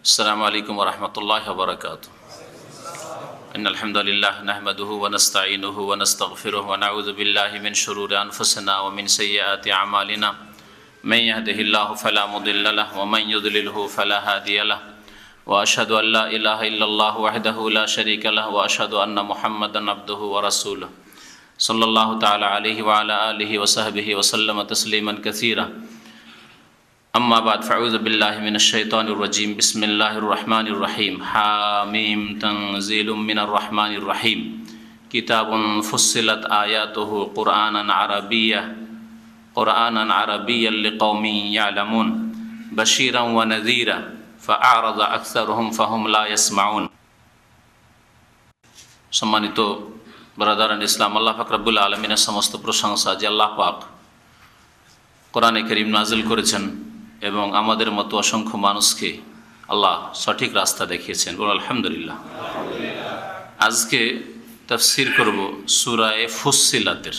अस्सलामु अलैकुम वरहमतुल्लाहि वबरकातुहू। इन्नल हम्दुलिल्लाह नहमदुहु व नस्तईनुहु व नस्तगफिरुहु व नऊज़ु बिल्लाहि मिन शुरूरि अनफुसिना व मिन सय्यिआति अमालिना। मन यहदिहिल्लाहु फला मुदिल्ल लहु व मन युद्लिलहु फला हादिय लहु। व अशहदु अल्ला इलाहा इल्लल्लाहु वहदहु ला शरीका लहु व अशहदु अन्न मुहम्मदन अब्दुहु व रसूलुहु सल्लल्लाहु तआला अलैहि व अला आलिहि व सहबिहि व सल्लम तस्लीमन कसीरा। अम्मा बाद फ़अऊज़ु बिल्लाहि मिनश शैतानिर रजीम। बिस्मिल्लाहिर रहमानिर रहीम। हामीम तंज़ीलुम मिनर रहमानिर रहीम। किताबुन फुस्सिलत आयातुहु क़ुरआनन अरबिय्यन लिक़ौमिन यअलमून बशीरन व नज़ीरा फ़अअरज़ अक्सरुहुम फ़हुम ला यसमाऊन। सम्मानित ब्रादारान इस्लाम, আল্লাহ পাক রব্বুল আলামিনের সমস্ত প্রশংসা যে আল্লাহ পাক কোরআনে কারীম নাযিল করেছেন এবং আমাদের মতো অসংখ্য মানুষকে আল্লাহ সঠিক রাস্তা দেখিয়েছেন। বলুন আলহামদুলিল্লাহ। আজকে তাফসীর করব সূরা ফুসসিলাতের।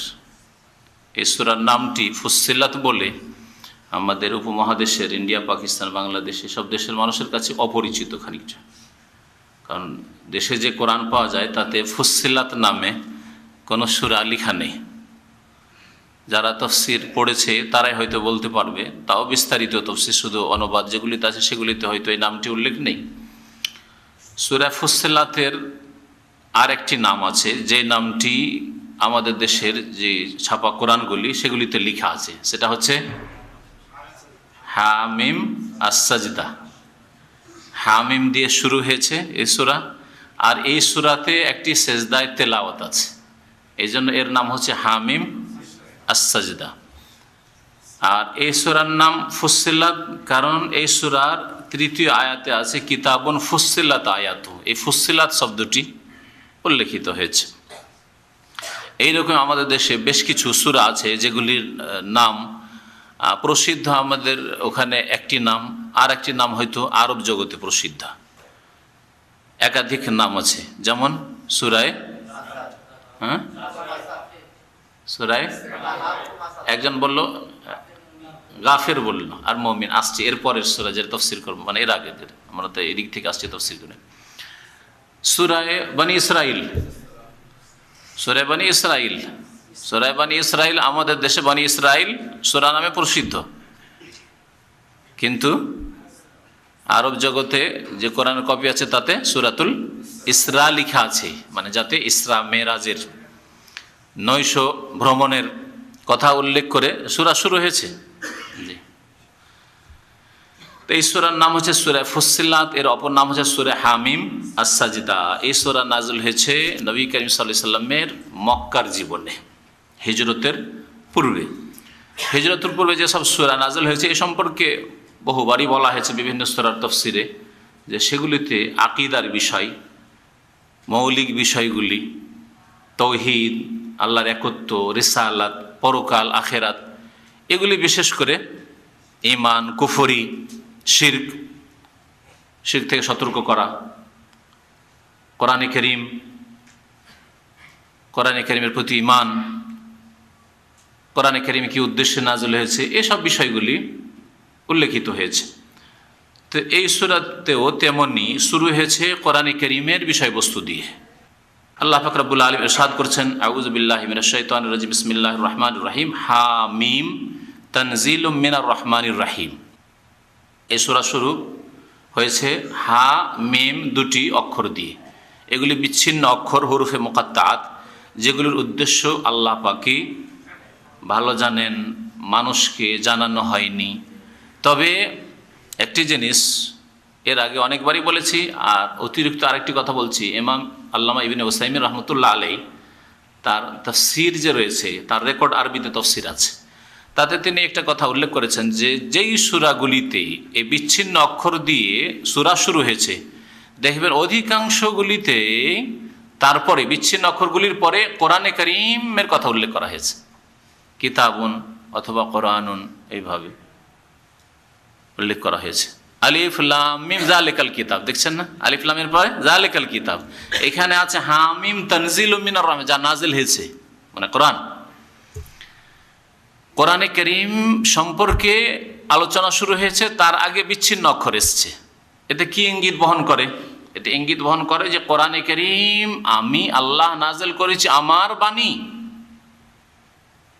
এই সূরার নামটি ফুসসিলাত বলে আমাদের উপমহাদেশের ইন্ডিয়া, পাকিস্তান, বাংলাদেশ এসব দেশের মানুষের কাছে অপরিচিত খানিকটা। কারণ দেশে যে কোরআন পাওয়া যায় তাতে ফুসসিলাত নামে কোনো সূরা লেখা নেই। যারা তফসির পড়েছে তারাই হয়তো বলতে পারবে, তাও বিস্তারিত তফসির শুধু অনুবাদ যেগুলিতে আছে সেগুলিতে হয়তো এই নামটি উল্লেখ নেই। সূরা ফুসসিলাতের আর একটি নাম আছে, যে নামটি আমাদের দেশের যে ছাপা কোরআনগুলি সেগুলিতে লেখা আছে, সেটা হচ্ছে হামিম আস-সাজদা। হামিম দিয়ে শুরু হয়েছে এই সূরা, আর এই সূরাতে একটি সেজদায়ে তেলাওয়াত আছে, এই জন্য এর নাম হচ্ছে হামিম আস-সাজদা। আর এই সূরার নাম ফুসসিলাত কারণ এই সূরার তৃতীয় আয়াতে আছে কিতাবুন ফুসসিলাত আয়াতু। এই ফুসসিলাত শব্দটি উল্লেখিত হয়েছে। এইরকম আমাদের দেশে বেশ কিছু সূরা আছে যেগুলির নাম প্রসিদ্ধ, আমাদের ওখানে একটি নাম, আর একটি নাম হয়তো আরব জগতে প্রসিদ্ধ। একাধিক নাম আছে, যেমন সূরায়ে সূরায়ে একজন বলল গাফির বলল, আর মুমিন আসছে এরপরের সূরা যেটা তফসির করবো, মানে এর আগে আমরা তো এদিক থেকে আসছি তফসির করে। সূরায়ে বনি ইসরাইল, সূরায়ে বনি ইসরাইল, সূরায়ে বনি ইসরাইল আমাদের দেশে বনি ইসরাইল সূরা নামে প্রসিদ্ধ, কিন্তু আরব জগতে যে কোরআনের কপি আছে তাতে সূরাতুল ইসরা লেখা আছে, মানে যাতে ইসরা মেরাজের 900 ভ্রমণের কথা উল্লেখ করে সূরা শুরু হয়েছে। তো এই সূরার নাম হচ্ছে সূরা ফুসসিলাত, এর অপর নাম হচ্ছে সূরা হামিম আস-সাজদা। এই সূরা নাযিল হয়েছে নবী করিম সাল্লাল্লাহু আলাইহি ওয়াসাল্লামের মক্কার জীবনে, হিজরতের পূর্বে। হিজরতের পূর্বে যেসব সূরা নাযিল হয়েছে এ সম্পর্কে বহুবারই বলা হয়েছে বিভিন্ন সূরার তাফসিরে, যে সেগুলিতে আকীদার বিষয়, মৌলিক বিষয়গুলি, তাওহীদ, আল্লাহর একত্ব, রিসালাত, পরকাল, আখেরাত, এগুলি বিশেষ করে ঈমান, কুফরি, শিরক থেকে সতর্ক করা, কোরআনে কারীমের প্রতি ঈমান, কোরআনে কারীম কি উদ্দেশ্যে নাযিল হয়েছে, এসব বিষয়গুলি উল্লেখিত হয়েছে। তো এই সূরাতেও তেমনি শুরু হয়েছে কোরআনে কারীমের বিষয়বস্তু দিয়ে। আল্লাহ পাক রব্বুল আলামিন ইরশাদ করছেন, আউযু বিল্লাহি মিনাশ শাইতানির রাজিম, বিসমিল্লাহির রহমানির রহিম। হামিম তানজিলুম মিনার রহমানির রহিম। এই সূরা শুরু হয়েছে হা মিম দুটি অক্ষর দিয়ে। এগুলি বিচ্ছিন্ন অক্ষর, হুরুফে মুকাত্তাআত, যেগুলির উদ্দেশ্য আল্লাহ পাকই ভালো জানেন, মানুষকে জানানো হয়নি। তবে একটি জিনিস এর আগে অনেকবারই বলেছি, আর অতিরিক্ত আরেকটি কথা বলছি। ইমাম আল্লামা ইবনে উসাইমিন রহমতুল্লাহ আলাইহি তার তাফসির যে রয়েছে, তার রেকর্ড আরবিতে তাফসির আছে, তাতে তিনি একটা কথা উল্লেখ করেছেন যে যেই সূরাগুলিতে এই বিচ্ছিন্ন অক্ষর দিয়ে সূরা শুরু হয়েছে, দেখবেন অধিকাংশগুলিতে তারপরে বিচ্ছিন্ন অক্ষরগুলির পরে কোরআনে কারীমের কথা উল্লেখ করা হয়েছে। কিতাবুন অথবা কোরআনুন এইভাবে উল্লেখ করা হয়েছে। আলিফ লাম মিম যালিকাল কিতাব, দেখছেন না, আলিফ লামের পরে যালিকাল কিতাব। এখানে আছে হামিম তানজিলুম মিনার রহমান, যা নাজিল হয়েছে মানে কোরআন। কোরআনে কারীম সম্পর্কে আলোচনা শুরু হয়েছে, তার আগে বিচ্ছিন্ন অক্ষর এসছে। এতে কি ইঙ্গিত বহন করে? এতে ইঙ্গিত বহন করে যে কোরআনে কারীম আমি আল্লাহ নাযিল করেছি, আমার বাণী।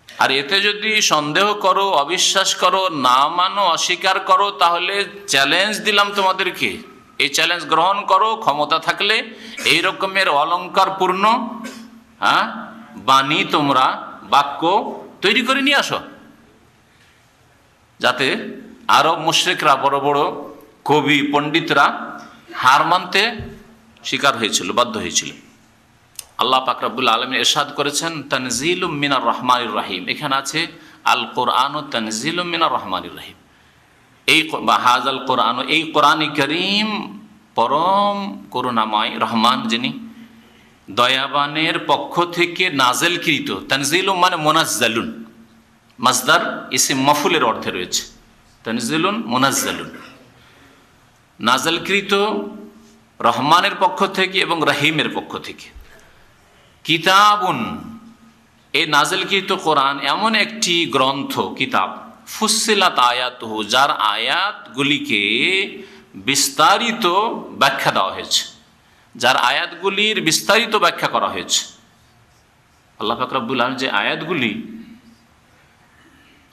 আর এতে যদি সন্দেহ করো, অবিশ্বাস করো, না মানো, অস্বীকার করো, তাহলে চ্যালেঞ্জ দিলাম তোমাদেরকে, এই চ্যালেঞ্জ গ্রহণ করো। ক্ষমতা থাকলে এই রকমের অলঙ্কারপূর্ণ বাণী তোমরা, বাক্য তৈরি করে নিয়ে আসো, যাতে আরব মুশরিকরা, বড় বড় কবি পণ্ডিতরা হার মানতে শিকার হয়েছিল, বাধ্য হয়েছিল। আল্লাহ পাক রব্বুল আলামিন ইরশাদ করেছেন তানজিলুম মিনার রহমানির রহিম। এখানে আছে আল কোরআন ও তানজিলুম মিনার রহমানির রহিম। এই হাযাল কোরআন, এই কোরআনে কারীম পরম করুণাময়, রহমান যিনি, দয়াবানের পক্ষ থেকে নাযিলকৃত। তানজিলুম মানে মুনাজ্জালুন, মাসদার ইসম মাফউলের অর্থে রয়েছে। তানজিলুন মুনাজ্জালুন, নাযিলকৃত রহমানের পক্ষ থেকে এবং রহিমের পক্ষ থেকে। কিতাবুন, এই নাযিলকৃত কোরআন এমন একটি গ্রন্থ, কিতাব, ফুসসিলাত আয়াতুহু, যার আয়াতগুলিকে বিস্তারিত ব্যাখ্যা দেওয়া হয়েছে, যার আয়াতগুলির বিস্তারিত ব্যাখ্যা করা হয়েছে। আল্লাহ পাক রব্বুল আলামিন যে আয়াতগুলি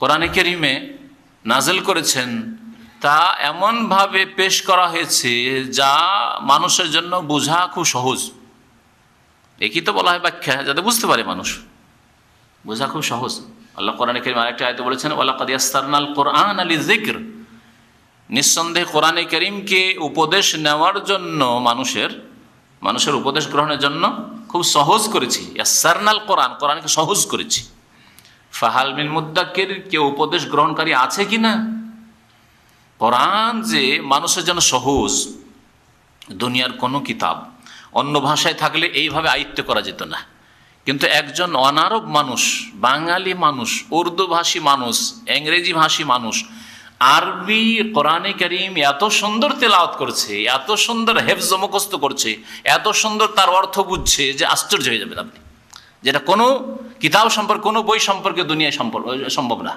কোরআনে কারীমে নাযিল করেছেন তা এমনভাবে পেশ করা হয়েছে যা মানুষের জন্য বোঝা খুব সহজ। একই তো বলা হয় ব্যাখ্যা, যাতে বুঝতে পারে মানুষ, বোঝা খুব সহজ। আল্লাহ কোরআনে কারীমে আরেকটা আয়াতে বলেছেন ওয়ালাকাদ ইয়াসসারনাল কুরআনা লিযিকর, নিঃসন্দেহে কোরআনে কারীমকে উপদেশ নেওয়ার জন্য, মানুষের উপদেশ গ্রহণের জন্য খুব সহজ করেছি। ইয়াসসারনাল কোরআন, কোরআনকে সহজ করেছি। ফাহাল মিন মুদ্দাক্কির, কেউ উপদেশ গ্রহণকারী আছে কিনা? কোরআন যে মানুষের জন্য সহজ, দুনিয়ার কোনো কিতাব অন্য ভাষায় থাকলে এইভাবে আয়ত্ত করা যেত না। কিন্তু একজন অনারব মানুষ, বাঙালি মানুষ, উর্দু ভাষী মানুষ, ইংরেজি ভাষী মানুষ আরবি কোরআনে কারীম এত সুন্দর তেলাওয়াত করছে, এত সুন্দর হেফজ মুখস্থ করছে, এত সুন্দর তার অর্থ বুঝছে যে আশ্চর্য হয়ে যাবেন আপনি, যেটা কোনো কিতাব সম্পর্কে, কোনো বই সম্পর্কে দুনিয়ায় সম্ভব না।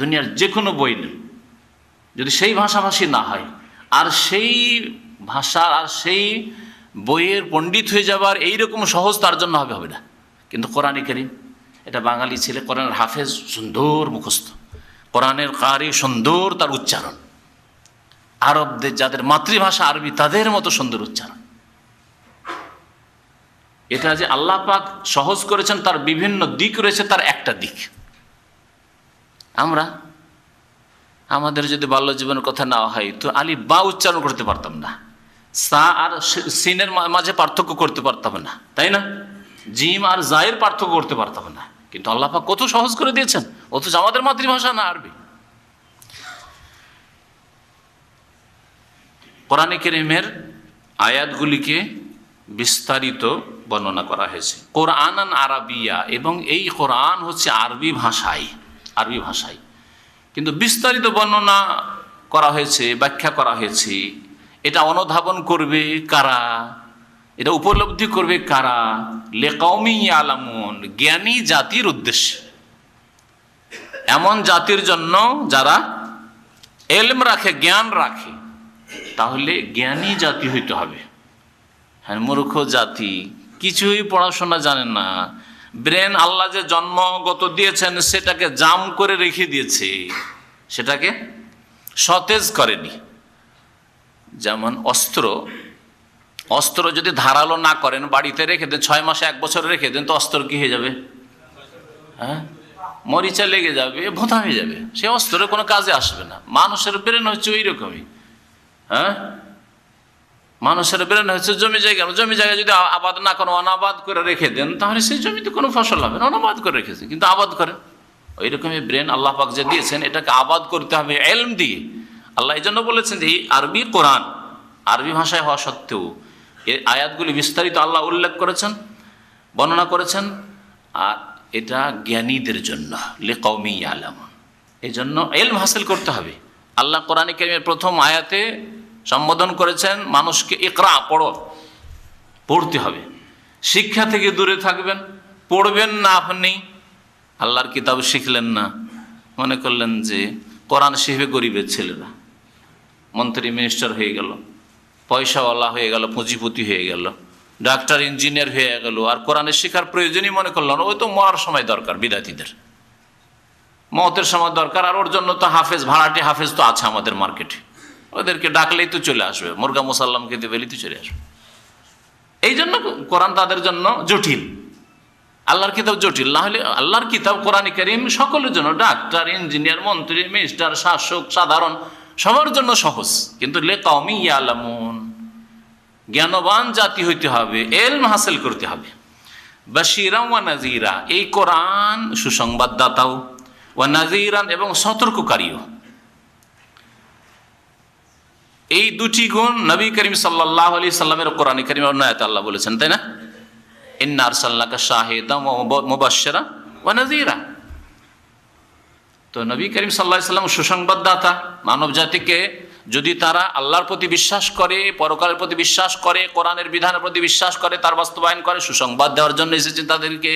দুনিয়ার যে কোনো বই যদি সেই ভাষাভাষী না হয়, আর সেই ভাষা আর সেই বইয়ের পণ্ডিত হয়ে যাবার এইরকম সহজ তার জন্য হবে না। কিন্তু কোরআনে কারীম, এটা বাঙালি ছেলে, কোরআনের হাফেজ, সুন্দর মুখস্থ, কোরআনের কারি, সুন্দর তার উচ্চারণ, আরবদের যাদের মাতৃভাষা আরবি তাদের মতো সুন্দর উচ্চারণ। এটা যে আল্লাহ পাক সহজ করেছেন তার বিভিন্ন দিক রয়েছে, তার একটা দিক আমাদের যদি বাল্য জীবনের কথা নেওয়া হয় তো আলিফ বা উচ্চারণ করতে পারতাম না, সা আর সিনের মাঝে পার্থক্য করতে পারতাম না, তাই না? জিম আর জায়ের পার্থক্য করতে পারতাম না। কিন্তু আল্লাহ পাক কত সহজ করে দিয়েছেন, অথচ আমাদের মাতৃভাষা না আরবি। কোরআনে কারীমের আয়াতগুলিকে বিস্তারিত বর্ণনা করা হয়েছে কোরআনান আরাবিয়া, এবং এই কোরআন হচ্ছে আরবি ভাষায়, কিন্তু বিস্তারিত বর্ণনা করা হয়েছে, ব্যাখ্যা করা হয়েছে। এটা অনুধাবন করবে কারা, এটা উপলব্ধি করবে কারা? লিকাউমি ইয়ালামুন, জ্ঞানী জাতির উদ্দেশ্যে, এমন জাতির জন্য যারা এলম রাখে, জ্ঞান রাখে। তাহলে জ্ঞানী জাতি হইতে হবে। হ্যাঁ, মূর্খ জাতি, কিছুই পড়াশোনা জানে না, ব্রেন আল্লাহ যে জন্মগত দিয়েছেন সেটাকে জাম করে রেখে দিয়েছে, সেটাকে সতেজ করেনি। যেমন অস্ত্র যদি ধারালো না করেন, বাড়িতে রেখে দেন, 6 মাসে 1 বছর রেখে দেন, তো অস্ত্র কি হয়ে যাবে? হ্যাঁ, মরিচা লেগে যাবে, ভোঁতা হয়ে যাবে, সে অস্ত্রের কোনো কাজে আসবে না। মানুষের ব্রেন হচ্ছে ওই রকমই। হ্যাঁ, মানুষের ব্রেন হচ্ছে জমি জায়গা যদি আবাদ না করেন, অনাবাদ করে রেখে দেন, তাহলে সেই জমিতে কোনো ফসল হবে না। অনাবাদ করে রেখেছে, কিন্তু আবাদ করেন। ওই রকমই ব্রেন আল্লাহ পাক যে দিয়েছেন, এটাকে আবাদ করতে হবে এলম দিয়ে। আল্লাহ এই জন্য বলেছেন যে এই আরবি কোরআন, আরবি ভাষায় হওয়া সত্ত্বেও এই আয়াতগুলি বিস্তারিত আল্লাহ উল্লেখ করেছেন, বর্ণনা করেছেন, আর এটা জ্ঞানীদের জন্য, লিকাউমি ইয়ালামুন, এই জন্য এলম হাসিল করতে হবে। আল্লাহ কোরআনে কারীমের প্রথম আয়াতে সম্বোধন করেছেন মানুষকে, ইকরা, পড়তে হবে। শিক্ষা থেকে দূরে থাকবেন, পড়বেন না। আপনি আল্লাহর কিতাব শিখলেন না, মনে করলেন যে কোরআন শিখবে গরিবের ছেলেরা, মন্ত্রী মিনিস্টার হয়ে গেল, পয়সাওয়ালা হয়ে গেল, পুঁজিপতি হয়ে গেল, ডাক্তার ইঞ্জিনিয়ার হয়ে গেল, আর কোরআনের শিক্ষার প্রয়োজনই মনে করল না। ওই তো মরার সময় দরকার, বিদ্যার্থীদের মতের সময় দরকার, আর ওর জন্য তো হাফেজ, ভাড়াটি হাফেজ তো আছে আমাদের মার্কেটে, ওদেরকে ডাকলেই তো চলে আসবে, মুরগা মুসাল্লাম খেতে পেলেই তো চলে আসবে। এই জন্য কোরআন তাদের জন্য জটিল, আল্লাহর কিতাব জটিল। না হলে আল্লাহর কিতাব কোরআন কারীম সকলের জন্য, ডাক্তার, ইঞ্জিনিয়ার, মন্ত্রী, মিনিস্টার, শাসক, সাধারণ, সবার জন্য সহজ। কিন্তু লিকাওমি ইয়ালামুন, জ্ঞানবান জাতি হইতে হবে, ইলম হাসিল করতে হবে। বাশীরান ওয়া নাযীরা, এই কোরআন সুসংবাদদাতাও, ওয়া নাযীরান, এবং সতর্ককারীও। এই দুটি গুণ নবী করিম সাল্লাল্লাহু আলাইহি সাল্লামের কোরআন কারীমের অন্য আয়াতে আল্লাহ বলেছেন, তাই না? ইন্না আরসালনাকা শাহিদান ওয়া মুবাশশিরান ওয়া নাযীরা। তো নবী করিম সাল্লাল্লাহু আলাইহি সাল্লাম সুসংবাদদাতা, মানব জাতিকে যদি তারা আল্লাহর প্রতি বিশ্বাস করে, পরকালের প্রতি বিশ্বাস করে, কোরআনের বিধানের প্রতি বিশ্বাস করে, তার বাস্তবায়ন করে, সুসংবাদ দেওয়ার জন্য এসেছেন তাদেরকে,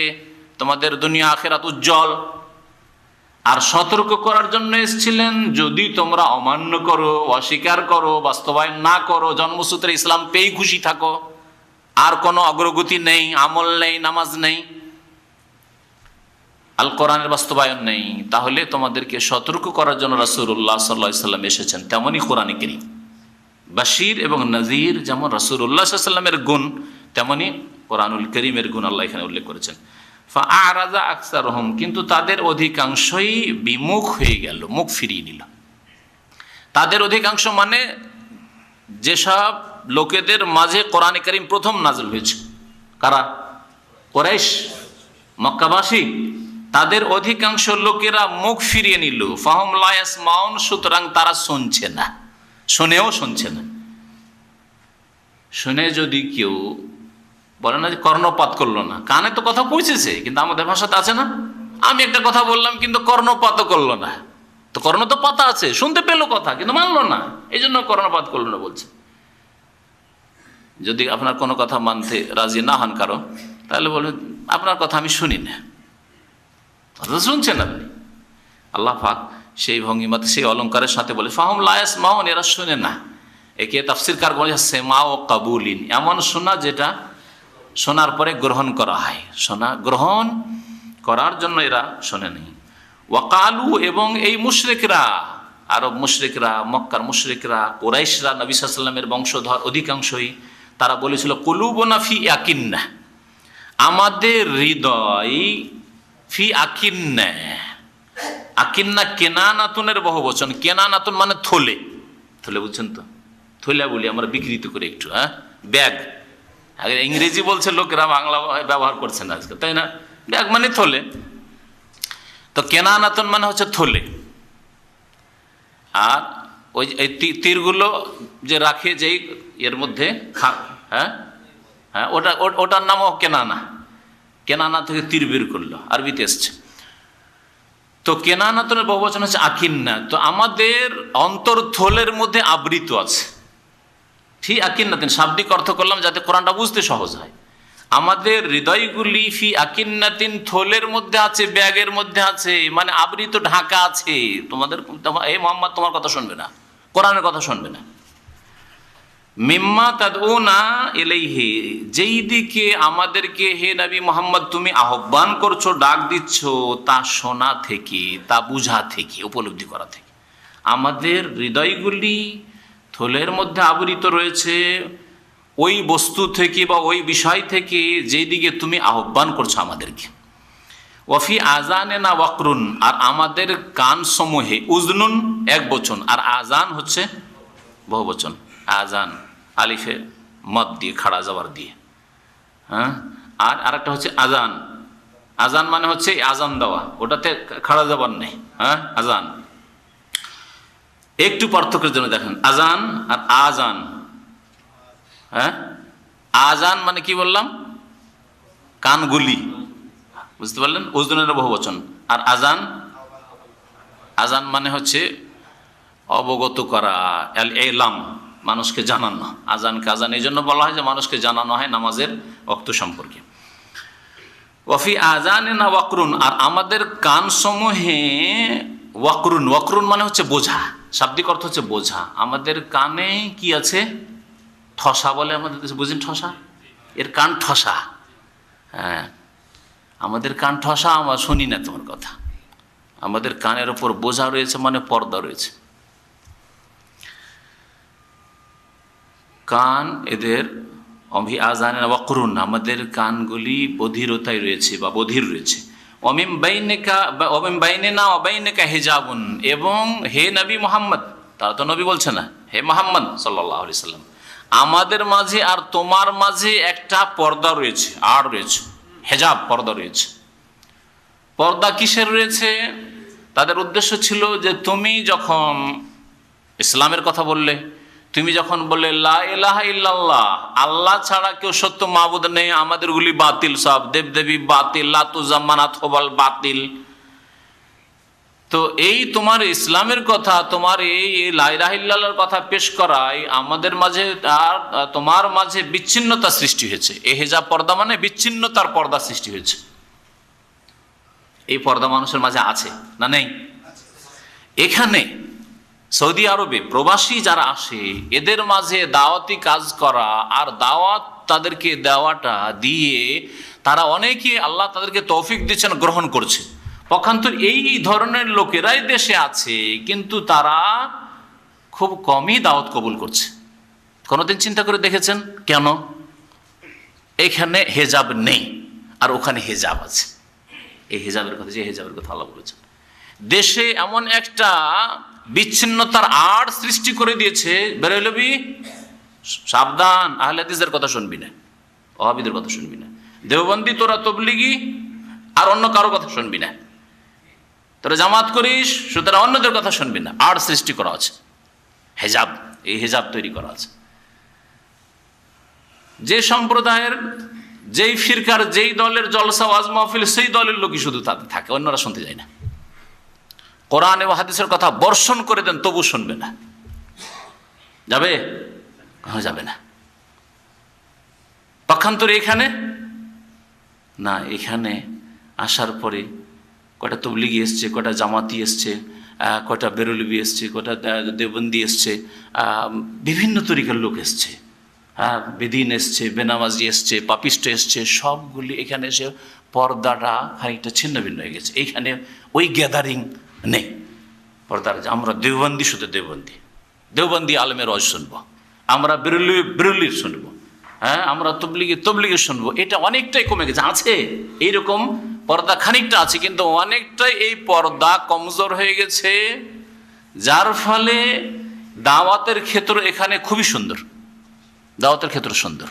তোমাদের দুনিয়া আখিরাত উজ্জ্বল। আর সতর্ক করার জন্য এসেছিলেন, যদি তোমরা অমান্য করো, অস্বীকার করো, বাস্তবায়ন না করো, জন্মসূত্রে ইসলাম পেয়ে খুশি থাকো, আর কোনো অগ্রগতি নেই, আমল নেই, নামাজ নেই, আল কোরআনের বাস্তবায়ন নেই, তাহলে তোমাদেরকে সতর্ক করার জন্য রাসূলুল্লাহ সাল্লাল্লাহু আলাইহি সাল্লাম এসেছেন। তেমনই কোরআন কারীম বাশীর এবং নাযীর, যেমন রাসূলুল্লাহ সাল্লাল্লাহু আলাইহি সাল্লামের গুণ, তেমনই কোরআনুল কারীমের গুণ আল্লাহ এখানে উল্লেখ করেছেন। ফাআরাযা আকসারুহুম, কিন্তু তাদের অধিকাংশই বিমুখ হয়ে গেল, মুখ ফিরিয়ে নিল। তাদের অধিকাংশ মানে যেসব লোকেদের মাঝে কোরআন কারীম প্রথম নাযিল হয়েছে, কারা? কুরাইশ, মক্কাবাসী, তাদের অধিকাংশ লোকেরা মুখ ফিরিয়ে নিল। ফাহুম লা ইয়াসমাউন, সুতরাং তারা শুনছে না, শুনেও শুনছে না। শুনে যদি কেউ বলে না যে কর্ণপাত করলো না, কানে তো কথা পৌঁছেছে, কিন্তু আমাদের ভাষাতে আছে না, আমি একটা কথা বললাম কিন্তু কর্ণপাতও করলো না। তো কর্ণ তো পাতা আছে, শুনতে পেলো কথা কিন্তু মানলো না, এই জন্য কর্ণপাত করলো না বলছে। যদি আপনার কোনো কথা মানতে রাজি না হন কারো, তাহলে বলবেন আপনার কথা আমি শুনি না, শুনছেন আপনি। আল্লাহ পাক সেই ভঙ্গিমাতে, সেই অলঙ্কারের সাথে বলে ফাহুম লা ইয়াসমাউন, এরা শুনে না। একে তাফসীরকার বলে সেমাও কাবুলিন, এমন শোনা যেটা শোনার পরে গ্রহণ করা হয়, শোনা গ্রহণ করার জন্য এরা শোনে নেই। ওয়াকালু, এবং এই মুশরিকরা, আরব মুশরিকরা, মক্কার মুশরিকরা, কুরাইশরা, নবী সাল্লাল্লাহু আলাইহি ওয়াসাল্লামের বংশধর অধিকাংশই, তারা বলেছিল কুলুবুনা ফি আকিন্না, আমাদের হৃদয় ফি আকিন্না। আকিন্না কেনানাতুনের বহুবচন, কেনানাতুন মানে থলে, থলে বুঝছেন তো, থলে বলি আমরা বিকৃত করে একটু, হ্যাঁ, ব্যাগ। আগে ইংরেজি বলছে লোকেরা, বাংলা ব্যবহার করছে না আজকে, তাই না? ব্যাগ মানে থলে, তো কেনানাতুন মানে হচ্ছে থলে। আর ওই তীরগুলো যে রাখে যেই এর মধ্যে, হ্যাঁ হ্যাঁ, ওটার নামও কেনানা। কেনানা থেকে তীর বের করলো, আরবিতে এসছে। তো কেনানাতুনের বহুবচন হচ্ছে আকিন্না। তো আমাদের অন্তর্থলের মধ্যে আবৃত আছে, ফি আকিন্নাতিন, শাব্দিক অর্থ করলাম যাতে কোরআনটা বুঝতে সহজ হয়। আমাদের হৃদয়গুলি ফি আকিন্নাতিন, থলের মধ্যে আছে, ব্যাগের মধ্যে আছে, মানে আবৃত, ঢাকা আছে। তোমাদের এই মোহাম্মদ তোমার কথা শুনবে না, কোরআনের কথা শুনবে না। মিম্মা তাদউনা ইলাইহি, যেই দিকে আমাদেরকে হে নবী মুহাম্মদ তুমি আহ্বান করছো, ডাক দিচ্ছ, তা শোনা থেকে, তা বুঝা থেকে, উপলব্ধি করা থেকে। আমাদের হৃদয়গুলি থলের মধ্যে আবৃত রয়েছে ওই বস্তু থেকে বা ওই বিষয় থেকে যেই দিকে তুমি আহ্বান করছো আমাদেরকে। ওয়াফি আজানেনা ওয়াকরুন, আর আমাদের কান সমূহে, উজনুন এক বচন, আর আজান হচ্ছে বহুবচন। আজান আলিফে মদ দিয়ে, খাড়া জবর দিয়ে, হ্যাঁ। আর আরেকটা হচ্ছে আজান, আজান মানে হচ্ছে আজান দেওয়া, ওটাতে খাড়া জবর নেই, হ্যাঁ, আজান। একটু পার্থক্যের জন্য দেখেন, আজান আর আজান, হ্যাঁ। আজান মানে কি বললাম? কানগুলি, বুঝতে পারলেন? উজনের বহুবচন। আর আজান, আজান মানে হচ্ছে অবগত করা, আল ইলাম, মানুষকে জানানো। আজানকে আজান এই জন্য বলা হয় যে মানুষকে জানানো হয় নামাজের ওয়াক্ত সম্পর্কে। ওয়াফি আজানিনা ওয়াকরুন, আর আমাদের কান সমূহে ওয়াকরুন, ওয়াকরুন মানে হচ্ছে বোঝা, শাব্দিক অর্থ হচ্ছে বোঝা। আমাদের কানে কি আছে? ঠসা বলে আমাদের দেশে, বুঝেন ঠসা? এর কান ঠসা। হ্যাঁ, আমাদের কান ঠসা, আমরা শুনি না তোমার কথা। আমাদের কানের ওপর বোঝা রয়েছে, মানে পর্দা রয়েছে। কান এদের অভি আজানে ওয়াকরুন, আমাদের কানগুলি বধিরতায় রয়েছে বা বধির রয়েছে। অমিম বাইনেনা অবাইনেকা হিজাবুন, এবং হে নবী মোহাম্মদ, তারা তো নবী বলছে না, হে মোহাম্মদ সাল্লাল্লাহু আলাইহি সাল্লাম, আমাদের মাঝে আর তোমার মাঝে একটা পর্দা রয়েছে, আর রয়েছে হেজাব, পর্দা রয়েছে। পর্দা কিসের রয়েছে? তাদের উদ্দেশ্য ছিল যে তুমি যখন ইসলামের কথা বললে, তুমি যখন বললে লা ইলাহা ইল্লাল্লাহ, আল্লাহ ছাড়া কেউ সত্য মাবুদ নেই, আমাদেরগুলি বাতিল, সব দেবদেবী বাতিল, লাতুজাম্মানাত হবাল বাতিল, তো এই তোমার ইসলামের কথা, তোমার এই লা ইলাহা ইল্লাল্লাহর কথা পেশ করায় আমাদের মাঝে আর তোমার মাঝে বিচ্ছিন্নতা সৃষ্টি হয়েছে। এই হেজাব পর্দা মানে বিচ্ছিন্নতার পর্দা সৃষ্টি হয়েছে। এই পর্দা মানুষের মাঝে আছে না নেই? এখানে সৌদি আরবে প্রবাসী যারা আসে, এদের মাঝে দাওয়াতি কাজ করা আর দাওয়াত তাদেরকে দেওয়াটা দিয়ে তারা অনেকে, আল্লাহ তাদেরকে তৌফিক দিচ্ছেন, গ্রহণ করছে। পক্ষান্তর এই ধরনের লোকেরাই দেশে আছে, কিন্তু তারা খুব কমই দাওয়াত কবুল করছে। কোনোদিন চিন্তা করে দেখেছেন কেন? এখানে হেজাব নেই আর ওখানে হেজাব আছে। এই হেজাবের কথা, যে হেজাবের কথা আল্লাহ বলেছেন, দেশে এমন একটা বিচ্ছিন্নতার আড় সৃষ্টি করে দিয়েছে। বেরেলবি সাবধান, আহলে হাদিসের কথা শুনবি না, ওয়াহাবিদের কথা শুনবি না, দেওবন্দি তোরা তবলিগি আর অন্য কারো কথা শুনবি না, তোরা জামাত করিস সুতরাং অন্যদের কথা শুনবি না। আড় সৃষ্টি করা আছে, হেজাব, এই হেজাব তৈরি করা আছে। যে সম্প্রদায়ের, যেই ফিরকার, যেই দলের জলসা ওয়াজ মাহফিল, সেই দলের লোকই শুধু তাদের থাকে, অন্যরা শুনতে যায় না। কোরআন এবং হাদিসের কথা বর্ষণ করে দেন, তবু শুনবে না। যাবে? যাবে না। পক্ষান্তরে এখানে না, এখানে আসার পরে কয়টা তবলিগি এসছে, কয়টা জামাতি এসছে, কয়টা বেরলবি এসছে, কয়টা দেওবন্দি এসছে, বিভিন্ন তরিকার লোক এসছে, বেদিন এসছে, বেনামাজি এসছে, পাপিষ্ট এসছে, সবগুলি এখানে এসে পর্দাটা খানিকটা ছিন্ন ভিন্ন হয়ে গেছে। এইখানে ওই গ্যাদারিং নেই পর্দার। আমরা দেওবন্দি, শুধু দেওবন্দি, দেওবন্দি আলেমের ওয়াজ শুনবো, আমরা বেরুলির শুনবো, হ্যাঁ, আমরা তবলিগের শুনবো, এটা অনেকটাই কমে গেছে। আছে এইরকম পর্দা খানিকটা আছে, কিন্তু অনেকটাই এই পর্দা কমজোর হয়ে গেছে, যার ফলে দাওয়াতের ক্ষেত্র এখানে খুবই সুন্দর। দাওয়াতের ক্ষেত্র সুন্দর,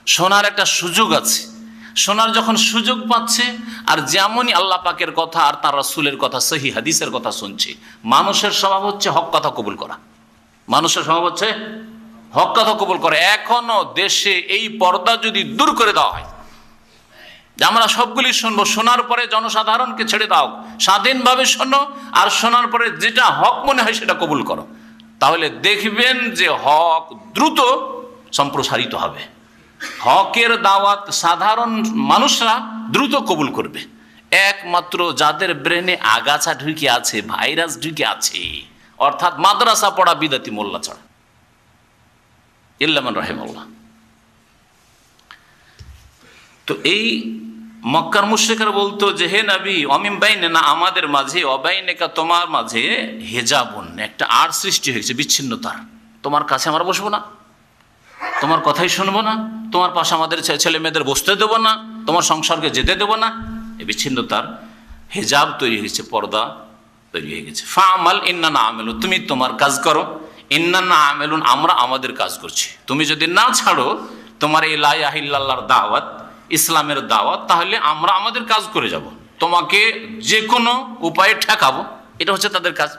শোনার একটা সুযোগ আছে। শোনার যখন সুযোগ পাচ্ছে, আর যেমনই আল্লাহ পাকের কথা আর তার রাসূলের কথা, সহিহ হাদিসের কথা শুনছে, মানুষের স্বভাব হচ্ছে হক কথা কবুল করা। মানুষের স্বভাব হচ্ছে হক কথা কবুল করা। এখনো দেশে এই পর্দা যদি দূর করে দেওয়া হয়, যে আমরা সবগুলি শুনবো, শোনার পরে জনসাধারণকে ছেড়ে দাও, স্বাধীনভাবে শোনো, আর শোনার পরে যেটা হক মনে হয় সেটা কবুল করো, তাহলে দেখবেন যে হক দ্রুত সম্প্রসারিত হবে। হকের দাওয়াত সাধারণ মানুষরা দ্রুত কবুল করবে। একমাত্র যাদের ব্রেনে আগাছা ঢুকে আছে, ভাইরাস ঢুকে আছে, অর্থাৎ মাদ্রাসা পড়া বিদাতি মোল্লা ছাড়া, ইল্লামান রাহিমাহুল্লাহ। তো এই মক্কার মুশরিকরা বলতো যে হে নবী, অমিন বাইনেনা, আমাদের মাঝে, অবাইনেকা, তোমার মাঝে, হেজাবুন, একটা আড় সৃষ্টি হয়েছে বিচ্ছিন্নতার। তোমার কাছে আমরা বসবো না, তোমার কথাই শুনবো না, তোমার পাশে আমাদের ছেলে মেয়েদের বসতে দেবো না, তোমার সংসারকে যেতে দেবো না। এই বিচ্ছিন্নতার হেজাব তৈরি হয়েছে, পর্দা তৈরি হয়ে গেছে। ফামাল ইন্নানা আমেলুন, তুমি তোমার কাজ করো, ইন্নানা আমেলুন, আমরা আমাদের কাজ করছি। তুমি যদি না ছাড়ো তোমার এই লা ইলাহা ইল্লাল্লাহর দাওয়াত, ইসলামের দাওয়াত, তাহলে আমরা আমাদের কাজ করে যাব, তোমাকে যে কোনো উপায়ে ঠেকাবো। এটা হচ্ছে তাদের কাজ।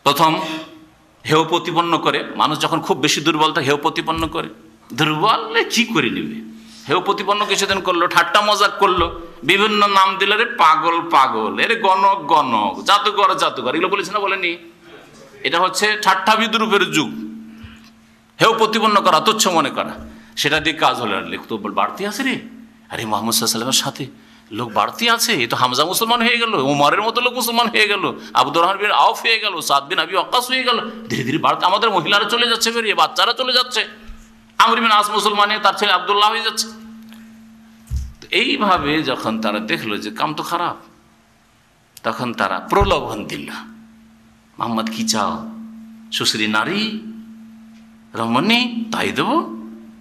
প্রথম হেয় প্রতিপন্ন করে, মানুষ যখন খুব বেশি দুর্বল থাকে হেয় প্রতিপন্ন করে। দুর্বলে কি করে নেবে? হেয় প্রতিপন্ন কিছুদিন করলো, ঠাট্টা মজাক করলো, বিভিন্ন নাম দিল, রে পাগল পাগল, এর গণক গণক, জাদুঘর জাদুঘর, এগুলো বলেছে না, বলেনি? এটা হচ্ছে ঠাট্টা বিদ্রুপের যুগ। হেয় প্রতিপন্ন করা, তুচ্ছ মনে করা, সেটা দিয়ে কাজ হলো। লিখতো বাড়তি আছে রে, আরে মুহাম্মদ সাল্লাল্লাহু আলাইহি ওয়াসাল্লামের সাথে লোক বাড়তি আছে, এই তো হামজা মুসলমান হয়ে গেল, উমরের মতো লোক মুসলমান হয়ে গেল, আব্দুর রহমান বিন আউফ হয়ে গেল, সাদ বিন আবি ওয়াক্কাস হয়ে গেল। ধীরে ধীরে বাড়তে আমাদের মহিলারা চলে যাচ্ছে বেরিয়ে, বাচ্চারা চলে যাচ্ছে, আমর বিন আস মুসলমান হয়ে তার ছেলে আব্দুল্লাহ হয়ে যাচ্ছে। এইভাবে যখন তারা দেখলো যে কাম তো খারাপ, তখন তারা প্রলোভন দিল, মোহাম্মদ কি চাও, সুশ্রী নারী রমণী, তাই দেবো,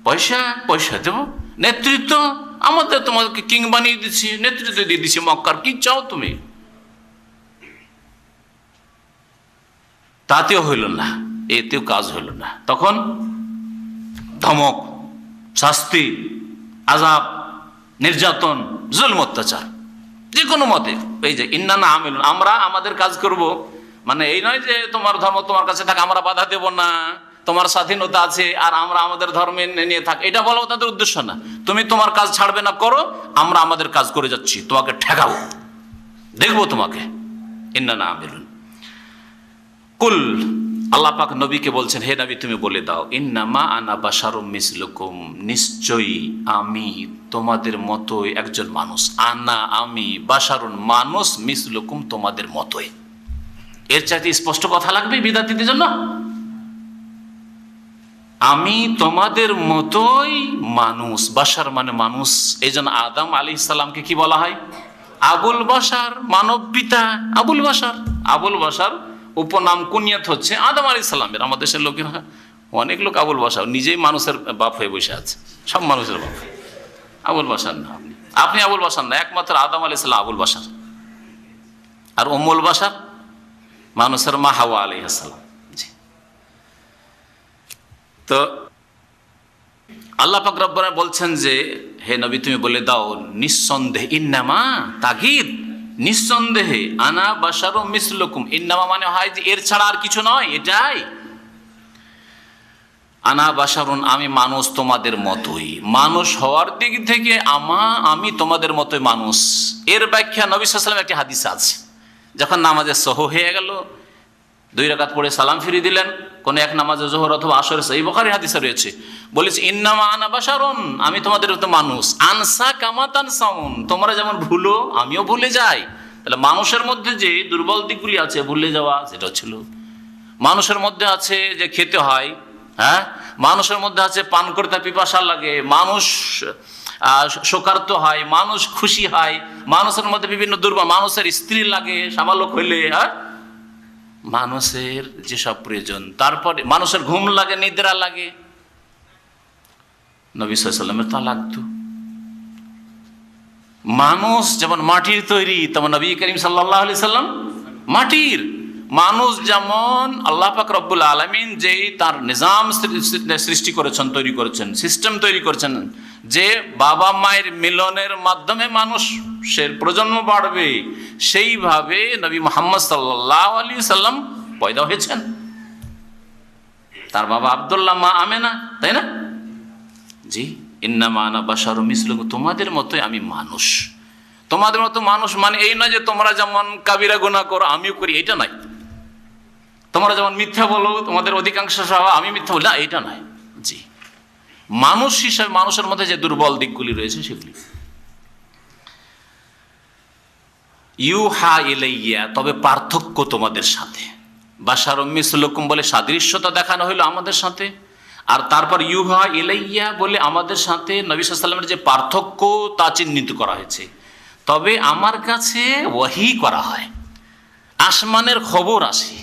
পয়সা দেবো, নেতৃত্ব আমাদের তোমাকে কিং বানিয়ে দিচ্ছি, নেতৃত্ব দিয়ে দিচ্ছি মক্কার, কি চাও তুমি? তাতেও হইল না, এতেও কাজ হইল না। তখন ধমক, শাস্তি, আযাব, নির্যাতন, জুলম, অত্যাচার, যে কোনো মতে। এই যে ইন্নানা আমিলুন, আমরা আমাদের কাজ করব, মানে এই নয় যে তোমার ধর্ম তোমার কাছে থাক, আমরা বাধা দেব না, তোমার স্বাধীনতা আছে আর আমরা আমাদের ধর্মে নিয়ে থাক, এটা বলা তাদের উদ্দেশ্য না। তুমি তোমার কাজ ছাড়বে না, করো, আমরা আমাদের কাজ করে যাচ্ছি, তোমাকে ঠেকাবো, দেখবো তোমাকে। ইন্নানা আমিলুন। কুল, আল্লাহ পাক নবীকে বলছেন, হে নবী তুমি বলে দাও, ইন্নামা আনা বাশারুম মিসলুকুম, নিশ্চয়ই আমি তোমাদের মতোই একজন মানুষ। আনা, আমি, বাশারুন, মানুষ, মিসলুকুম, তোমাদের মতোই। এর চাইতে স্পষ্ট কথা লাগবে বিদ্যার্থীদের জন্য? আমি তোমাদের মতোই মানুষ, বাশার মানে মানুষ। এই জন্য আদম আলাইহিস সালামকে কি বলা হয়? আবুল বাশার, মানব পিতা আবুল বাশার। আবুল বাশার উপনাম কুনিয়াত হচ্ছে আদম আলাইহিস সালামের। আমাদের দেশের লোকেরা অনেক লোক আবুল বাশার, নিজেই মানুষের বাপ হয়ে বসে আছে, সব মানুষের বাপ। আবুল বাশার না, আপনি আবুল বাশার না, একমাত্র আদম আলাইহিস সালাম আবুল বাশার। আর উম্মুল বাশার মানুষের মা হাওয়া আলাইহিস সালাম। তো আল্লাহ পাক রব্বুল আলামিন বলছেন যে হে নবী তুমি বলে দাও, নিঃসন্দেহে, ইন্নামা তাগীদ, নিঃসন্দেহে, আনা বাশারুম মিসলুকুম, ইন্নামা মানে হয় যে এর ছাড়া আর কিছু নয়, এটাই। আনা বাশারুন, আমি মানুষ তোমাদের মতোই। মানুষ হওয়ার দিক থেকে আমি তোমাদের মতোই মানুষ। এর ব্যাখ্যা নবী সাল্লাল্লাহু আলাইহি ওয়াসাল্লাম একটি হাদিস আছে, যখন নামাজে সহু হয়ে গেল, 2 রাকাত পড়ে সালাম ফিরিয়ে দিলেন, কোন এক নামাজে জোহর অথবা আসরে, সহিহ বুখারী হাদিসে রয়েছে, বলেছে ইন্নামা আনা বাশারুন, আমি তোমাদের মতো মানুষ। আনসা কামা তানসাউন, তোমরা যেমন ভুলো আমিও ভুলে যাই। তাহলে মানুষের মধ্যে যে দুর্বল দিকগুলি আছে, ভুলে যাওয়া, সেটা ছিল। মানুষের মধ্যে আছে যে খেতে হয়, হ্যাঁ, মানুষের মধ্যে আছে পান করতে পিপাসা লাগে, মানুষ শোকার্ত হয়, মানুষ খুশি হয়, মানুষের মধ্যে বিভিন্ন দুর্বল, মানুষের স্ত্রী লাগে সাবালক হইলে, হ্যাঁ, মানুষের যেসব প্রয়োজন, তারপরে মানুষের ঘুম লাগে, নিদ্রা লাগে। নবী সাল্লাল্লাহু আলাইহি ওয়াসাল্লামের তা লাগতো। মানুষ যেমন মাটির তৈরি, তেমন নবী করিম সাল্লাল্লাহু আলাইহি সাল্লাম মাটির। মানুষ যেমন আল্লাহ পাক রব্বুল আলামিন যেই তার নিজাম সৃষ্টি করেছেন, তৈরি করেছেন, সিস্টেম তৈরি করেছেন, যে বাবা মায়ের মিলনের মাধ্যমে মানুষের প্রজন্ম বাড়বে, সেইভাবে নবী মুহাম্মদ সাল্লাল্লাহু আলাইহি সাল্লাম পয়দা হয়েছেন। তার বাবা আব্দুল্লাহ, মা আমেনা, তাই না? জি, ইন্নামা আনা বাশারুম মিসলুকুম, তোমাদের মতোই আমি মানুষ। তোমাদের মতো মানুষ মানে এই নয় যে তোমরা যেমন কাবিরা গুনাহ করো আমিও করি, এটা নয়। তোমরা যেমন মিথ্যা বলো, তোমাদের অধিকাংশ স্বভাব, আমি মিথ্যা বলি না, এটা নয়। জি, মানুষ হিসাবে মানুষের মধ্যে যে দুর্বল দিকগুলি রয়েছে সেগুলি। ইউহা ইলাইয়া, তবে পার্থক্য তোমাদের সাথে। বাশারুম মিসলুকুম বলে সাদৃশ্যতা দেখানো হলো আমাদের সাথে, আর তারপর ইউহা ইলাইয়া বলে আমাদের সাথে নবী সাল্লাল্লাহু আলাইহি ওয়াসাল্লামের যে পার্থক্য তা চিহ্নিত করা হয়েছে। তবে আমার কাছে ওয়াহি করা হয়, আসমানের খবর আসে,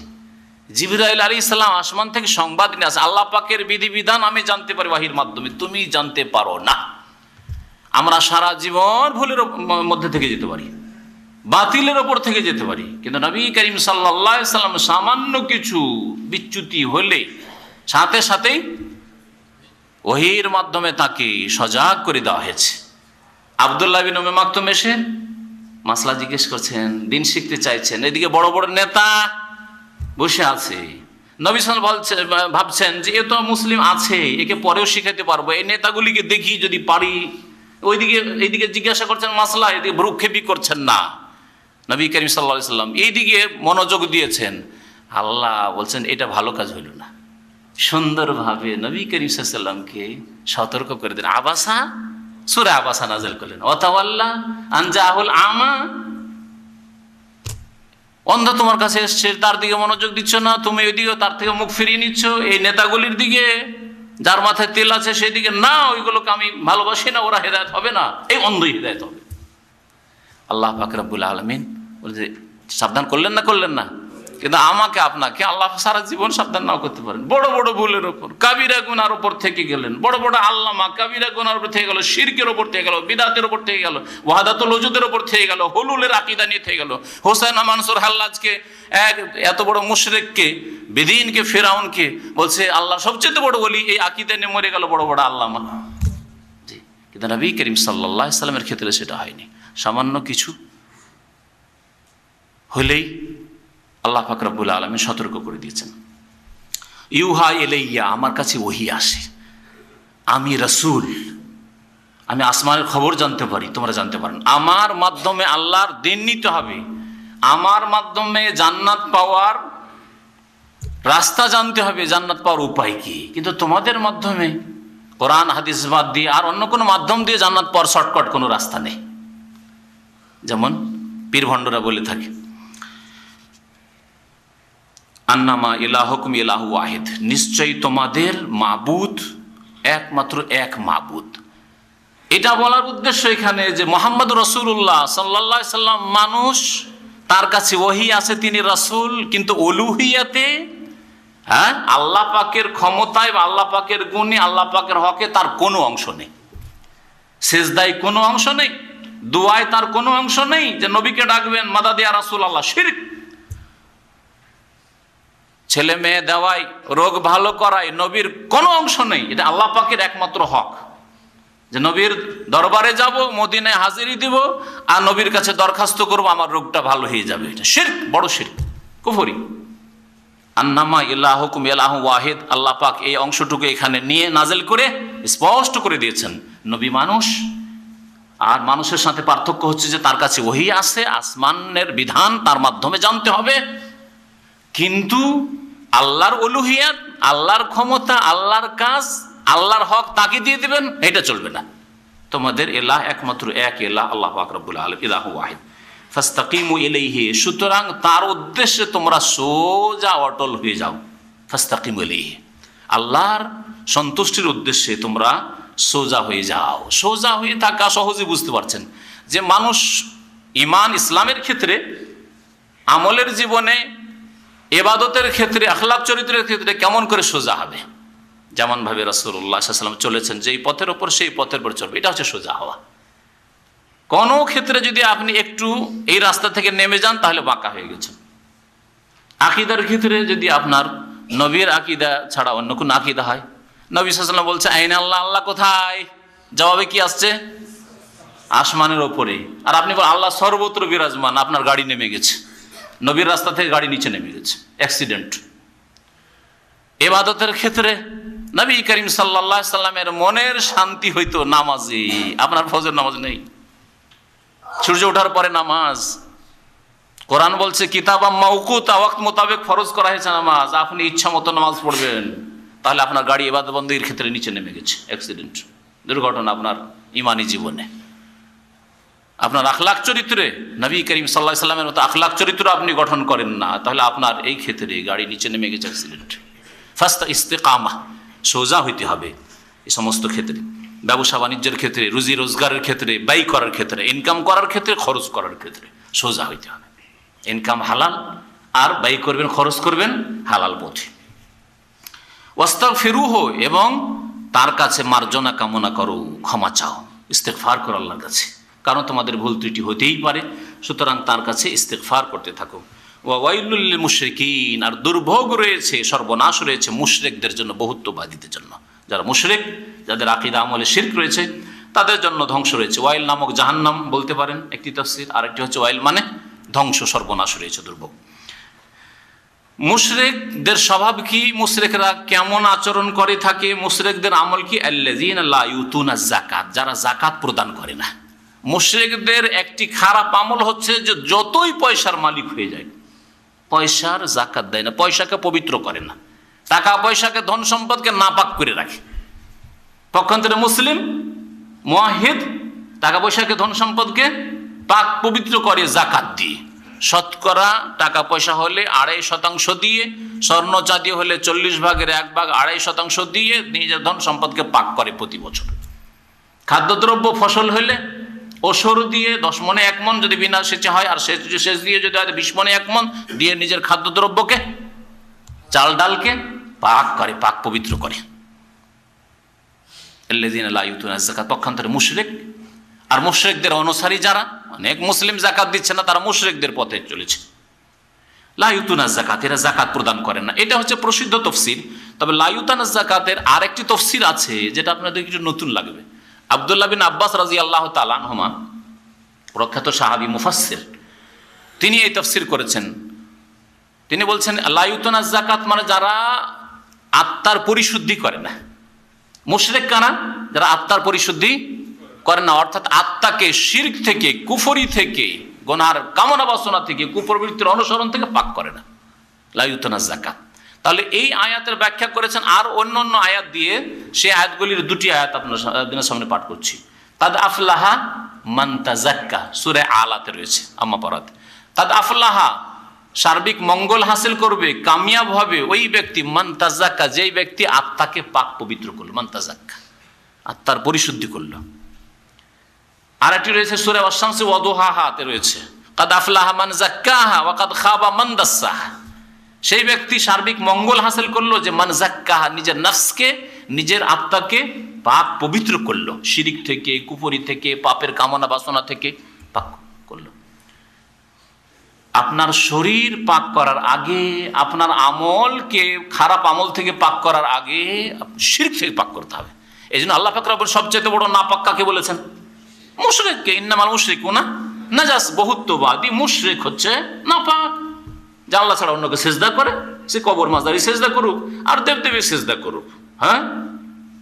জিবরাইল আলাইহিস সালাম আসমান থেকে সংবাদ নিয়ে আসে, আল্লাহ পাকের বিধিবিধান আমি জানতে পারি ওয়াহির মাধ্যমে, তুমি জানতে পারো না। আমরা সারা জীবন ভুলের মধ্যে থেকে যেতে পারি, বাতিলের ওপর থেকে যেতে পারি, কিন্তু নবী করিম সাল্লাল্লাহু আলাইহি সাল্লাম সামান্য কিছু বিচ্যুতি হলে সাথে সাথেই ওহীর মাধ্যমে তাকে সজাগ করে দেওয়া হয়েছে। আব্দুল্লাহ বিন উম্মে মাকতুম এসে মাসলা জিজ্ঞেস করছেন, দিন শিখতে চাইছেন, এদিকে বড় বড় নেতা বসে আছে। নবী সাল্লাল্লাহু আলাইহি ওয়াসাল্লাম ভাবছেন যে এ তো মুসলিম আছে, একে পরেও শিখাতে পারবো, এই নেতাগুলিকে দেখি যদি পারি। এইদিকে জিজ্ঞাসা করছেন মাসলা, এদিকে ভ্রুক্ষেপই করছেন না। নবী করিম সাল্লাল্লাহু আলাইহি ওয়াসাল্লাম এইদিকে মনোযোগ দিয়েছেন। আল্লাহ বলছেন এটা ভালো কাজ হইল না। সুন্দরভাবে নবী করিম সাল্লাল্লাহু আলাইহি ওয়াসাল্লামকে সতর্ক করে দেন, আবাসা সূরা আবাসা নাযিল করলেন, ওয়াতাওয়াল্লা আন জাহুল আমা, অন্ধ তোমার কাছে এসছে, তার দিকে মনোযোগ দিচ্ছ না, তুমি ওইদিকে তার থেকে মুখ ফিরিয়ে নিচ্ছ। এই নেতাগুলির দিকে, যার মাথায় তেল আছে সেই দিকে না, ওইগুলোকে আমি ভালোবাসি না, ওরা হেদায়েত হবে না, এই অন্ধই হেদায়েত হবে। আল্লাহ পাক রব্বুল আলামিন বলছে সাবধান করলেন না, করলেন না? কিন্তু আমাকে আপনাকে আল্লাহ সারা জীবন সাবধান নাও করতে পারেন। বড় বড় ভুলের ওপর, কাবিরা গুনার উপর থেকে গেলেন, বড় বড় আল্লামা কাবিরা গুনার উপর থেকে গেল, শিরকের উপর থেকে গেল, বিদআতের উপর থেকে গেল, ওয়াহদাতুল ওজুদের উপর থেকে গেল, হুলুলের আকীদা নিয়ে থেকে গেল। হোসেন মানসুর হাল্লাজকে, এত বড় মুশরিককে, বেদিনকে, ফিরাউনকে বলছে আল্লাহ সবচেয়ে বড় ওলি, এই আকীদা নিয়ে মরে গেল বড় বড় আল্লামা। জি, কিন্তু নবী করিম সাল্লাল্লাহু আলাইহি সাল্লামের ক্ষেত্রে সেটা হয়নি। সামান্য কিছু হলেই আল্লাহ পাক রব্বুল আলামিন সতর্ক করে দিয়েছেন, ইউহা ইলাইয়া, আমার কাছে ওহী আসে, আমি রাসূল, আমি আসমানের খবর জানতে পারি, তোমরা জানতে পারেন। আমার মাধ্যমে আল্লাহর দিন নিতে হবে, আমার মাধ্যমে জান্নাত পাওয়ার রাস্তা জানতে হবে, জান্নাত পাওয়ার উপায় কি। কিন্তু তোমাদের মাধ্যমে কোরআন হাদিস বাদ দিয়ে আর অন্য কোনো মাধ্যম দিয়ে জান্নাত পাওয়ার শর্টকাট কোনো রাস্তা নেই। যেমন পীর ভণ্ডরা বলে থাকে, আন্নামা ইলাহুকুম ইলাহু ওয়াহিদ, নিশ্চয়ই তোমাদের মাবুদ একমাত্র এক মাবুদ। এটা বলার উদ্দেশ্য এখানে যে মুহাম্মদ রাসূলুল্লাহ সাল্লাল্লাহু আলাইহি সাল্লাম মানুষ, তার কাছে ওহী আছে, তিনি রাসূল, কিন্তু উলুহিয়াতে, আল্লাহ পাকের ক্ষমতায় বা আল্লাহ পাকের গুণে, আল্লাহ পাকের হকে তার কোনো অংশ নেই। সেজদায় কোনো অংশ নেই, দুআয় তার কোনো অংশ নেই যে নবীকে ডাকবেন মাদাদ ইয়া রাসূলুল্লাহ, শিরক। ছেলে মেয়ে দেওয়াই, রোগ ভালো করাই, নবীর কোনো অংশ নেই। এটা আল্লাহ পাকের একমাত্র হক যে নবীর দরবারে যাব, মদিনায় হাজিরি দিব আর নবীর কাছে দরখাস্ত করব আমার রোগটা ভালো হয়ে যাবে। এটা শিরক, বড় শিরক, কুফরি। আন্নামা ইলাহুকুম ইলাহু ওয়াহিদ, আল্লাহ পাক এই অংশটুকু এখানে নিয়ে নাজিল করে স্পষ্ট করে দিয়েছেন, নবী মানুষ, আর মানুষের সাথে পার্থক্য হচ্ছে যে তার কাছে ওহী আছে, আসমানের বিধান তার মাধ্যমে জানতে হবে। কিন্তু আল্লাহর উলুহিয়াত, আল্লাহর ক্ষমতা, আল্লাহর কাজ, আল্লাহর হক তাকে দিয়ে দিবেন, এটা চলবে না। তোমাদের ইলাহ একমাত্র এক ইলাহ, আল্লাহ পাক রব্বুল আলামিন, ইলাহু ওয়াহিদ, ফাস্তাকিমু ইলাইহি, সুতরাং তার উদ্দেশ্যে তোমরা সোজা অটল হয়ে যাও। ফাস্তাকিমু ইলাইহি, আল্লাহর সন্তুষ্টির উদ্দেশ্যে তোমরা সোজা হয়ে যাও। সোজা হয়ে থাকা সহজে বুঝতে পারছেন যে মানুষ ঈমান ইসলামের ক্ষেত্রে, আমলের জীবনে, ইবাদতের ক্ষেত্রে, আখলাক চরিত্রের ক্ষেত্রে কেমন করে সোজা হবে। যেমনভাবে রাসূলুল্লাহ সাল্লাল্লাহু আলাইহি ওয়াসাল্লাম চলেছেন, যেই পথের ওপর সেই পথের উপর চলবে, এটা হচ্ছে সোজা হওয়া। কোনো ক্ষেত্রে যদি আপনি একটু এই রাস্তা থেকে নেমে যান তাহলে বাঁকা হয়ে গেছেন। আকীদার ক্ষেত্রে যদি আপনার নবীর আকীদা ছাড়া অন্য কোনো আকীদা হয়, নবী সাল্লাল্লাহু আলাইহি ওয়াসাল্লাম বলছে আইনা আল্লাহ, আল্লাহ কোথায়? জবাবে কি আসছে? আসমানের ওপরে। আর আপনি বলেন আল্লাহ সর্বত্র বিরাজমান, আপনার গাড়ি নেমে গেছে, নবীর রাস্তা থেকে গাড়ি নিচে নেমে গেছে, অ্যাক্সিডেন্ট। ইবাদতের ক্ষেত্রে নবী করিম সাল্লাল্লাহু আলাইহি সাল্লামের মনের শান্তি হইতো নামাজে, আপনার ফজর নামাজ নেই, সূর্য ওঠার পরে নামাজ। কোরআন বলছে কিতাবাম মাওকুতা, ওয়াক্ত মোতাবেক ফরজ করা হয়েছে নামাজ, আপনি ইচ্ছা মতো নামাজ পড়বেন। তাহলে আপনার গাড়ি ইবাদত বন্দেগীর ক্ষেত্রে নিচে নেমে গেছে, অ্যাক্সিডেন্ট, দুর্ঘটনা আপনার ইমানি জীবনে। আপনার আখলাক চরিত্রে নবী করিম সাল্লাল্লাহু আলাইহি সাল্লামের মতো আখলাক চরিত্র আপনি গঠন করেন না, তাহলে আপনার এই ক্ষেত্রে গাড়ি নিচে নেমে গেছে, অ্যাক্সিডেন্ট। ফাস্তা ইস্তেকামা, সোজা হইতে হবে এই সমস্ত ক্ষেত্রে, ব্যবসা বাণিজ্যের ক্ষেত্রে, রুজি রোজগারের ক্ষেত্রে, ব্যয় করার ক্ষেত্রে, ইনকাম করার ক্ষেত্রে, খরচ করার ক্ষেত্রে সোজা হইতে হবে। ইনকাম হালাল, আর ব্যয় করবেন, খরচ করবেন হালাল পথে। ওয়াস্তাগফিরুহু, এবং তার কাছে মার্জনা কামনা করো, ক্ষমা চাও, ইস্তেগফার করো আল্লাহর কাছে, কারণ তোমাদের ভুল ত্রুটি হতেই পারে, সুতরাং তার কাছে ইস্তেগফার করতে থাকো। ওয়া ওয়াইলুল লিল মুশরিকিন, আর দুর্ভোগ রয়েছে, সর্বনাশ রয়েছে মুশরিকদের জন্য, বহুত্ববাদীদের জন্য। যারা মুশরিক, যাদের আকীদা আমলে শিরক রয়েছে, তাদের জন্য ধ্বংস রয়েছে। ওয়াইল নামক জাহান্নাম বলতে পারেন একটি তাফসীর, আরেকটি হচ্ছে ওয়াইল মানে ধ্বংস, সর্বনাশ রয়েছে, দুর্ভোগ। মুশরিকদের স্বভাব কি, মুশরিকরা কেমন আচরণ করে থাকে, মুশরিকদের আমল কি? আল্লাযীনা লা ইউতুনা যাকাত, যারা যাকাত প্রদান করে না। মুশরিকদের একটি খারাপ আমল হচ্ছে যে যতই পয়সার মালিক হয়ে যায়, পয়সার যাকাত দেয় না, পয়সাকে পবিত্র করে না, টাকা পয়সাকে, ধন সম্পদকে নাপাক করে রাখে। পক্ষান্তরে মুসলিম, মুয়াহিদ টাকা পয়সাকে, ধন সম্পদকে পাক পবিত্র করে জাকাত দিয়ে। শতকরা টাকা পয়সা হলে 2.5% দিয়ে, স্বর্ণ চাঁদি হলে 40 ভাগের 1 ভাগ 2.5% দিয়ে নিজের ধন সম্পদকে পাক করে প্রতি বছর। খাদ্যদ্রব্য ফসল হলে ওসর দিয়ে 10 মণে 1 মণ যদি বিনা সেচে হয়, আর সেচ দিয়ে যদি হয় 20 মণে 1 মণ দিয়ে নিজের খাদ্যদ্রব্যকে, চাল ডালকে পাক করে, পাক পবিত্র করে। আল্লাযীনা লা ইউতুনা যাকাত, পক্ষান্তরে মুশরিক আর মুশরিকদের অনুসারী যারা, অনেক মুসলিম যাকাত দিচ্ছে না, তারা মুশরিকদের পথে চলেছে। লা ইউতুনা যাকাত, এরা যাকাত প্রদান করেন না। এটা হচ্ছে প্রসিদ্ধ তফসির। তবে লা ইউতুনা যাকাতের আরেকটি তফসির আছে যেটা আপনাদের কিছু নতুন লাগবে। আব্দুল্লাহ বিন আব্বাস রাদিয়াল্লাহু তাআলা আনহুমা, প্রখ্যাত সাহাবী মুফাসসির, তিনি এই তফসির করেছেন। তিনি বলছেন লা ইউতুনা যাকাত মানে যারা আত্মার পরিশুদ্ধি করে না। মুশরিক কারা? যারা আত্মার পরিশুদ্ধি করে না, অর্থাৎ আত্মাকে শিরক থেকে, কুফরি থেকে, গুনার কামনা বাসনা থেকে, কুপ্রবৃত্তির অনুসরণ থেকে পাক করে না, লা ইউতুনা যাকাত। তাহলে এই আয়াতের ব্যাখ্যা করেছেন আর অন্য আয়াত দিয়ে। সেই আয়াতগুলির 2টি আয়াত আপনাদের সামনে পাঠ করছি। কাদ আফলাহা মান তাযাক্কা, সূরা আলাতে রয়েছে, আম্মা পরাতে। কাদ আফলাহা, সার্বিক মঙ্গল হাসিল করবে, কামিয়াব হবে ওই ব্যক্তি, মান তাযাক্কা, যেই ব্যক্তি আত্মাকে পাক পবিত্র করলো, মান তাযাক্কা, আত্মার পরিশুদ্ধি করলো। আর একটি রয়েছে সূরা আশ-শামস ওয়া দুহাহাতে রয়েছে, কাদ আফলাহা মান যাক্কাহা ওয়া কাদ খাবা মান দাসসাহা। সেই ব্যক্তি সার্বিক মঙ্গল হাসিল করলো যে মান যাক্কাহা, নিজের নফসকে, নিজের আত্মাকে পাক পবিত্র করলো, শিরিক থেকে, কুফরি থেকে, পাপের কামনা বাসনা থেকে পাক করলো। আপনার শরীর পাক করার আগে, আপনার আমলকে খারাপ আমল থেকে পাক করার আগে শিরক থেকে পাক করতে হবে। এই জন্য আল্লাহ পাক রব্বুল সবচেয়ে বড় নাপাক কাকে বলেছেন? মুশরিককে। ইন্নামাল মুশরিকুনা নাজাস, বহুত্ববাদী মুশরিক হচ্ছে নাপাক। যে আল্লাহ ছাড়া অন্যকে সেজদা করে, সে কবর মাজারি সেজদা করুক আর দেবদেবী সেজদা করুক, হ্যাঁ,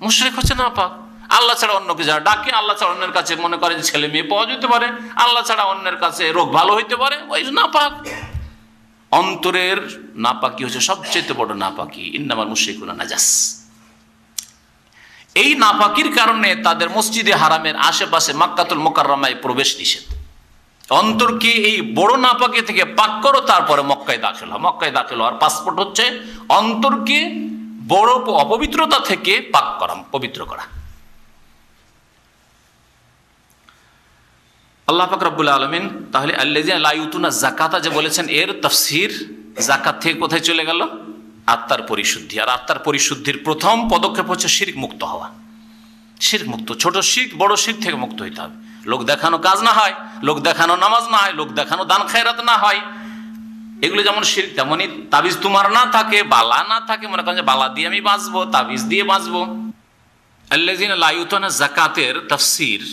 মুশরিক হচ্ছে নাপাক। আল্লাহ ছাড়া অন্যকে যারা ডাকে, আল্লাহ ছাড়া অন্যের কাছে মনে করে যে ছেলে মেয়ে পাওয়া যেতে পারে, আল্লাহ ছাড়া অন্যের কাছে রোগ ভালো হইতে পারে, ওই নাপাক। অন্তরের নাপাকি হচ্ছে সবচেয়ে বড় নাপাকি। ইন্নামাল মুশরিকুনা নাজাস। এই নাপাকির কারণে তাদের মসজিদে হারামের আশেপাশে মক্কাতুল মুকাররমায় প্রবেশ নিষেধ। অন্তরকে এই বড় নাপাকি থেকে পাক করো, তারপরে মক্কায় দাখিল হও। মক্কায় দাখিল হওয়ার পাসপোর্ট হচ্ছে অন্তরকে বড় অপবিত্রতা থেকে পাক করা, পবিত্র করা। আল্লাহ পাক রব্বুল আলামিন তাহলে আল্লাযীনা লা ইউতুনা যাকাতা যে বলেছেন, এর তাফসীর যাকাত থেকে কোথায় চলে গেল? আত্মার পরিশুদ্ধি। আর আত্মার পরিশুদ্ধির প্রথম পদক্ষেপ হচ্ছে শিরক মুক্ত হওয়া। শিরক মুক্ত, ছোট শিরক বড় শিরক থেকে মুক্ত হইতে হবে। লোক দেখানো কাজ না হয়, লোক দেখানো নামাজ না হয়, লোক দেখানো দান খায়রাত না হয়। এগুলো যেমন শিরক, তেমনই তাবিজ তোমার না থাকে, বালা না থাকে, মনে করেন যে বালা দিয়ে আমি বাঁচবো, তাবিজ দিয়ে বাঁচবো। আল্লাযীনা লা ইউতুনা যাকাতের তাফসীর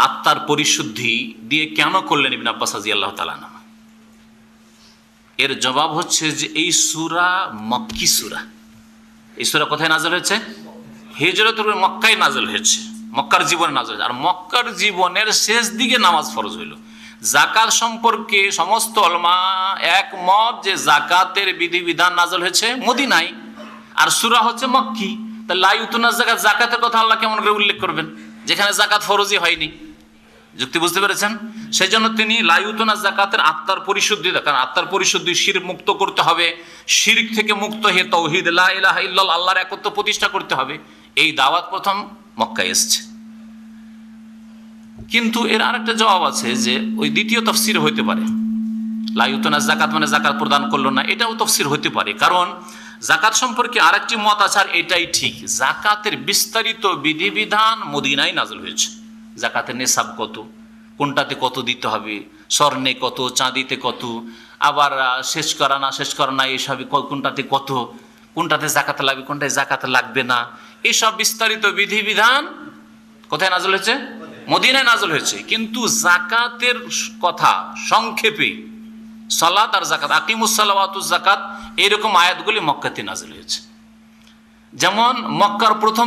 আত্মার পরিশুদ্ধি দিয়ে কেন করলেন ইবনে আব্বাস রাদিয়াল্লাহু তাআলা আনহু? এর জবাব হচ্ছে যে এই সূরা মক্কি সূরা। এই সূরা কোথায় নাযিল হয়েছে? হিজরতের মক্কায় নাযিল হয়েছে, মক্কার জীবনে নাযিল হয়েছে। আর মক্কার জীবনের শেষ দিকে নামাজ ফরজ হইল। যাকাত সম্পর্কে সমস্ত উলামা একমত যে যাকাতের বিধিবিধান নাযিল হয়েছে মদিনায়, আর সূরা হচ্ছে মক্কি। তা লা ইউতুনা যাকাত, যাকাতের কথা আল্লাহ কেমন করে উল্লেখ করবেন যেখানে যাকাত ফরজই হয়নি? যুক্তি বুঝতে পেরেছেন? সেই জন্য তিনি লা ইউতুনা যাকাতের আত্মার পরিশুদ্ধি, কারণ আত্মার পরিশুদ্ধি শিরক মুক্ত করতে হবে, শিরক থেকে মুক্ত হয়ে তাওহীদ লা ইলাহা ইল্লাল্লাহ, আল্লাহর একত্ব প্রতিষ্ঠা করতে হবে। এই দাওয়াত প্রথম মক্কায় এসেছে। কিন্তু এর আরেকটা জবাব আছে যে ওই দ্বিতীয় তাফসীর হইতে পারে, লা ইউতুনা যাকাত মানে যাকাত প্রদান করলো না, এটাও তাফসীর হইতে পারে। কারণ যাকাত সম্পর্কে আরেকটি মত আছে, আর এটাই ঠিক, যাকাতের বিস্তারিত বিধিবিধান মদিনায় নাযিল হয়েছে। যাকাতের নিসাব কত, কোনটাতে কত দিতে হবে, স্বর্ণে কত, চাঁদিতে কত, আবার শেষ করা না শেষ করা না, এইসব কোনটাতে কত, কোনটাতে যাকাত লাগবে, কোনটাতে যাকাত লাগবে না, এইসব বিস্তারিত বিধিবিধান কোথায় নাযিল হয়েছে? মদিনায় নাযিল হয়েছে। কিন্তু যাকাতের কথা সংক্ষেপে সালাত আর যাকাত, আকিমুস সালাওয়াতুজ যাকাত, এরকম আয়াতগুলি মক্কাতে নাযিল হয়েছে। যেমন মক্কার প্রথম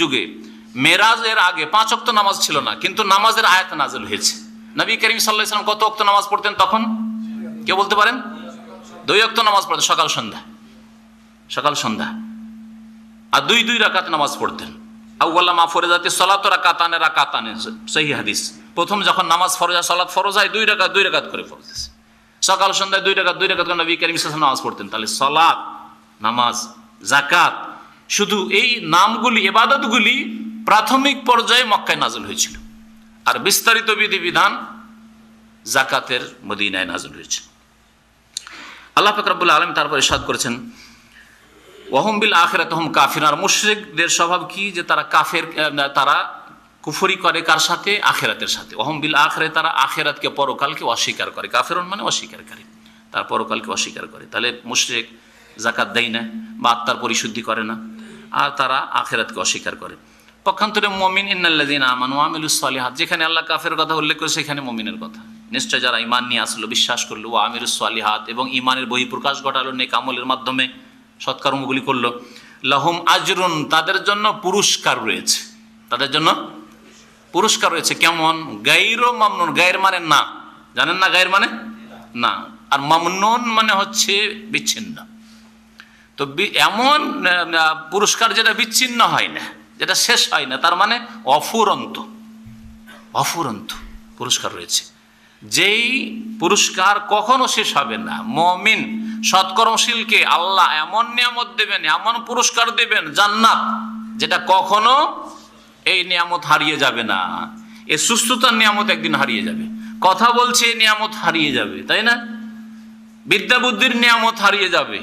যুগে মেরাজের আগে 5 ওয়াক্ত নামাজ ছিল না, কিন্তু নামাজের আয়াত নাযিল হয়েছে। নবী করিম সাল্লাল্লাহু আলাইহি ওয়াসাল্লাম কত ওয়াক্ত নামাজ পড়তেন তখন? কে বলতে পারেন? 2 ওয়াক্ত নামাজ পড়তেন, সকাল সন্ধ্যা, সকাল সন্ধ্যা, আর 2 রাকাত নামাজ পড়তেন। আউয়ালা মা ফরজাতি সলাত রাকাতানে রাকাতানে, সহিহ হাদিস। প্রথম যখন নামাজ ফরজ হয়, সালাত ফরজ হয়, দুই রাকাত করে ফরজ আছে। সকাল সন্ধ্যায় দুই রাকাত করে নবী কারীম সাল্লাল্লাহু আলাইহি ওয়াসাল্লাম নামাজ পড়তেন। তাহলে সালাত, নামাজ, যাকাত, শুধু এই নামগুলি, ইবাদতগুলি প্রাথমিক পর্যায়ে মক্কায় নাযিল হয়েছিল, আর বিস্তারিত বিধিবিধান যাকাতের মদিনায় নাযিল হয়েছে। আল্লাহ পাক রব্বুল আলামিন তারপর ইরশাদ করেছেন, ওয়াহুম বিল আখিরাতি হুম কাফিরুন। আর মুশরিকদের স্বভাব কি? যে তারা কাফের, তারা কুফরি করে কার সাথে? আখিরাতের সাথে। ওয়াহুম বিল আখিরাতি, তারা আখিরাতকে, পরকালকে অস্বীকার করে। কাফিরুন মানে অস্বীকারী, তার পরকালকে অস্বীকার করে। তাহলে মুশরিক যাকাত দেয় না বা আত্মার পরিশুদ্ধি করে না, আর তারা আখিরাতকে অস্বীকার করে। পক্ষান্তরে মুমিন, ইন্নাল্লাযীনা আমানু ওয়া আমিলুস সালিহাত, যেখানে আল্লাহ কাফের কথা উল্লেখ করেছে সেখানে মুমিনের কথা। নিশ্চয় যারা ঈমান নিয়ে আসলো, বিশ্বাস করলো, ওয়া আমিলুস সালিহাত, এবং ঈমানের বহিঃপ্রকাশ ঘটালো, নেক আমলের মাধ্যমে সৎকর্মগুলি করলো, লাহুম আজরুন, তাদের জন্য পুরস্কার রয়েছে। তাদের জন্য পুরস্কার রয়েছে। কেমন? গায়রু মামনুন। গায়র মানে না, জানেন না? গায়র মানে না, আর মামনুন মানে হচ্ছে বিচ্ছিন্ন। তো এমন পুরস্কার যেটা বিচ্ছিন্ন হয় না, যেটা শেষ হয় না, তার মানে অফুরন্ত পুরস্কার রয়েছে, যেই পুরস্কার কখনো শেষ হবে না। মুমিন সৎকর্মশীলকে আল্লাহ এমন নিয়ামত দেবেন, এমন পুরস্কার দেবেন, জান্নাত, যেটা কখনো এই নিয়ামত হারিয়ে যাবে না। এই সুস্থতার নিয়ামত একদিন হারিয়ে যাবে, কথা বলছে এই নিয়ামত হারিয়ে যাবে, তাই না? বিদ্যা বুদ্ধির নিয়ামত হারিয়ে যাবে,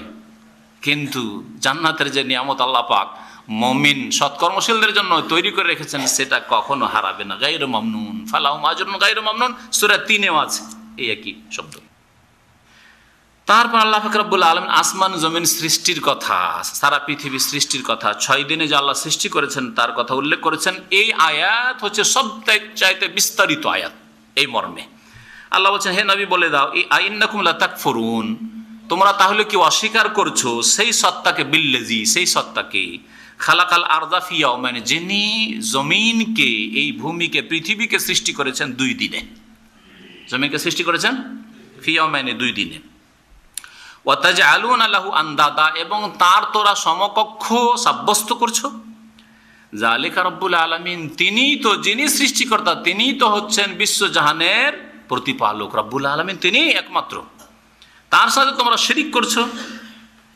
কিন্তু জান্নাতের যে নিয়ামত আল্লাহ পাক মুমিন সৎকর্মশীলদের জন্য তৈরি করে রেখেছেন, সেটা কখনো হারাবে না। গায়রু মামনুন, ফালাহুম আজরুন গায়রু মামনুন, সূরা 3-এও আছে এই একই শব্দ। তারপর আল্লাহ পাক রব্বুল আলামিন আসমান জমিন সৃষ্টির কথা, সারা পৃথিবী সৃষ্টির কথা, 6 দিনে যে আল্লাহ সৃষ্টি করেছেন তার কথা উল্লেখ করেছেন। এই আয়াত হচ্ছে সবচাইতে বিস্তারিত আয়াত। এই মর্মে আল্লাহ বলছেন, হে নবী বলে দাও, আইন্নাকুম লাতাকফুরুন, তোমরা তাহলে কি অস্বীকার করছো সেই সত্তাকে, বিল্লাযী, সেই সত্তাকে, খালাকাল আরদা ফি ইয়াওমাইন, যিনি জমিনকে, এই ভূমিকে, পৃথিবীকে সৃষ্টি করেছেন 2 দিনে। জমিনকে সৃষ্টি করেছেন ফি ইয়াওমাইন, 2 দিনে। ওয়া তাজআলুনা লাহু আনদাদা, এবং তার তোরা সমকক্ষ সাব্যস্ত করছো। যালিকা রব্বুল আলামিন, তিনিই তো, যিনি সৃষ্টিকর্তা, তিনিই তো হচ্ছেন বিশ্বজাহানের প্রতিপালক। রব্বুল আলামিন তিনিই একমাত্র, তার সাথে তোমরা শিরিক করছো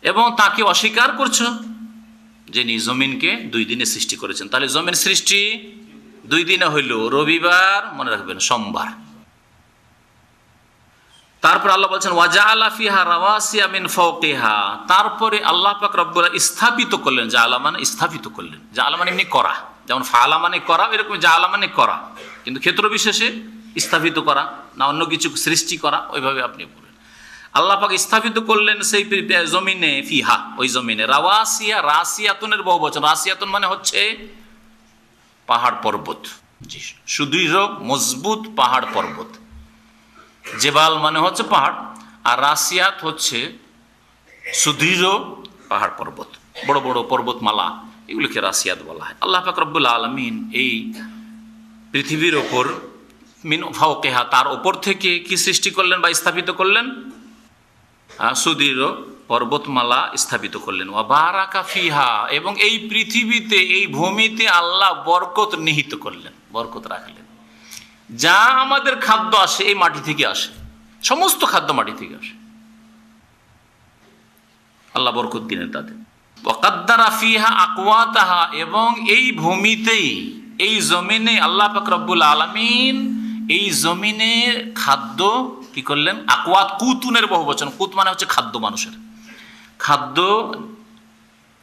এবং তাকে অস্বীকার করছো, যিনি জমিনকে 2 দিনে সৃষ্টি করেছেন। তাহলে জমিন সৃষ্টি 2 দিনে হইল, রবিবার, মনে রাখবেন, সোমবার। তারপর আল্লাহ বলছেন, ওয়াজাআলা ফিহা রাওয়াসিয়া মিন ফাওকিহা, তারপরে আল্লাহ পাক রব্বুল স্থাপিত করলেন। জাআলা মানে স্থাপিত করলেন, জাআলা মানে এমনি করা, যেমন ফাআলা মানে করা, এরকম জাআলা মানে করা, কিন্তু ক্ষেত্র বিশেষে স্থাপিত করা না অন্য কিছু সৃষ্টি করা, ওইভাবে আপনি বলেন। আল্লাহ পাক স্থাপিত করলেন সেই জমিনে, ফিহা, ওই জমিনে, রাওয়াসিয়া, রাসিয়াতুনের বহুবচন। রাসিয়াতুন মানে হচ্ছে পাহাড় পর্বত, জি, সুদৃঢ় মজবুত পাহাড় পর্বত। জেবাল মানে হচ্ছে পাহাড়, আর রাসিয়াত হচ্ছে সুদৃঢ় পাহাড় পর্বত, বড় বড় পর্বতমালা, এগুলিকে রাসিয়াত বলা হয়। আল্লাহ পাক রব্বুল আলামিন এই পৃথিবীর ওপর, মিন ফাওকিহা, তার ওপর থেকে কি সৃষ্টি করলেন বা স্থাপিত করলেন? সুদৃঢ় পর্বতমালা স্থাপিত করলেন। ওয়া বারাকা ফিহা, এবং এই পৃথিবীতে, এই ভূমিতে আল্লাহ বরকত নিহিত করলেন, বরকত রাখলেন। যা আমাদের খাদ্য আসে এই মাটি থেকে আসে, সমস্ত খাদ্য মাটি থেকে আসে, আল্লাহ বরকত দিলেন তাদের। ওয়া কাদ্দারা ফিহা আকওয়াতাহা, এবং এই ভূমিতেই, এই জমিনে আল্লাহ পাক রব্বুল আলামিন এই জমিনে খাদ্য কি করলেন? আকওয়াত, কুতুনের বহুবচন। কুত মানে হচ্ছে খাদ্য, মানুষের খাদ্য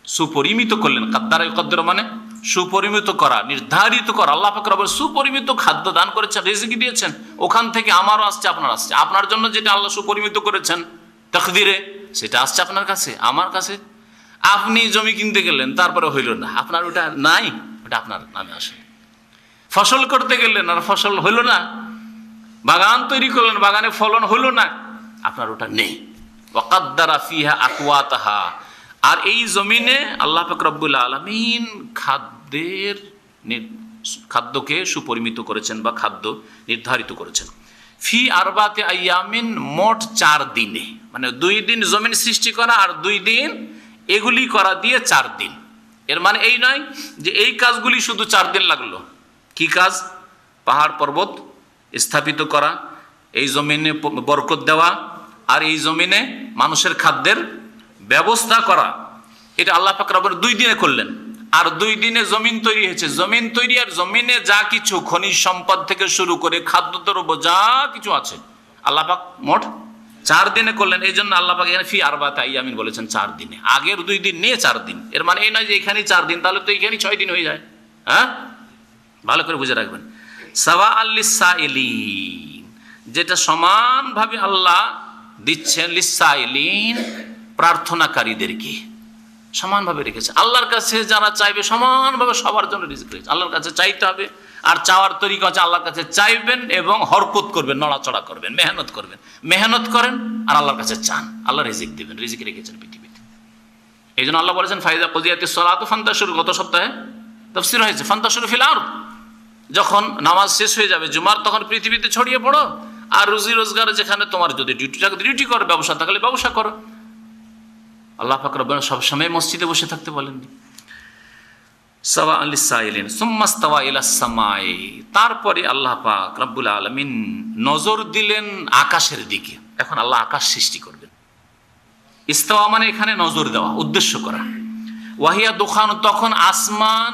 সুপরিমিত করলেন। কাদ্দারা ইউকাদ্দিরু মানে সুপরিমিত করা, নির্ধারিত করা। আল্লাহ পাক রব্বুল সুপরিমিত খাদ্য দান করেছেন, রিজিক দিয়েছেন, ওখান থেকে আমারও আসছে, আপনার আসছে। আপনার জন্য যেটা আল্লাহ সুপরিমিত করেছেন তাকদিরে, সেটা আসছে আপনার কাছে, আমার কাছে। আপনি জমি কিনতে গেলেন, তারপরে হইল না, আপনার ওটা নাই, ওটা আপনার নামে আসে। ফসল করতে গেলেন, আর ফসল হইল না। বাগান তৈরি করলেন, বাগানে ফলন হইল না, আপনার ওটা নেই। ওয়া কাদ্দারা ফিহা আকওয়াতাহা, আর এই জমিনে আল্লাহ পাক রব্বুল আলামিন খাদ্যকে সুপরিমিত করেছেন বা খাদ্য নির্ধারিত করেছেন। ফি আরবাতে আইয়ামিন, মোট 4 দিনে, মানে 2 দিন জমিন সৃষ্টি করা আর 2 দিন এগুলি করা দিয়ে 4 দিন। এর মানে এই নয় যে এই কাজগুলি শুধু 4 দিন লাগলো। কি কাজ? পাহাড় পর্বত স্থাপিত করা, এই জমিনে বরকত দেওয়া, আর এই জমিনে মানুষের খাদ্যের ব্যবস্থা করা, এটা আল্লাহ পাক রব্বুল 2 দিনে করলেন। আর 2 দিনে জমিন তৈরি হয়েছে। জমিন তৈরি আর জমিনে যা কিছু খনিজ সম্পদ থেকে শুরু করে খাদ্যদ্রব্য যা কিছু আছে আল্লাহ পাক মোট 4 দিনে করলেন। এই জন্য আল্লাহ পাক এখানে ফি আরবাতি আইয়ামিন বলেছেন, 4 দিনে। আগের 2 দিন নিয়ে 4 দিন। এর মানে এই নয় যে এখানে 4 দিন, তাহলে তো এখানে 6 দিন হয়ে যায়। হ্যাঁ, ভালো করে বুঝে রাখবেন। সাওয়াআল লিসাইলিন, যেটা সমানভাবে আল্লাহ দিচ্ছেন লিসাইলিন, প্রার্থনাকারীদেরকে সমানভাবে রেখেছে। আল্লাহর কাছে যারা চাইবে সমানভাবে সবার জন্য রিজিক রয়েছে। আল্লাহর কাছে চাইতে হবে, আর চাওয়ার তরিকা হচ্ছে আল্লাহর কাছে চাইবেন এবং হরকত করবেন, নড়াচড়া করবেন, মেহনত করবেন। মেহনত করেন আর আল্লাহর কাছে চান, আল্লাহ রিজিক দিবেন। রিজিক রেখেছেন পৃথিবীতে। এই জন্য আল্লাহ বলেছেন ফাইদা কুদিয়াতিস সালাতু ফান্তাশিরু, গত সপ্তাহে তাফসীর হয়েছে ফান্তাশিরু ফিল আরদ। যখন নামাজ শেষ হয়ে যাবে জুমার, তখন পৃথিবীতে ছড়িয়ে পড়ো, আর রুজি রোজগার যেখানে তোমার যদি ডিউটি থাকে ডিউটি করো, ব্যবসা থাকলে ব্যবসা করো। আল্লাহ পাক রব্বুল সবসময় মসজিদে বসে থাকতে বলেননি। সাওয়াআল লিসাইলিন সুম্মা ইস্তাওয়া ইলাস সামাই, তারপরে আল্লাহ পাক রব্বুল আলামিন নজর দিলেন আকাশের দিকে। এখন আল্লাহ আকাশ সৃষ্টি করবেন। ইস্তাওয়া মানে এখানে নজর দেওয়া, উদ্দেশ্য করা। ওয়াহিয়া দুখান, তখন আসমান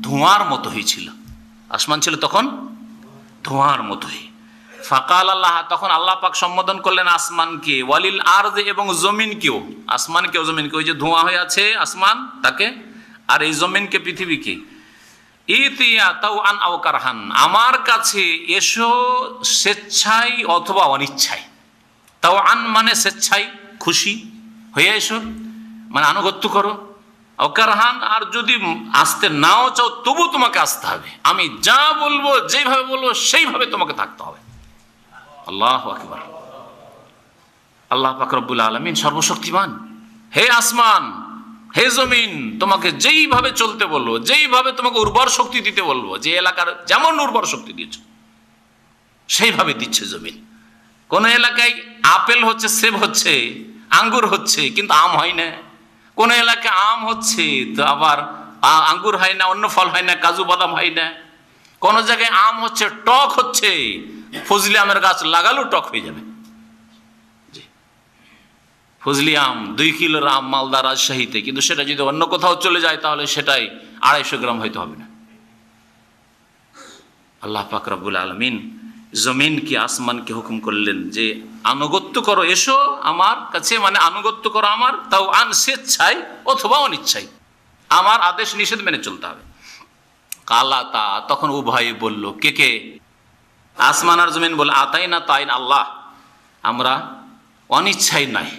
ধোঁয়ার মতো হয়েছিল। আসমান ছিল তখন ধোঁয়ার মতোই। ফাকাল আল্লাহ, তখন আল্লাহ পাক সম্বোধন করলেন আসমানকে, ওয়ালিল আরদ, এবং জমিনকেও। আসমানকেও জমিনকে, ওই যে ধোঁয়া হয়ে আছে আসমান তাকে, আর এই জমিনকে পৃথিবীকে। ইতিয়া তাওআন আও কারহান, আমার কাছে এসো স্বেচ্ছায় অথবা অনিচ্ছায়। তাওআন মানে স্বেচ্ছায়, খুশি হয়ে এসো, মানে আনুগত্য করো। আও কারহান, আর যদি আসতে নাও চাও তবু তোমাকে আসতে হবে। আমি যা বলবো, যেভাবে বলবো সেইভাবে তোমাকে থাকতে হবে। আল্লাহু আকবার। আল্লাহ পাক রব্বুল আলামিন সর্বশক্তিমান। হে আসমান, হে জমিন, তোমাকে যেইভাবে চলতে বলবো, যেইভাবে তোমাকে উর্বর শক্তি দিতে বলবো, যে এলাকার যেমন উর্বর শক্তি দিয়েছ সেইভাবে দিচ্ছে জমিন। কোন এলাকায় আপেল হচ্ছে, সেব হচ্ছে, আঙ্গুর হচ্ছে, কিন্তু আম হয় না। কোন এলাকায় আম হচ্ছে তো আবার আঙ্গুর হয় না, অন্য ফল হয় না, কাজু বাদাম হয় না। কোন জায়গায় আম হচ্ছে, টক হচ্ছে, ফজলি আমের গাছ লাগালেও টক হয়ে যাবে। ফজলি আম 2 কিলোর আম মালদা রাজশাহীতে, কিন্তু সেটা যদি অন্য কোথাও চলে যায় তাহলে সেটাই 250 গ্রাম হয়তো হবে না। আল্লাহ পাক রব্বুল আলামিন জমিনকে, আসমানকে হুকুম করলেন যে আনুগত্য করো, এসো আমার কাছে, মানে আনুগত্য করো আমার, তাও আন স্বেচ্ছায় অথবা অনিচ্ছায়, আমার আদেশ নিষেধ মেনে চলতে হবে। কালাতা, তখন উভয় বলল, কে? আসমান আর জমিন বলে আতাই না তাই আল্লাহ, আমরা অনিচ্ছাই নাই,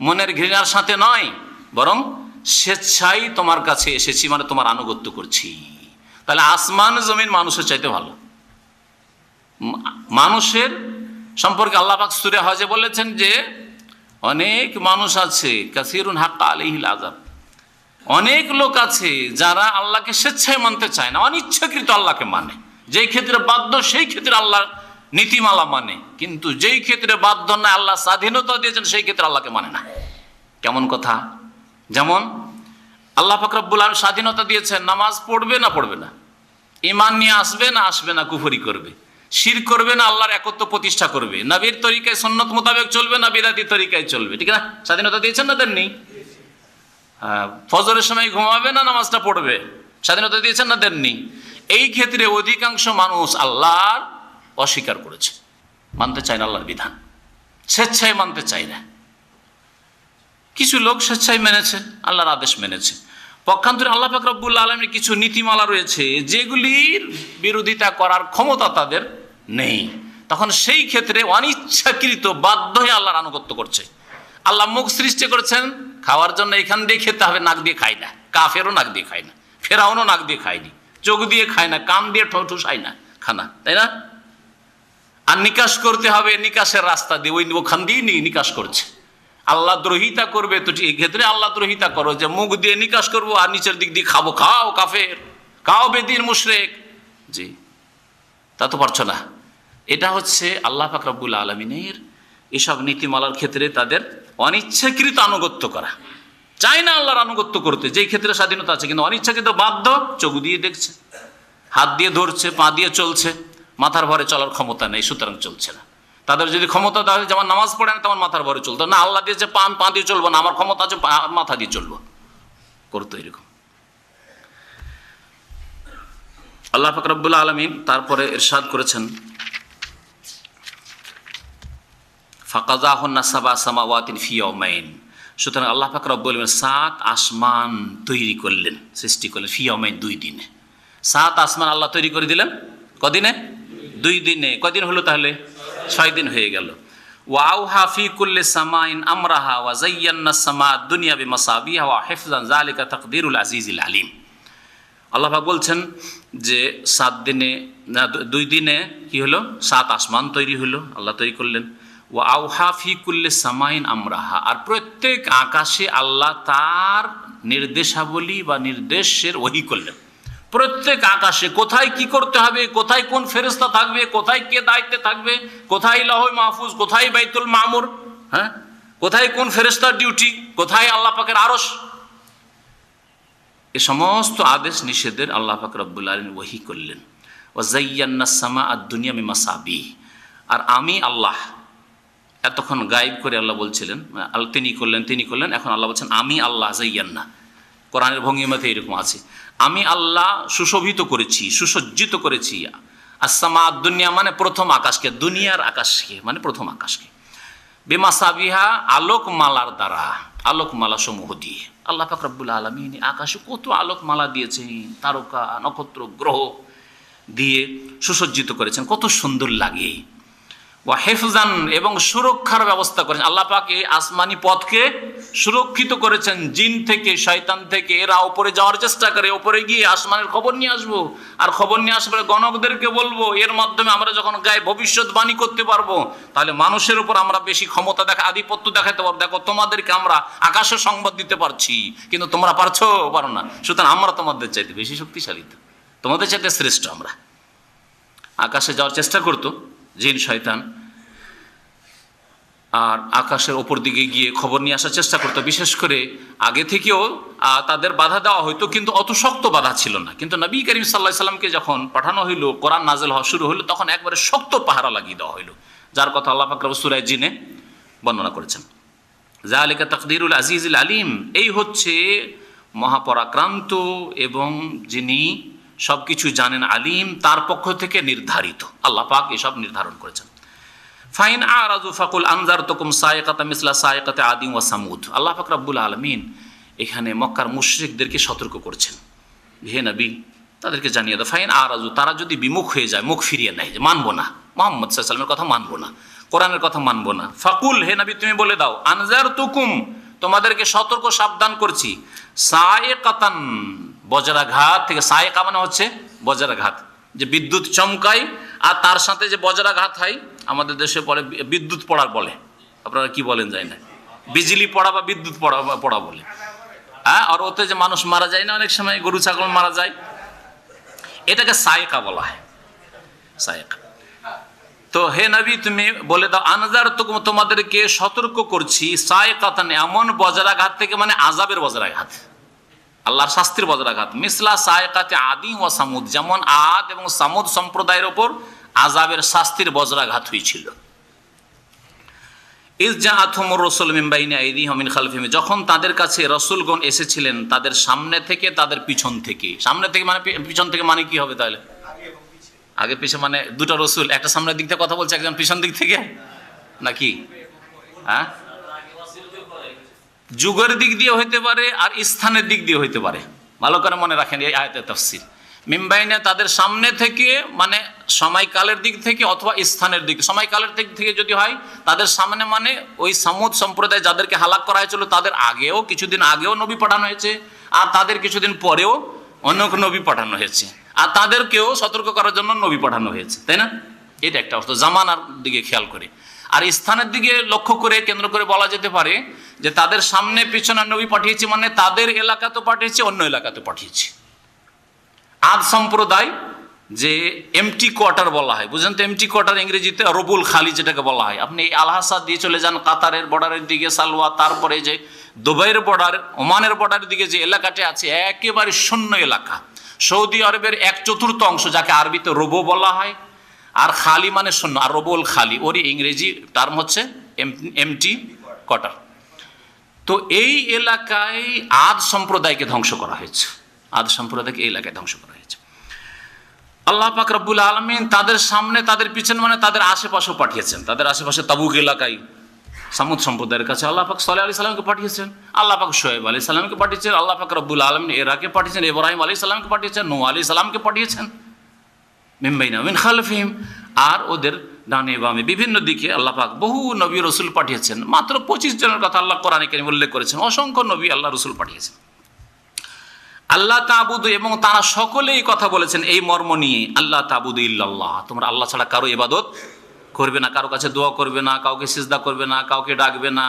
মনের ঘৃণার সাথে নয়, বরং স্বেচ্ছায় তোমার কাছে এসেছি, মানে তোমার আনুগত্য করছি। তাহলে আসমান জমিন মানুষের চাইতে ভালো। মানুষের সম্পর্কে আল্লাহ পাক সূরা হজে বলেছেন যে অনেক মানুষ আছে, কাসিরুন হাক্কা আলাইহিল আযাব, অনেক লোক আছে যারা আল্লাহকে স্বেচ্ছায় মানতে চায় না, অনিচ্ছাকৃত আল্লাহকে মানে। যেই ক্ষেত্রে বাধ্য সেই ক্ষেত্রে আল্লাহর নীতিমালা মানে, কিন্তু যেই ক্ষেত্রে বাধ্য না, আল্লাহ স্বাধীনতা দিয়েছেন, সেই ক্ষেত্রে আল্লাহকে মানে না। কেমন কথা? যেমন আল্লাহ পাক রব্বুল আলামিন স্বাধীনতা দিয়েছেন, নামাজ পড়বে না পড়বে না, ঈমান নিয়ে আসবে না আসবে না, কুফরি করবে, শিরক করবে না, আল্লাহর একত্ব প্রতিষ্ঠা করবে, নবীর তরিকায় সুন্নত মোতাবেক চলবে না বিদাতি তরিকায় চলবে, ঠিক না? স্বাধীনতা দিয়েছেন না দেননি? ফজরের সময় ঘুমাবে না নামাজটা পড়বে, স্বাধীনতা দিয়েছেন না দেননি? এই ক্ষেত্রে অধিকাংশ মানুষ আল্লাহর অস্বীকার করেছে, মানতে চায় না আল্লাহর বিধান, স্বেচ্ছায় মানতে চায় না। কিছু লোক স্বেচ্ছায় মেনেছে, আল্লাহর আদেশ মেনেছে। পক্ষান্তরে আল্লাহ পাক রব্বুল আলামিনের কিছু নীতিমালা রয়েছে যেগুলির বিরোধিতা করার ক্ষমতা তাদের নেই, তখন সেই ক্ষেত্রে অনিচ্ছাকৃত বাধ্য হয়ে আল্লাহর আনুগত্য করছে। আল্লাহ মুখ সৃষ্টি করেছেন খাওয়ার জন্য, এখান দিয়ে খেতে হবে, নাক দিয়ে খায় না। কাফেরও নাক দিয়ে খায় না, ফেরাউনও নাক দিয়ে খায়নি, চোখ দিয়ে খায় না, কান দিয়ে ঠুসায় না খানা, তাই না? আর নিকাশ করতে হবে, নিকাশের রাস্তা দিয়ে, ওখান দিয়ে নিকাশ করছে। আল্লাহ দ্রোহিতা করবে তো এই ক্ষেত্রে আল্লাহ দ্রোহিতা করো, যে মুখ দিয়ে নিকাশ করবো আর নিচের দিক দিয়ে খাবো, খাও কাফের, খাও বেদিন মুশরিক, জি তা তো পারছো না। এটা হচ্ছে আল্লাহ পাক রব্বুল আলামিনের এসব নীতিমালার ক্ষেত্রে তাদের অনিচ্ছাকৃত আনুগত্য করা। চায় না আল্লাহর আনুগত্য করতে, যেই ক্ষেত্রে স্বাধীনতা আছে, কিন্তু অনিচ্ছাকৃত বাধ্য, চোখ দিয়ে দেখছে, হাত দিয়ে ধরছে, পা দিয়ে চলছে, মাথার ভরে চলার ক্ষমতা নেই, সুতরাং চলছে না। তাদের যদি ক্ষমতা দেওয়া হয়, যেমন নামাজ পড়ে না তেমন মাথার ভরে চলতো না, আল্লাহ দিয়েছে পা দিয়ে চলবো না, আমার ক্ষমতা আছে মাথা দিয়ে চলবো, করতো এরকম। আল্লাহ পাক রব্বুল আলামিন তারপরে ইরশাদ করেছেন, ফাকাযাহুন্না সাবআ সামাওয়াতিন ফি ইয়াওমাইন। সুতরাং আল্লাহ পাক রব্বুল আলামিন 7 আসমান তৈরি করলেন, সৃষ্টি করলেন, ফি ইয়াওমাইন 2 দিনে। 7 আসমান আল্লাহ তৈরি করে দিলেন কদিনে? 2 দিনে। কদিন হলো তাহলে? 6 দিন হয়ে গেল। ওয়া আওহা ফি কুল্লি সামাইন আমরাহা ওয়া যায়্যানা সামা দুনিয়া বিমাসাবিহা ওয়া হিফযান যালিকা তাকদীরুল আজিজিল আলিম। আল্লাহ পাক বলছেন যে 7 দিনে, 2 দিনে কি হলো? 7 আসমান তৈরি হলো, আল্লাহ তৈরি করলেন। ওয়া আওহা ফি কুল্লি সামাইন আমরাহা, আর প্রত্যেক আকাশে আল্লাহ তার নির্দেশাবলী বা নির্দেশের ওহী করলেন। প্রত্যেক আকাশে কোথায় কি করতে হবে, কোথায় কোন ফেরেশতা থাকবে, কোথায় কে দায়িত্বে থাকবে, কোথায় লাউহে মাহফুজ, কোথায় বাইতুল মামুর, হ্যাঁ, কোথায় কোন ফেরেশতার ডিউটি, কোথায় আল্লাহ পাকের আরশ, এ সমস্ত আদেশ নিষেধের আল্লাহ পাক রব্বুল আলামিন ওহী করলেন। ওয়া যায়্যানা সামা আদ-দুনিয়া বিমাসাবিহ, আর আমি আল্লাহ, এতক্ষণ গায়েব করে আল্লাহ বলছিলেন, তিনি করলেন, এখন আল্লাহ বলছেন আমি আল্লাহ যায়্যানা। কোরআনের ভঙ্গিমাতে এরকম আছে, আমি আল্লাহ সুশোভিত করেছি, সুসজ্জিত করেছি। আসসামা দুনিয়া মানে প্রথম আকাশকে, দুনিয়ার আকাশকে মানে প্রথম আকাশকে, বিমাসাবিহা আলোকমালার দ্বারা, আলোকমালা সমূহ দিয়ে। আল্লাহ পাক রব্বুল আলামিন আকাশে কত আলোকমালা দিয়েছেন, তারকা নক্ষত্র গ্রহ দিয়ে সুসজ্জিত করেছেন, কত সুন্দর লাগে। ওয়া হিফজান, এবং সুরক্ষার ব্যবস্থা করেছেন। আল্লাহ পাক এই আসমানি পথকে সুরক্ষিত করেছেন জিন থেকে, শয়তান থেকে। এরা উপরে যাওয়ার চেষ্টা করে, উপরে গিয়ে আসমানের খবর নিয়ে আসবো, আর খবর নিয়ে আসবে গণকদেরকে বলবো, এর মাধ্যমে আমরা যখন গায়ে ভবিষ্যৎবাণী করতে পারবো, তাহলে মানুষের উপর আমরা বেশি ক্ষমতা আধিপত্য দেখাতে পারবো। দেখো তোমাদেরকে আমরা আকাশে সংবাদ দিতে পারছি, কিন্তু তোমরা পারো না, সুতরাং আমরা তোমাদের চাইতে বেশি শক্তিশালী, তোমাদের চাইতে শ্রেষ্ঠ। আমরা আকাশে যাওয়ার চেষ্টা করতো জিন শয়তান, আর আকাশের ওপর দিকে গিয়ে খবর নিয়ে আসার চেষ্টা করতো। বিশেষ করে আগে থেকেও তাদের বাধা দেওয়া হইতো, কিন্তু অত শক্ত বাধা ছিল না। কিন্তু নবী করিম সাল্লাল্লাহু আলাইহি সাল্লামকে যখন পাঠানো হইলো, কোরআন নাযিল হওয়া শুরু হইলো, তখন একবারে শক্ত পাহারা লাগিয়ে দেওয়া হইলো, যার কথা আল্লাহ পাক সূরা জিনে বর্ণনা করেছেন। যালিকা তাকদীরুল আজিজিল আলিম, এই হচ্ছে মহাপরাক্রান্ত এবং যিনি সবকিছু জানেন, আলিম, তার পক্ষ থেকে নির্ধারিত। আল্লাহ পাক এসব নির্ধারণ করেছেন। ফাইন আরাজু ফাকুল আনজারতুকুম সায়কাতা মিসলা সায়কাতে আদি ওয়া সামুদ। আল্লাহ পাক রব্বুল আলামিন এখানে মক্কার মুশরিকদেরকে সতর্ক করছেন, হে নবী তাদেরকে জানিয়ে দাও, ফাইন আরাজু, তারা যদি বিমুখ হয়ে যায়, মুখ ফিরিয়ে নেয়, যে মানবো না, মুহাম্মদ সাল্লাল্লাহু আলাইহি ওয়াসাল্লামের কথা মানবো না, কোরআনের কথা মানবো না, ফাকুল, হে নবী তুমি বলে দাও, আনজারতুকুম, তোমাদেরকে সতর্ক সাবধান করছি, সায়কাতান, বজ্রাঘাত থেকে। সায়কা মানে হচ্ছে বজ্রাঘাত, যে বিদ্যুৎ চমকায় আর তার সাথে যে বজ্রাঘাত হয়, আমাদের দেশে পড়ে বিদ্যুৎ পড়া বলে, আপনারা কি বলেন যায় না, বিজলি পড়া বা বিদ্যুৎ পড়া বলে, হ্যাঁ। আর ওতে যে মানুষ মারা যায় না, অনেক সময় গরু ছাগল মারা যায়, এটাকে সায়কা বলা হয়, সায়কা। তো হে নবী তুমি বলে দাও, আনজারতুকুম, তোমাদেরকে সতর্ক করছি, সায়কাতান, এমন বজ্রাঘাত থেকে, মানে আযাবের বজ্রাঘাত, আল্লাহর শাস্তির বজ্রাঘাত, মিসলা সায়কাতে আদি ওয়া সামুদ, যেমন আদ এবং সামুদ সম্প্রদায়ের ওপর আযাবের শাস্তির বজ্রাঘাত হয়েছিল। ইয জাআতহুমুর রাসূল মিন বাইনি আইদিহিম ওয়া মিন খালফিহিম, যখন তাদের কাছে রাসূলগণ এসেছিলেন তাদের সামনে থেকে, তাদের পিছন থেকে। সামনে থেকে মানে পিছন থেকে মানে কি হবে তাহলে? আগে পিছে মানে দুটো রাসূল, একটা সামনের দিক থেকে কথা বলছে, একজন পিছন দিক থেকে, নাকি? হ্যাঁ, যুগের দিক দিয়ে হইতে পারে আর স্থানের দিক দিয়ে হইতে পারে, ভালো করে মনে রাখেন এই আয়াতের তাফসীর। মিমবাইনে, তাদের সামনে থেকে মানে সময়কালের দিক থেকে, অথবা স্থানের দিক। সময়কালের দিক থেকে যদি হয়, তাদের সামনে মানে ওই সামুদ সম্প্রদায় যাদেরকে হালাক করা হয়েছিল, তাদের আগেও, কিছুদিন আগেও নবী পাঠানো হয়েছে, আর তাদের কিছুদিন পরেও অন্য নবী পাঠানো হয়েছে, আর তাদেরকেও সতর্ক করার জন্য নবী পাঠানো হয়েছে, তাই না? এটা একটা অর্থ, জামানার দিকে খেয়াল করে। আর স্থানের দিকে লক্ষ্য করে, কেন্দ্র করে বলা যেতে পারে যে তাদের সামনে পিছনে নবী পাঠিয়েছি, মানে তাদের এলাকাতে পাঠিয়েছি, অন্য এলাকাতে পাঠিয়েছি। আদ সম্প্রদায়, যে এমটি কোয়ার্টার বলা হয়, বুঝলেন তো? এমটি কোয়ার্টার ইংরেজিতে রবুল খালি যেটাকে বলা হয়। আপনি আল হাসা দিয়ে চলে যান কাতারের বর্ডারের দিকে, সালওয়া, তারপরে যে দুবাইয়ের বর্ডার, ওমানের বর্ডারের দিকে যে এলাকাটি আছে একেবারে শূন্য এলাকা। সৌদি আরবের 1/4 যাকে আরবিতে রোবো বলা হয়, আর খালি মানে শূন্য, আর রোবল খালি, ওরই ইংরেজি টার্ম হচ্ছে এমটি কোয়ার্টার। তো এই এলাকায় আদ সম্প্রদায়কে ধ্বংস করা হয়েছে, আদ সম্প্রদায়কে এই এলাকায় ধ্বংস করা হয়েছে। আল্লাহ পাক রব্বুল আলামিন তাদের সামনে, তাদের পিছনে মানে তাদের আশেপাশেও পাঠিয়েছেন। তাদের আশেপাশে তাবুক এলাকায় সামুদ সম্প্রদায়ের কাছে আল্লাহ পাক সালেহ আলাইহিস সালামকে পাঠিয়েছেন, আল্লাহ পাক শোয়েব আলাইহিস সালামকে পাঠিয়েছেন, আল্লাহ পাক রব্বুল আলামিন এরাকে পাঠিয়েছেন, ইব্রাহিম আলাইহিস সালামকে পাঠিয়েছেন, নূহ আলাইহিস সালামকে পাঠিয়েছেন, মিন বাইনা মিন খালফিহিম, আর ওদের ডানে বামে বিভিন্ন দিকে আল্লাহ পাক বহু নবী রসুল পাঠিয়েছেন। মাত্র 25 জনের কথা আল্লাহ কোরআনে কারীমে উল্লেখ করেছেন, অসংখ্য নবী আল্লাহ রসুল পাঠিয়েছেন। আল্লাহ তাবুদু, এবং তারা সকলেই কথা বলেছেন এই মর্ম নিয়ে, আল্লাহ তাবুদু ইল্লাল্লাহ, তোমরা আল্লাহ ছাড়া কারো ইবাদত করবে না, কারো কাছে দোয়া করবে না, কাউকে সিজদা করবে না, কাউকে ডাকবে না।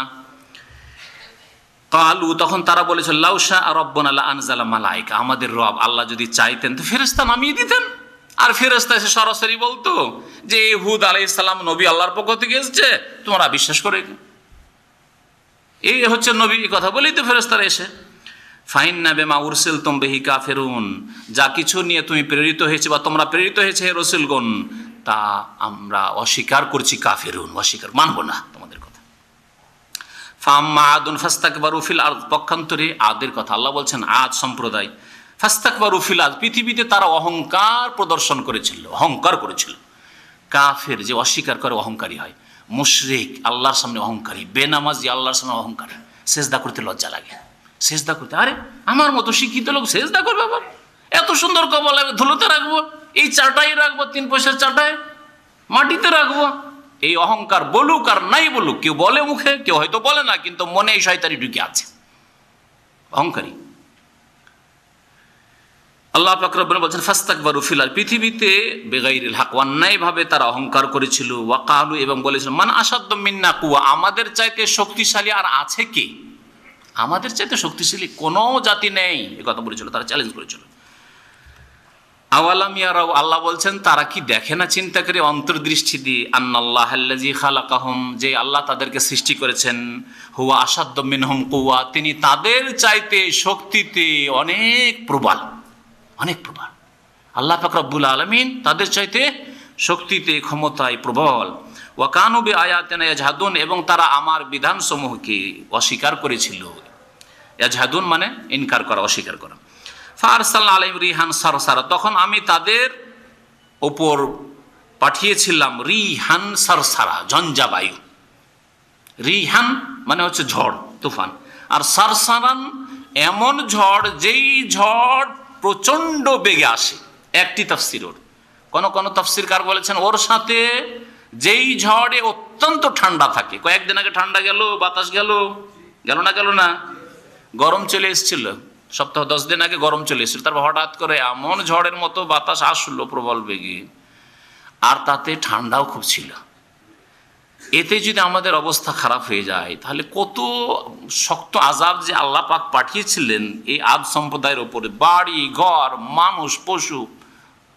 কালু, তখন তারা বলেছে, লাউ শাআ রাব্বুনা লা আনজালা মালাইকা, আমাদের রব আল্লাহ যদি চাইতেন তো ফেরেশতা নামিয়ে দিতেন। আর ফেরেশতা এসে সরাসরি বলতো যে হুদ আলাইহিস সালাম নবী আল্লাহর পক্ষ থেকে এসেছে, তোমরা বিশ্বাস করে, এই হচ্ছে নবী, এই কথা বলেই তো ফেরেশতারা এসে। ফাইন্না বিমা উরসিলতুম বিহি কাফিরুন, যা কিছু নিয়ে তুমি প্রেরিত হয়েছে বা তোমরা প্রেরিত হয়েছে হে রাসূলগণ, তা আমরা অস্বীকার করছি, কাফিরুন, অস্বীকার, মানব না তোমাদের কথা। ফাম্মা আদুন ফাস্তাকবারু ফিল আরদ, পক্ষান্তরে আদের কথা আল্লাহ বলছেন, আদ সম্প্রদায়, ফাস্তাকবারু ফিল আরদ, পৃথিবীতে তারা অহংকার প্রদর্শন করেছিল, অহংকার করেছিল। কাফের যে অস্বীকার করে অহংকারী হয়, মুশরিক আল্লাহর সামনে অহংকারী, বেনামাজি আল্লাহর সামনে অহংকারী, সেজদা করতে লজ্জা লাগে, সেজদা করতে, আরে আমার মতো শিক্ষিত লোক সেজদা করবে, আবার এত সুন্দর কবল ধুলোতে রাখবো, এই চাটাই রাখবো, 3 পয়সার চাটায় মাটিতে রাখবো, এই অহংকার বলুক আর নাই বলুক, কেউ বলে মুখে, কেউ হয়তো বলে না, কিন্তু মনে এই শয়তানি ঢুকে আছে, অহংকারী। আল্লাহ পাক রব্বুল বলছেন, ফাস্তাকবারু ফিল আরদ, পৃথিবীতে বেগাইরিল হক, অন্যায়ভাবে তারা অহংকার করেছিল। ওয়া কালু, এবং বলেছিল, মান আসাদ্দু মিন্না কুওয়া, আমাদের চাইতে শক্তিশালী আর আছে কে, আমাদের চাইতে শক্তিশালী কোনো জাতি নেই, এ কথা বলেছিল, তারা চ্যালেঞ্জ করেছিল। আওয়ালাম ইয়ারাও, আল্লাহ বলছেন তারা কি দেখে না, চিন্তা করে অন্তর্দৃষ্টি দিয়ে, আন্নাল্লাহ আল্লাযী খালাকাহুম, যে আল্লাহ তাদেরকে সৃষ্টি করেছেন, হুয়া আসাদ্দু মিনহুম কুওয়া, তিনি তাদের চাইতে শক্তিতে অনেক প্রবল, অনেক প্রবল। আল্লাহ পাক রব্বুল আলামিন তাদের চাইতে শক্তিতে, ক্ষমতায় প্রবল। ওয়া কানু বিআয়াতিনা ইয়াজহাদুন, এবং তারা আমার বিধানসমূহকে অস্বীকার করেছিল। ইয়াজহাদুন মানে ইনকার করা, অস্বীকার করা। ফারসালনা আলাইহিম রিহান সারসারা, তখন আমি তাদের ওপর পাঠিয়েছিলাম রিহান সারসারা, ঝঞ্ঝাবায়ু। রিহান মানে হচ্ছে ঝড়, তুফান, আর সারসারান এমন ঝড় যেই ঝড় প্রচণ্ড বেগে আসে। একটি তাফসীর, ওর কোন তাফসীরকার বলেছেন ওর সাথে যেই ঝড়ে অত্যন্ত ঠান্ডা থাকে, কয়েকদিন আগে ঠান্ডা গেল, বাতাস গেল না, গরম চলে এসেছিল, সপ্তাহ 10 দিন আগে গরম চলে এসেছিল, তারপর হঠাৎ করে এমন ঝড়ের মতো বাতাস আসলো প্রবল বেগে, আর তাতে ঠান্ডাও খুব ছিল। এতে যদি আমাদের অবস্থা খারাপ হয়ে যায়, তাহলে কত শক্ত আযাব যে আল্লাহ পাক পাঠিয়েছিলেন এই আদ সম্প্রদায়ের ওপরে। বাড়ি ঘর, মানুষ, পশু,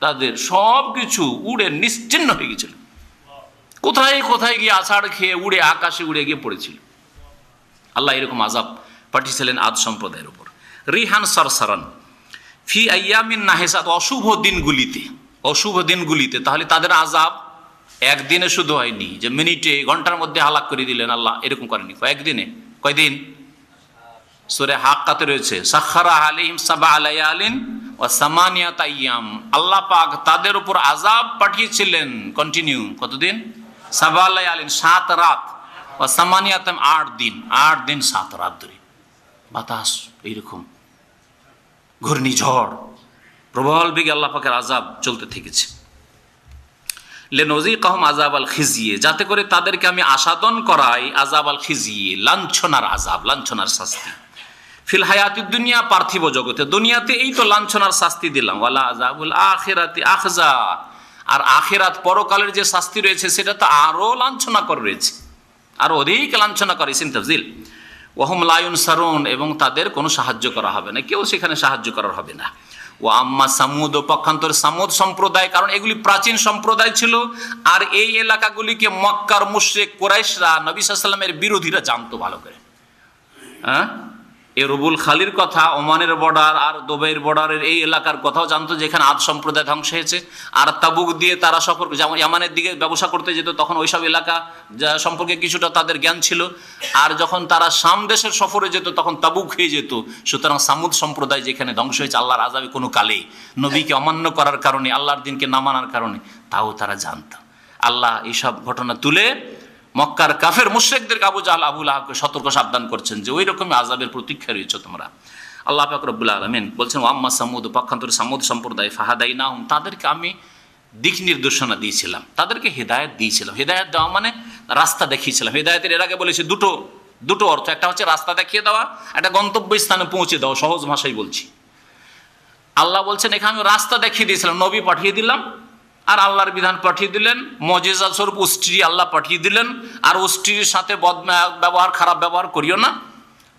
তাদের সব কিছু উড়ে নিশ্চিহ্ন হয়ে গেছিল, কোথায় কোথায় গিয়ে আছাড় খেয়ে উড়ে আকাশে উড়ে গিয়ে পড়েছিল। আল্লাহ এরকম আযাব পাঠিয়েছিলেন আদ সম্প্রদায়ের উপর। রিহান সারসারান ফি আইয়ামিন নাহিসাত, অশুভ দিনগুলিতে, তাহলে তাদের আযাব একদিনে শুধু হয়নি যে মিনিটে ঘন্টার মধ্যে হালাক করে দিলেন, আল্লাহ এরকম করেনি, কয়েকদিনে। কয়দিন? সূরা হাক্কাতে রয়েছে, সাখারা আলাইহিম সাবআ লায়ালিন ওয়া সামানিয়াতা আইয়াম, আল্লাহ পাক তাদের উপর আযাব পাঠিয়েছিলেন কন্টিনিউ, কতদিন? সাবআ লায়ালিন, 7 রাত, ওয়া সামানিয়াতাম, 8 দিন, 8 দিন 7 রাত ধরে বাতাস, এইরকম ঘূর্ণিঝড়, প্রবল বেগে আল্লাহ পাকের আযাব চলতে থেকেছে। লিনুযীকাহুম আযাব আল খিজিয়ে, যাতে করে তাদেরকে আমি আসাদন করাই আযাব আল খিজিয়ে, লাঞ্ছনার আযাব, লাঞ্ছনার শাস্তি। ফিল হায়াতিদ দুনিয়া, পার্থিব জগতে, দুনিয়াতে এই তো লাঞ্ছনার শাস্তি দিলাম। ওয়ালা আযাবুল আখিরাতি আখজা, আর আখিরাত পরকালের যে শাস্তি রয়েছে সেটা তো আরো লাঞ্ছনাকর রয়েছে, আরো অধিক লাঞ্ছনাকর। ইসিম তাফজিল। ওয়াহুম লা ইউনসারুন, এবং তাদের কোনো সাহায্য করা হবে না, কেউ সেখানে সাহায্য করার হবে না। ও আম্মা সামুদ, ও পক্ষান্তরে সামুদ সম্প্রদায়, কারণ এগুলি প্রাচীন সম্প্রদায় ছিল, আর এই এলাকাগুলিকে মক্কার মুশরিক কুরাইশরা, নবী সাল্লাল্লাহু আলাইহি ওয়াসাল্লামের বিরোধীরা জানতো ভালো করে। হ্যাঁ, এই রুবুল খালির কথা, ওমানের বর্ডার আর দুবাইয়ের বর্ডারের এই এলাকার কথাও জানতো যেখানে আদ সম্প্রদায় ধ্বংস হয়েছে। আর তাবুক দিয়ে তারা সফর, যেমন ইয়ামানের দিকে ব্যবসা করতে যেত, তখন ওইসব এলাকা যা সম্পর্কে কিছুটা তাদের জ্ঞান ছিল। আর যখন তারা শাম দেশের সফরে যেত তখন তাবুক হয়ে যেত। সুতরাং সামুদ সম্প্রদায় যেখানে ধ্বংস হয়েছে আল্লাহর আযাবে কোনো কালে, নবীকে অমান্য করার কারণে, আল্লাহর দিনকে না মানার কারণে, তাও তারা জানত। আল্লাহ এইসব ঘটনা তুলে মক্কার কাফের মুশরিকদেরকে, আবু জাহল আবু লাহাবকে সতর্ক সাবধান করছেন যে ওই রকমই আযাবের প্রতীক্ষা রয়েছে তোমরা। আল্লাহ পাক রব্বুল আলামিন বলছেন, ওয়াম্মা সামুদ, পক্ষান্তরে সামুদ সম্প্রদায়, ফাহাদাইনাহুম, তাদেরকে আমি দিক নির্দেশনা দিয়েছিলাম, তাদেরকে হেদায়েত দিয়েছিলাম। হেদায়েত দেওয়া মানে রাস্তা দেখিয়েছিলাম। হেদায়েতের এর আগে বলেছি দুটো অর্থ, একটা হচ্ছে রাস্তা দেখিয়ে দেওয়া, একটা গন্তব্যস্থানে পৌঁছে দেওয়া, সহজ ভাষায় বলছি। আল্লাহ বলছেন এখানে আমি রাস্তা দেখিয়ে দিয়েছিলাম, নবী পাঠিয়ে দিলাম, আর আল্লাহর বিধান পাঠিয়ে দিলেন, মুজিজা স্বরূপ উষ্ট্রি আল্লাহ পাঠিয়ে দিলেন। আর উষ্ট্রির সাথে ব্যবহার, খারাপ ব্যবহার করিও না,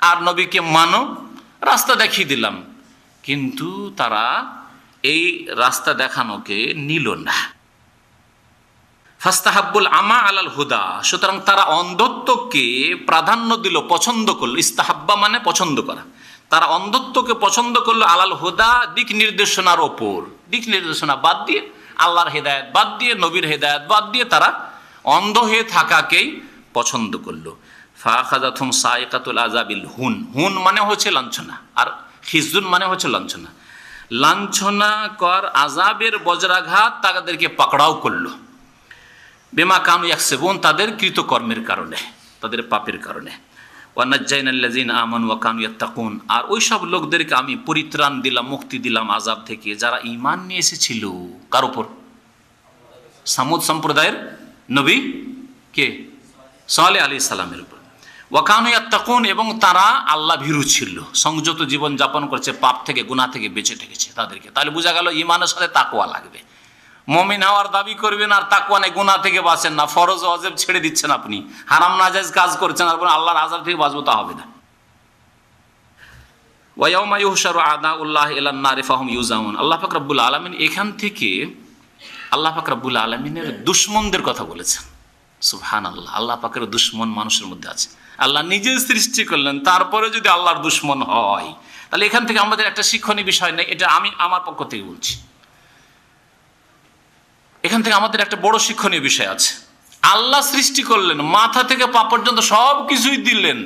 আর নবীকে মানো, রাস্তা দেখিয়ে দিলাম। কিন্তু তারা এই রাস্তা দেখানোকে নিল না। ফাস্তাহাব্বুল আমা আলাল হুদা, সুতরাং তারা অন্ধত্বকে প্রাধান্য দিল, পছন্দ করলো। ইস্তাহাব্বা মানে পছন্দ করা। তারা অন্ধত্বকে পছন্দ করলো আলাল হুদা, দিক নির্দেশনার ওপর। দিক নির্দেশনা বাদ দিয়ে, আল্লাহর হেদায়েত বাদ দিয়ে, নবীর হেদায়েত বাদ দিয়ে তারা অন্ধ হয়ে থাকাকেই পছন্দ করলো। ফাখাযাতুহুম সাইকাতুল আযাবিল হুন। হুন মানে হচ্ছে লাঞ্ছনা, আর খিজুন মানে হচ্ছে লাঞ্ছনা। লাঞ্ছনা কর আযাবের বজ্রাঘাত তাদেরকে পাকড়াও করলো। বিমা কানু ইয়াকসিবুন, তাদের কৃতকর্মের কারণে, তাদের পাপের কারণে। ওয়া নাজ্জাইনাল্লাযিনা আমানু ওয়া কানু ইয়াত্তাকুন, আর ওই সব লোকদেরকে আমি পরিত্রাণ দিলাম, মুক্তি দিলাম আযাব থেকে, যারা ঈমান নিয়ে এসেছিল। কার উপর? সামুদ সম্প্রদায়ের নবী কে? সালেহ আলাইহিস সালামের উপর। ওয়া কানু ইয়াত্তাকুন, এবং তারা আল্লাহ ভীরু ছিল, সংযত জীবন যাপন করছে, পাপ থেকে, গুনাহ থেকে বেঁচে থেকেছে তাদেরকে। তাহলে বোঝা গেল ঈমানের সাথে তাকওয়া লাগবে। মুমিন হওয়ার দাবি করবেন আর তাকওয়া নেই, গুনাহ থেকে বাঁচেন না, ফরজ ওয়াজিব ছেড়ে দিচ্ছেন আপনি, হারাম নাজায়েজ কাজ করছেন, আর আল্লাহর আযাব থেকে বাঁচবো, তা হবে না। ওয়া ইয়াউমা ইউহশারু আদাউল্লাহ ইলান নারি ফাহুম ইউজাউন। আল্লাহ পাক রব্বুল আলামিন এখান থেকে আল্লাহ পাক রব্বুল আলামিনের দুশমনদের কথা বলেছেন। সুবহানাল্লাহ, আল্লাহ পাকের দুশমন মানুষের মধ্যে আছে। আল্লাহ নিজে সৃষ্টি করলেন, তারপরে যদি আল্লাহর দুশমন হয়, তাহলে এখান থেকে আমাদের একটা শিক্ষণীয় বিষয় নেই, এটা আমি আমার পক্ষ থেকে বলছি। এখান থেকে আমাদের একটা বড় শিক্ষণীয় বিষয় আছে। আল্লাহ সৃষ্টি করলেন, মাথা থেকে পা পর্যন্ত সব কিছুই দিলেন,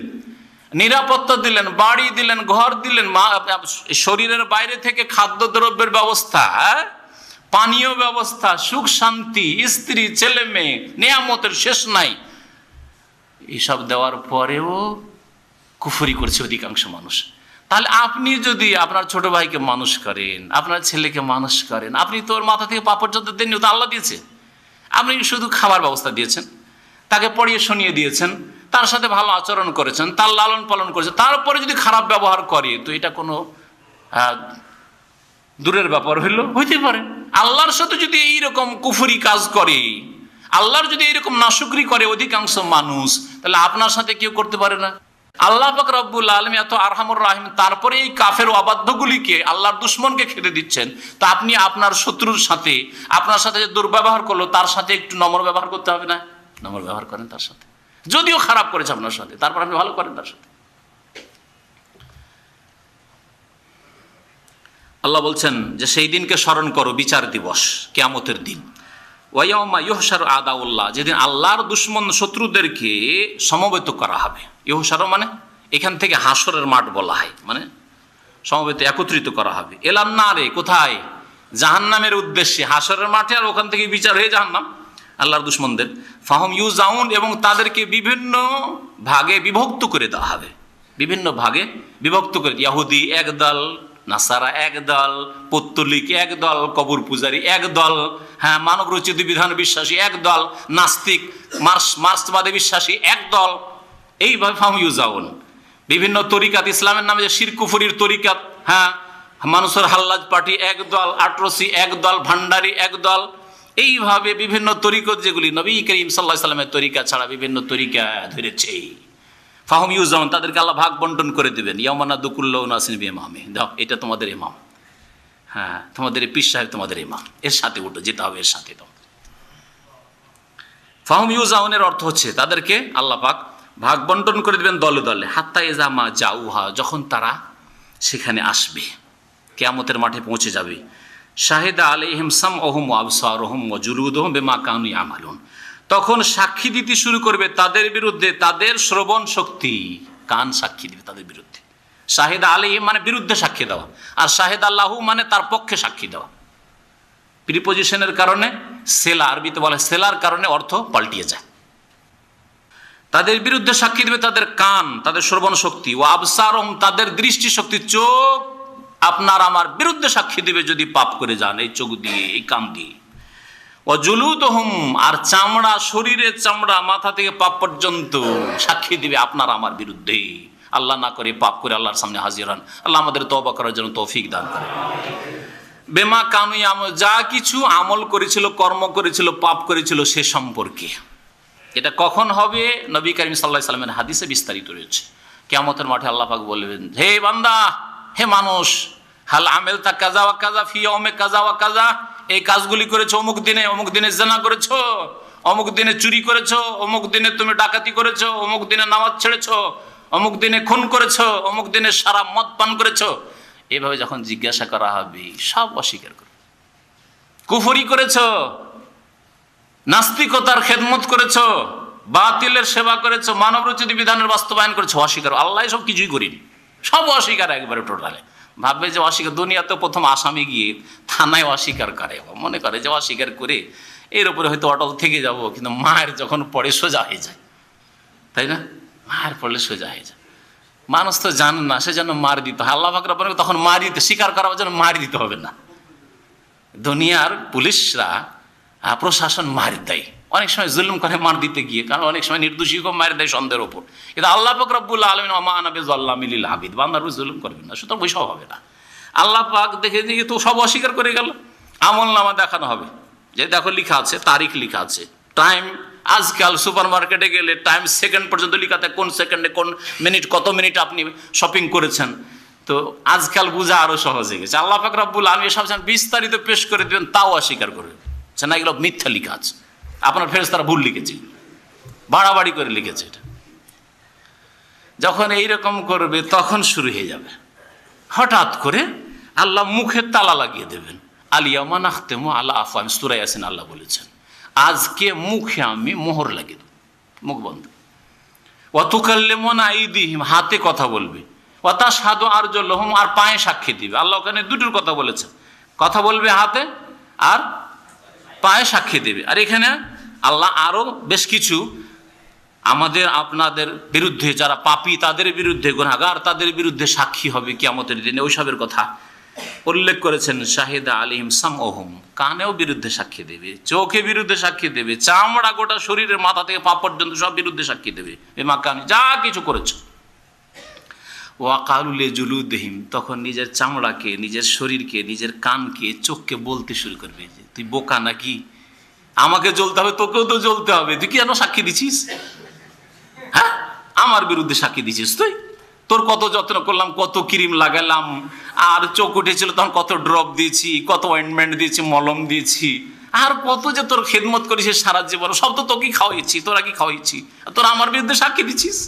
নিরাপত্তা দিলেন, বাড়ি দিলেন, ঘর দিলেন, শরীরের বাইরে থেকে খাদ্যদ্রব্যের ব্যবস্থা, পানীয় ব্যবস্থা, সুখ শান্তি, স্ত্রী, ছেলে মেয়ে, নিয়ামতের শেষ নাই। এইসব দেওয়ার পরেও কুফরি করছে অধিকাংশ মানুষ। তাহলে আপনি যদি আপনার ছোট ভাইকে মানুষ করেন, আপনার ছেলেকে মানুষ করেন, আপনি তোর মাথা থেকে পা পর্যন্ত দেননি, তো আল্লাহ দিয়েছে। আপনি শুধু খাবার ব্যবস্থা দিয়েছেন, তাকে পড়িয়ে শুনিয়ে দিয়েছেন, তার সাথে ভালো আচরণ করেছেন, তার লালন পালন করেছেন, তারপরে যদি খারাপ ব্যবহার করে, তো এটা কোনো দূরের ব্যাপার হইতে পারে। আল্লাহর সাথে যদি এইরকম কুফরি কাজ করে, আল্লাহর যদি এইরকম নাশুকরি করে অধিকাংশ মানুষ, তাহলে আপনার সাথে কেউ করতে পারে না। আল্লাহ পাক রব্বুল আলামিন এত আরহামুর রাহিম, তারপরে এই কাফের অবাধ্যগুলিকে, আল্লাহর দুশমনকে খেতে দিচ্ছেন। তো আপনি আপনার শত্রুর সাথে, আপনার সাথে যে দুর্ব্যবহার করলো, তার সাথে একটু নম্র ব্যবহার করতে হবে না? নম্র ব্যবহার করেন তার সাথে, যদিও খারাপ করেছে আপনার সাথে, তারপর আপনি ভালো করেন তার সাথে। আল্লাহ বলছেন যে সেই দিনকে স্মরণ করো, বিচার দিবস, কিয়ামতের দিন। ওয়া ইয়াউমা ইউহশারু আদাউল্লাহ, যেদিন আল্লাহর দুশমন শত্রুদেরকে সমবেত করা হবে। ইউহশারু মানে এখান থেকে হাসরের মাঠ বলা হয়, মানে সমবেত, একত্রিত করা হবে। এলান নারে, কোথায়? জাহান্নামের উদ্দেশ্যে, হাসরের মাঠে, আর ওখান থেকে বিচার হয়ে জাহান্নাম আল্লাহর দুশমনদের। ফাহুম ইউজাউন, এবং তাদেরকে বিভিন্ন ভাগে বিভক্ত করে দেওয়া হবে। বিভিন্ন ভাগে বিভক্ত করে, ইহুদি এক দল, নাসারা এক দল, পৌত্তলিক এক দল, কবর পূজারী এক দল, হ্যাঁ, মানব রচিত বিধান বিশ্বাসী এক দল, নাস্তিক মার্ক্সবাদে বিশ্বাসী এক দল। এইভাবে ফাহুম ইউজাউন, বিভিন্ন তরিকাত, ইসলামের নামে যে শিরক কুফরির তরিকাত, হ্যাঁ, মানুষের হাল্লাজ পার্টি এক দল, আটরসি এক দল, ভান্ডারি এক দল, এইভাবে বিভিন্ন তরিকত, যেগুলি নবী করিম সাল্লাল্লাহু আলাইহি সাল্লামের তরিকা ছাড়া বিভিন্ন তরিকা ধরেছে। ফাহুম ইউজাউন, তাদেরকে আল্লাহ ভাগ বন্টন করে দেবেন। ইয়াউমা নাদকুল্লু নাসিন বিইমামে, দাও এটা তোমাদের ইমাম, হ্যাঁ, তোমাদের পীর সাহেব তোমাদের ইমাম, এর সাথে উঠো, যেতে হবে এর সাথে। তো ফাহুম ইউজাউনের অর্থ হচ্ছে তাদেরকে আল্লাহ পাক ভাগ বন্টন করে দেবেন দলে দলে। হাত্তা ইজা মা জাউহা, যখন তারা সেখানে আসবে, কিয়ামতের মাঠে পৌঁছে যাবে। শাহিদা আলাইহিম সামউহুম ওয়া আবসারুহুম ওয়া জুলুদুহুম বিমা কানু ইয়ামালুন, তখন সাক্ষী দিতে শুরু করবে তাদের বিরুদ্ধে তাদের শ্রবণ শক্তি। কান সাক্ষী দিবে তাদের বিরুদ্ধে। শাহিদা আলাইহিম মানে বিরুদ্ধে সাক্ষী দেওয়া, আর শাহিদ আল্লাহু মানে তার পক্ষে সাক্ষী দেওয়া। প্রিপোজিশনের কারণে সেলা, আরবিতে বলে সেলার কারণে অর্থ পাল্টিয়ে যায়। তাদের বিরুদ্ধে সাক্ষী দেবে তাদের কান, তাদের শ্রবণ শক্তি। ও আবসারুহুম, তাদের দৃষ্টি শক্তি, চোখ আপনার আমার বিরুদ্ধে সাক্ষী দিবে যদি পাপ করে যান, এই চোখ দিয়ে, এই কান দিয়ে। ও জুলুদুহুম, আর চামড়া, শরীরের চামড়া মাথা থেকে পা পর্যন্ত সাক্ষী দিবে আপনার আমার বিরুদ্ধে। আল্লাহ না করে পাপ করে আল্লাহর সামনে হাজির হন। আল্লাহ আমাদের তওবা করার জন্য তৌফিক দান করে। বেমা কানু ইয়ামালুন, যা কিছু আমল করেছিল, কর্ম করেছিল, পাপ করেছিল সে সম্পর্কে। এটা কখন হবে? নবী করিম সাল্লাল্লাহু আলাইহি সাল্লামের হাদিসে বিস্তারিত রয়েছে। কিয়ামতের মাঠে আল্লাহ পাক বলবেন, হে বান্দা, হে মানুষ, হাল আমেলতা কাযা ওয়া কাযা ফি ইয়াউমে কাযা ওয়া কাযা, এই কাজগুলি করেছো অমুক দিনে, অমুক দিনে জিনা করেছো, অমুক দিনে চুরি করেছো, অমুক দিনে তুমি ডাকাতি করেছো, অমুক দিনে নামাজ ছেড়েছো, অমুক দিনে খুন করেছো, অমুক দিনে সারা মদ পান করেছো। এভাবে যখন জিজ্ঞাসা করা হবে সব অস্বীকার করবে। কুফরি করেছো, নাস্তিকতার খেদমত করেছো, বাতিলের সেবা করেছো, মানবরচিত বিধানের বাস্তবায়ন করেছো, অস্বীকার। আল্লাহ সব কিছুই করিনি, সব অস্বীকার একবারে টোটালে। ভাববে যে অস্বীকার, দুনিয়াতে প্রথম আসামি গিয়ে থানায় অস্বীকার করে, মনে করে যে অস্বীকার করে এর উপরে হয়তো অটল থেকে যাব, কিন্তু মায়ের যখন পড়ে সোজা হয়ে যায়, তাই না? মায়ের পড়লে সোজা হয়ে যায়। মানুষ তো জানে না, সে যেন মার দিতে হয়। আল্লাহ পাক রব্বুল আলামিন তখন মার দিতে, স্বীকার করার জন্য মার দিতে হবে না। দুনিয়ার পুলিশরা, প্রশাসন মার দেয়, অনেক সময় জুলুম করে মার দিতে গিয়ে, কারণ অনেক সময় নির্দোষীকে মার দেয় সন্দেহের ওপর। কিন্তু আল্লাহ পাক রব্বুল আলামিন ওয়া মা আনা বিযাল্লামিল লিল আবিদ, বান্দার উপর জুলুম করবেন না, সুতরাং ওইসব হবে না। আল্লাহ পাক দেখে দিয়ে তো সব অস্বীকার করে গেল। আমলনামা দেখানো হবে, যে দেখো লেখা আছে, তারিখ লেখা আছে, টাইম। আজকাল সুপার মার্কেটে গেলে টাইম সেকেন্ড পর্যন্ত লেখা থাকে, কোন সেকেন্ডে কোন মিনিট, কত মিনিট আপনি শপিং করেছেন। তো আজকাল বোঝা আরো সহজ হয়ে গেছে। আল্লাহ পাক রব্বুল আলামিন সব বিস্তারিত পেশ করে দেবেন, তাও অস্বীকার করবেন না, এগুলো মিথ্যা লেখা আছে, আপনার ফেরেশতারা ভুল লিখেছে, বাড়াবাড়ি করে লিখেছে। এটা যখন এইরকম করবে তখন শুরু হয়ে যাবে, হঠাৎ করে আল্লাহ মুখে তালা লাগিয়ে দেবেন। আলিয়ামা নাখতেমু আলা আফওয়াহিম, সূরা ইয়াসিন আল্লাহ বলেছেন, আজকে মুখে আমি মোহর লাগিয়ে দেব, মুখ বন্ধ। ওয়া তুকাল্লিমুনা আইদিহিম, হাতে কথা বলবে। ওয়া তাশহাদু আরজুলুহুম, আর পায়ে সাক্ষী দিবে। আল্লাহ ওখানে দুটোর কথা বলেছেন, কথা বলবে হাতে আর পায়ে সাক্ষী দেবে। আর এখানে আল্লাহ আরো বেশ কিছু আমাদের আপনাদের বিরুদ্ধে, যারা পাপী তাদের বিরুদ্ধে, গুনাহগার তাদের বিরুদ্ধে সাক্ষী হবে কিয়ামতের দিনে, ওইসবের কথা উল্লেখ করেছেন। শাহিদা আলাইহিম সামউহুম, কানেও বিরুদ্ধে সাক্ষী দেবে, চোখে বিরুদ্ধে সাক্ষী দেবে, চামড়া গোটা শরীরের মাথা থেকে পা পর্যন্ত সব বিরুদ্ধে সাক্ষী দেবে, বিমা কানু, যা কিছু করেছো। ওয়া ক্বালু লিজুলুদিহিম, তখন নিজের চামড়াকে, নিজের শরীরকে, নিজের কানকে, চোখকে বলতে শুরু করবে যে তুই বোকা নাকি, আমাকে জ্বলতে হবে, তোকেও তো জ্বলতে হবে, তুই কেন সাক্ষী দিছিস? হ্যাঁ, আমার বিরুদ্ধে সাক্ষী দিছিস তুই? তোর কত যত্ন করলাম, কত ক্রিম লাগালাম, আর চোখ উঠেছিল তখন কত ড্রপ দিয়েছি, কত অয়েন্টমেন্ট দিয়েছি, মলম দিয়েছি, আর কত যে তোর খেদমত করেছিস সারা জীবন, সব তো তোকেই খাওয়াইছি, তোরা কি খাওয়াইছি, তোরা আমার বিরুদ্ধে সাক্ষী দিছিস।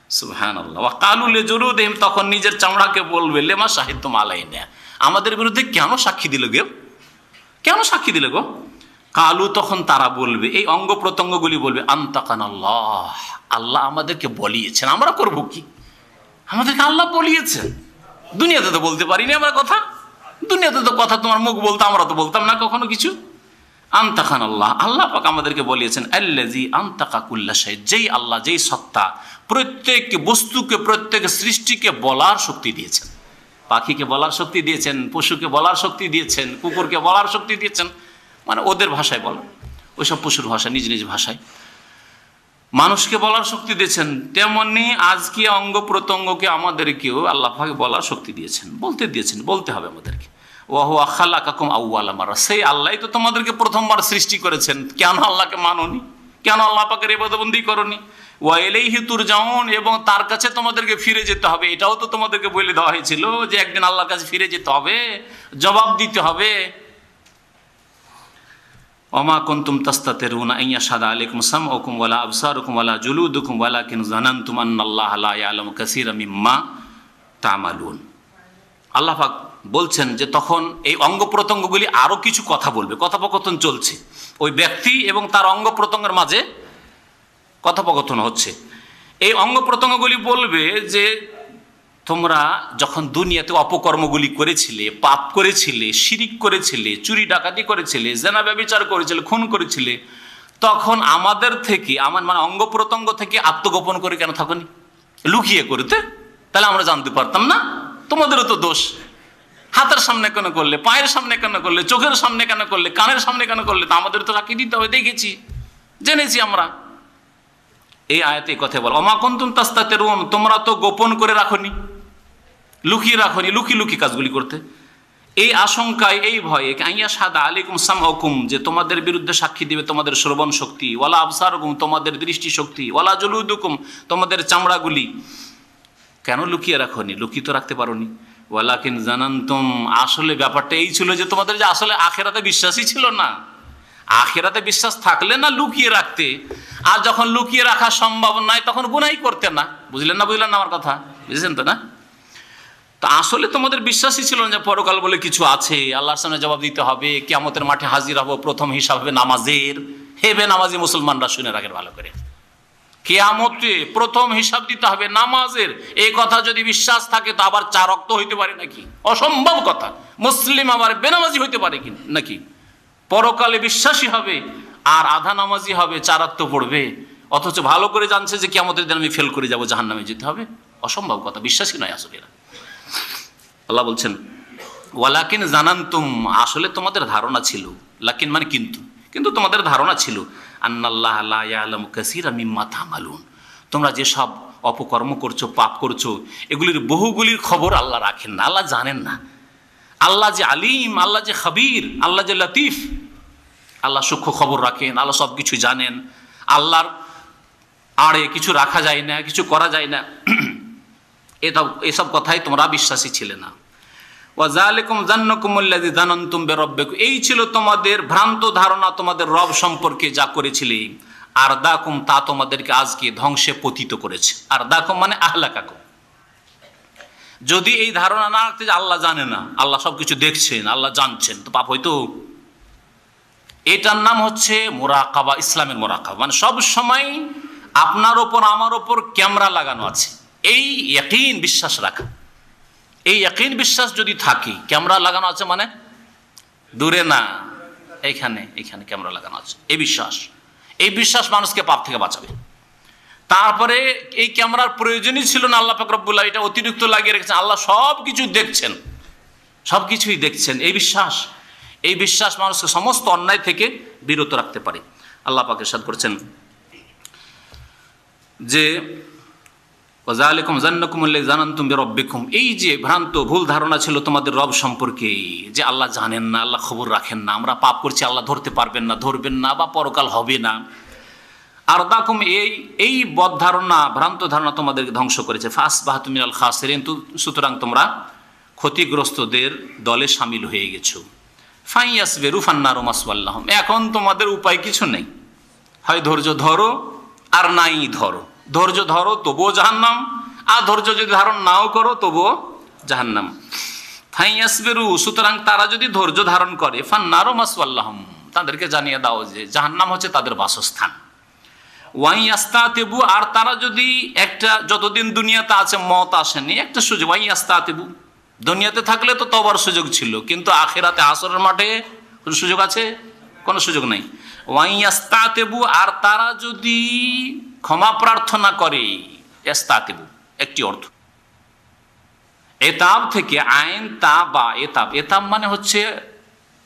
সুবহানাল্লাহ। ওয়া ক্বালু লিজুলুদিহিম, তখন নিজের চামড়াকে বলবে, লিমা শাহিদতুম আলাইনা, আমাদের বিরুদ্ধে কেন সাক্ষী দিল গো, কেন সাক্ষী দিল গো? কালু, তখন তারা বলবে, এই অঙ্গ প্রত্যঙ্গগুলি বলবে, আনতাকানাল্লাহ, আল্লাহ আমাদেরকে বলিয়েছেন, আমরা করব কি, আমাদেরকে আল্লাহ বলিয়েছেন। দুনিয়াতে তো বলতে পারিনি আমরা কথা, দুনিয়াতে তো কথা তোমার মুখ বলতো, আমরা তো বলতাম না কখনো কিছু। আনতাকানাল্লাহ, আল্লাহ পাক আমাদেরকে বলিয়েছেন। আল্লাযী আনতাকা কুল্লা শাই, যেই আল্লাহ, যেই সত্তা প্রত্যেক বস্তুকে, প্রত্যেক সৃষ্টিকে বলার শক্তি দিয়েছেন। পাখিকে বলার শক্তি দিয়েছেন, পশুকে বলার শক্তি দিয়েছেন, কুকুরকে বলার শক্তি দিয়েছেন, মানে ওদের ভাষায় বলা, ওইসব পশুর ভাষা, নিজ নিজ ভাষায়। মানুষকে বলার শক্তি দিয়েছেন, তেমনি আজকে অঙ্গ প্রত্যঙ্গকে আমাদেরকেও আল্লাহ পাক বলার শক্তি দিয়েছেন, বলতে দিয়েছেন, বলতে হবে আমাদেরকে। ওয়া হুয়া খালাকাকুম আউওয়ালা মাররা, সেই আল্লাহই তো তোমাদেরকে প্রথমবার সৃষ্টি করেছেন, কেন আল্লাহকে মানোনি, কেন আল্লাহ পাকের ইবাদতবন্দি করনি? ওয়া ইলাইহি তুরজাউন, এবং তার কাছে তোমাদেরকে ফিরে যেতে হবে, এটাও তো তোমাদেরকে বলে দেওয়া হয়েছিল যে একদিন আল্লাহর কাছে ফিরে যেতে হবে, জবাব দিতে হবে। ওমা কুনতুম তাস্তাতিরুনা আন ইয়াশহাদা আলাইকুম সামউকুম ওয়ালা আবসারুকুম ওয়ালা জুলুদুকুম ওয়ালাকিন যানানতুম আন্নাল্লাহা লা ইয়ালামু কাসীরাম মিম্মা তা'মালুন। আল্লাহ পাক বলছেন যে তখন এই অঙ্গ প্রত্যঙ্গগুলি আরও কিছু কথা বলবে, কথোপকথন চলছে, ওই ব্যক্তি এবং তার অঙ্গ প্রত্যঙ্গের মাঝে কথোপকথন হচ্ছে। এই অঙ্গ প্রত্যঙ্গগুলি বলবে যে তোমরা যখন দুনিয়াতে অপকর্মগুলি করেছিলে, পাপ করেছিলে, শিরিক করেছিলে, চুরি ডাকাতি করেছিলে, জেনা ব্যভিচার করেছিলে, খুন করেছিলে, তখন আমাদের থেকে মানে অঙ্গ প্রত্যঙ্গ থেকে আত্মগোপন করে কেন থাকনি? লুকিয়ে করতে, তাহলে আমরা জানতে পারতাম না? তোমাদেরও তো দোষ। হাতের সামনে কেন করলে, পায়ের সামনে কেন করলে, চোখের সামনে কেন করলে, কানের সামনে কেন করলে? তা আমাদের তো রাখি দিতে হবে, দেখেছি, জেনেছি আমরা। এই আয়াতে কথা বল, ওমা কুনতুম তাস্তাতিরুন, তোমরা তো গোপন করে রাখনি, লুকিয়ে রাখনি, লুকিয়ে লুকিয়ে কাজগুলি করতে। এই আশঙ্কায়, এই ভয়ে, আন ইয়াশহাদা আলাইকুম সামউকুম, যে তোমাদের বিরুদ্ধে সাক্ষী দিবে তোমাদের শ্রবণ শক্তি, ওয়ালা আবসারুকুম, তোমাদের দৃষ্টি শক্তি, ওয়ালা জুলুদুকুম, তোমাদের চামড়াগুলি। কেন লুকিয়ে রাখনি? লুকিয়ে তো রাখতে পারোনি। ওয়ালাকিন জানানতুম, আসলে ব্যাপারটা এই ছিল যে তোমাদের যে আসলে আখিরাতে বিশ্বাসই ছিল না। আখিরাতে বিশ্বাস থাকলে না লুকিয়ে রাখতে, আর যখন লুকিয়ে রাখা সম্ভব নয় তখন গুনাহই করতে না। বুঝলেন না আমার কথা? বুঝেছেন তো না? তো আসলে তোমাদের বিশ্বাসই ছিল না যে পরকাল বলে কিছু আছে, আল্লাহর সামনে জবাব দিতে হবে, কিয়ামতের মাঠে হাজির হব, প্রথম হিসাব হবে নামাজের। হেবে নামাজি মুসলমানরা শুনে রাখেন ভালো করে, কিয়ামতে প্রথম হিসাব দিতে হবে নামাজের। এই কথা যদি বিশ্বাস থাকে তো আবার চার ওয়াক্ত হইতে পারে নাকি? অসম্ভব কথা। মুসলিম আবার বেনামাজি হইতে পারে কি নাকি? পরকালে বিশ্বাসী হবে আর আধা নামাজি হবে, চার ওয়াক্ত পড়বে, অথচ ভালো করে জানছে যে কিয়ামতের দিন আমি ফেল করে যাবো, জাহান্নামে যেতে হবে। অসম্ভব কথা, বিশ্বাসী নয় আসলে এরা। আল্লাহ বলছেন ওয়ালাকিন জানানতুম, আসলে তোমাদের ধারণা ছিল, লাকিন মানে কিন্তু, কিন্তু তোমাদের ধারণা ছিল, আন্নাল্লাহা লা ইয়ালামু কাসীরাম মিম্মা তা'মালুন, তোমরা যেসব অপকর্ম করছো, পাপ করছো, এগুলির বহুগুলির খবর আল্লাহ রাখেন না, আল্লাহ জানেন না। আল্লাহ যে আলিম, আল্লাহ যে খাবির, আল্লাহ যে লতিফ, আল্লাহ সূক্ষ্ম খবর রাখেন, আল্লাহ সব কিছু জানেন। আল্লাহর আড়ে কিছু রাখা যায় না, কিছু করা যায় না। এসব কথাই তোমরা বিশ্বাসী ছিলে না। ওয়াযালিকুম যান্নুকুমুল্লাযী যানানতুম বিরাব্বিকুম, এই ছিল তোমাদের ভ্রান্ত ধারণা তোমাদের রব সম্পর্কে যা করেছিলে। আরদাকুম, তা তোমাদেরকে আজকে ধ্বংসে পতিত করেছে। আরদাকুম মানে আহলাকাকুম। যদি এই ধারণা না রাখতে যে আল্লাহ জানে না, আল্লাহ সবকিছু দেখছেন, আল্লাহ জানছেন, তো পাপ হইতো। এটার নাম হচ্ছে মুরাকাবা, ইসলামের মুরাকাবা, মানে সব সময় আপনার ওপর আমার ওপর ক্যামেরা লাগানো আছে। এই ইয়াকিন বিশ্বাস রাখা, এই ইয়াকিন বিশ্বাস যদি থাকে, ক্যামেরা লাগানো আছে মানে দূরে না, এইখানে এইখানে ক্যামেরা লাগানো আছে, এই বিশ্বাস, এই বিশ্বাস মানুষকে পাপ থেকে বাঁচাবে। তারপরে এই ক্যামেরার প্রয়োজনই ছিল না, আল্লাহ পাক রব্বুল আলামিন এটা অতিরিক্ত লাগিয়ে রেখেছেন। আল্লাহ সব কিছু দেখছেন, সব কিছুই দেখছেন। এই বিশ্বাস, এই বিশ্বাস মানুষকে সমস্ত অন্যায় থেকে বিরত রাখতে পারে। আল্লাহ পাক ইরশাদ করেছেন যে ওয়াযালিকুম যান্নুকুমুল্লাযী যানানতুম বিরাব্বিকুম, এই যে ভ্রান্ত ভুল ধারণা ছিল তোমাদের রব সম্পর্কে, যে আল্লাহ জানেন না, আল্লাহ খবর রাখেন না, আমরা পাপ করছি, আল্লাহ ধরতে পারবেন না, ধরবেন না, বা পরকাল হবে না। আরদাকুম, এই বদ ধারণা, ভ্রান্ত ধারণা তোমাদেরকে ধ্বংস করেছে। ফাসবাহতুম মিনাল খাসিরিন, সুতরাং তোমরা ক্ষতিগ্রস্তদের দলে সামিল হয়ে গেছো। ফাইয়াসবিরু ফান্নারু মাসওয়াল লাহুম, এখন তোমাদের উপায় কিছু নেই, হয় ধৈর্য ধরো আর নাই ধরো। ধৈর্য ধরো তবুও জাহান্নাম, আর ধৈর্য যদি ধারণ নাও করো তবুও জাহান্নাম। ফাইয়াসবিরু, সুতরাং তারা যদি ধৈর্য ধারণ করে, ফান্নারু মাসওয়াল লাহুম, তাদেরকে জানিয়ে দাও যে জাহান্নাম হচ্ছে তাদের বাসস্থান। ওয়াইয়াস্তাতিবু, আর তারা যদি একটা, যতদিন দুনিয়াতে আছে মত আসেনি, একটা সুযোগ, ওয়াইয়াস্তাতিবু, দুনিয়াতে থাকলে তো তওবার সুযোগ ছিল, কিন্তু আখিরাতে হাসরের মাঠে কোনো সুযোগ আছে? কোনো সুযোগ নাই। ওয়াইয়াস্তাতিবু, আর তারা যদি ক্ষমা প্রার্থনা করে, ইস্তাতিবু একটি অর্থ, এতাব থেকে আইন তাবা, এতাব, এতাব মানে হচ্ছে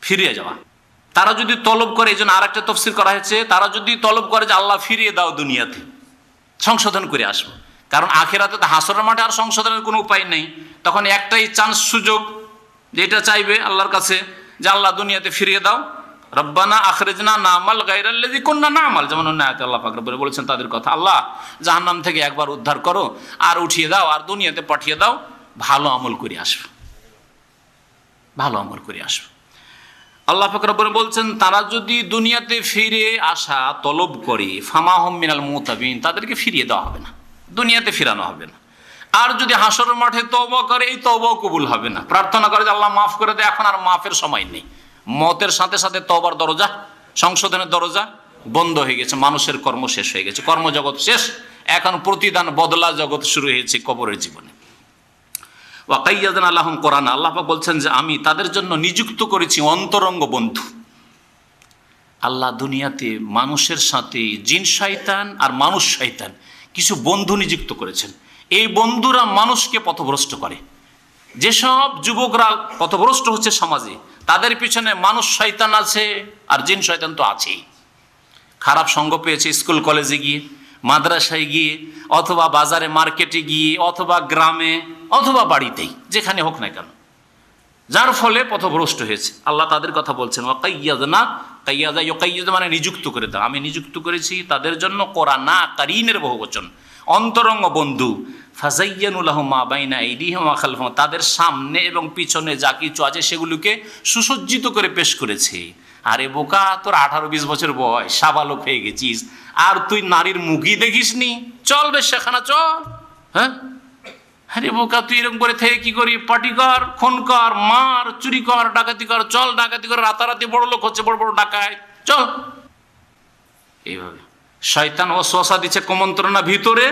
ফিরিয়ে যাওয়া। তারা যদি তলব করে, এই জন্য আর একটা তফসির করা হয়েছে, তারা যদি তলব করে যে আল্লাহ ফিরিয়ে দাও দুনিয়াতে, সংশোধন করে আসবো, কারণ আখিরাতে তো হাসরের মাঠে আর সংশোধনের কোনো উপায় নেই। তখন একটাই চান্স, সুযোগ, যেটা চাইবে আল্লাহর কাছে যে আল্লাহ দুনিয়াতে ফিরিয়ে দাও, রব্বানা আখরিজনা না'মাল গায়রাল্লাযী কুন্না না'মাল, যেমন অন্য আয়াতে আল্লাহ পাক রব্বুল বলেছেন তাদের কথা, আল্লাহ জাহান্নাম থেকে একবার উদ্ধার করো আর উঠিয়ে দাও, আর দুনিয়াতে পাঠিয়ে দাও, ভালো আমল করে আসবো, ভালো আমল করে আসবো। আল্লাহ পাক রব্বুল বলছেন তারা যদি দুনিয়াতে ফিরে আসা তলব করে ফামাহুম মিনাল মুতাবিন, তাদেরকে ফিরিয়ে দেওয়া হবে না, দুনিয়াতে ফিরানো হবে না। আর যদি হাসরের মাঠে তওবা করে, এই তওবাও কবুল হবে না। প্রার্থনা করে যে আল্লাহ মাফ করে দেয়, এখন আর মাফের সময় নেই। মতের সাথে সাথে তওবার দরজা, সংশোধনের দরজা বন্ধ হয়ে গেছে, মানুষের কর্ম শেষ হয়ে গেছে, কর্মজগৎ শেষ, এখন প্রতিদান বদলা জগৎ শুরু হয়েছে কবরের জীবনে। ওয়াকাইয়াদানা লাহুম কোরআন, আল্লাহ পাক বলছেন যে আমি তাদের জন্য নিযুক্ত করেছি অন্তরঙ্গ বন্ধু। আল্লাহ দুনিয়াতে মানুষের সাথে জিন শয়তান আর মানুষ শয়তান কিছু বন্ধু নিযুক্ত করেছেন। এই বন্ধুরা মানুষকে পথভ্রষ্ট করে। যেসব যুবকরা পথভ্রষ্ট হচ্ছে সমাজে, তাদের পিছনে মানুষ শয়তান আছে আর জিন শয়তান তো আছেই। খারাপ সঙ্গ পেয়েছে স্কুল কলেজে গিয়ে, মাদ্রাসায় গিয়ে, অথবা বাজারে মার্কেটে গিয়ে, অথবা গ্রামে, অথবা বাড়িতেই, যেখানে হোক না কেন, যার ফলে পথভ্রষ্ট হয়েছে। আল্লাহ তাদের কথা বলছেন ওয়াকাইয়াদনা, কাইয়াদা ইউকাইয়াদ মানে নিযুক্ত করে দাও, আমি নিযুক্ত করেছি তাদের জন্য কোরআনা, কারিনের বহুবচন, অন্তরঙ্গ বন্ধু। ফাযায়্যানু লাহুম মা বাইনা আইদিহিম ওয়া খালফাহুম, তাদের সামনে এবং পিছনে যা কিছু আছে সেগুলোকে সুসজ্জিত করে পেশ করেছে। আরে বোকা, তোর 18-20 বছর বয়স, সাবালক হয়ে গেছিস, আর তুই নারীর মুখই দেখিসনি? চল বেশ সেখানে চল। হ্যাঁ, আরে বোকা, তুই এরকম করে থেকে কি করি? পার্টি কর, খুন কর, মার, চুরি কর, ডাকাতি কর, চল ডাকাতি করে, রাতারাতি বড় লোক হচ্ছে, বড় বড় ডাকায়, চল। এইভাবে শয়তান ওয়াসওয়াসা দিচ্ছে, কুমন্ত্রণা ভিতরে,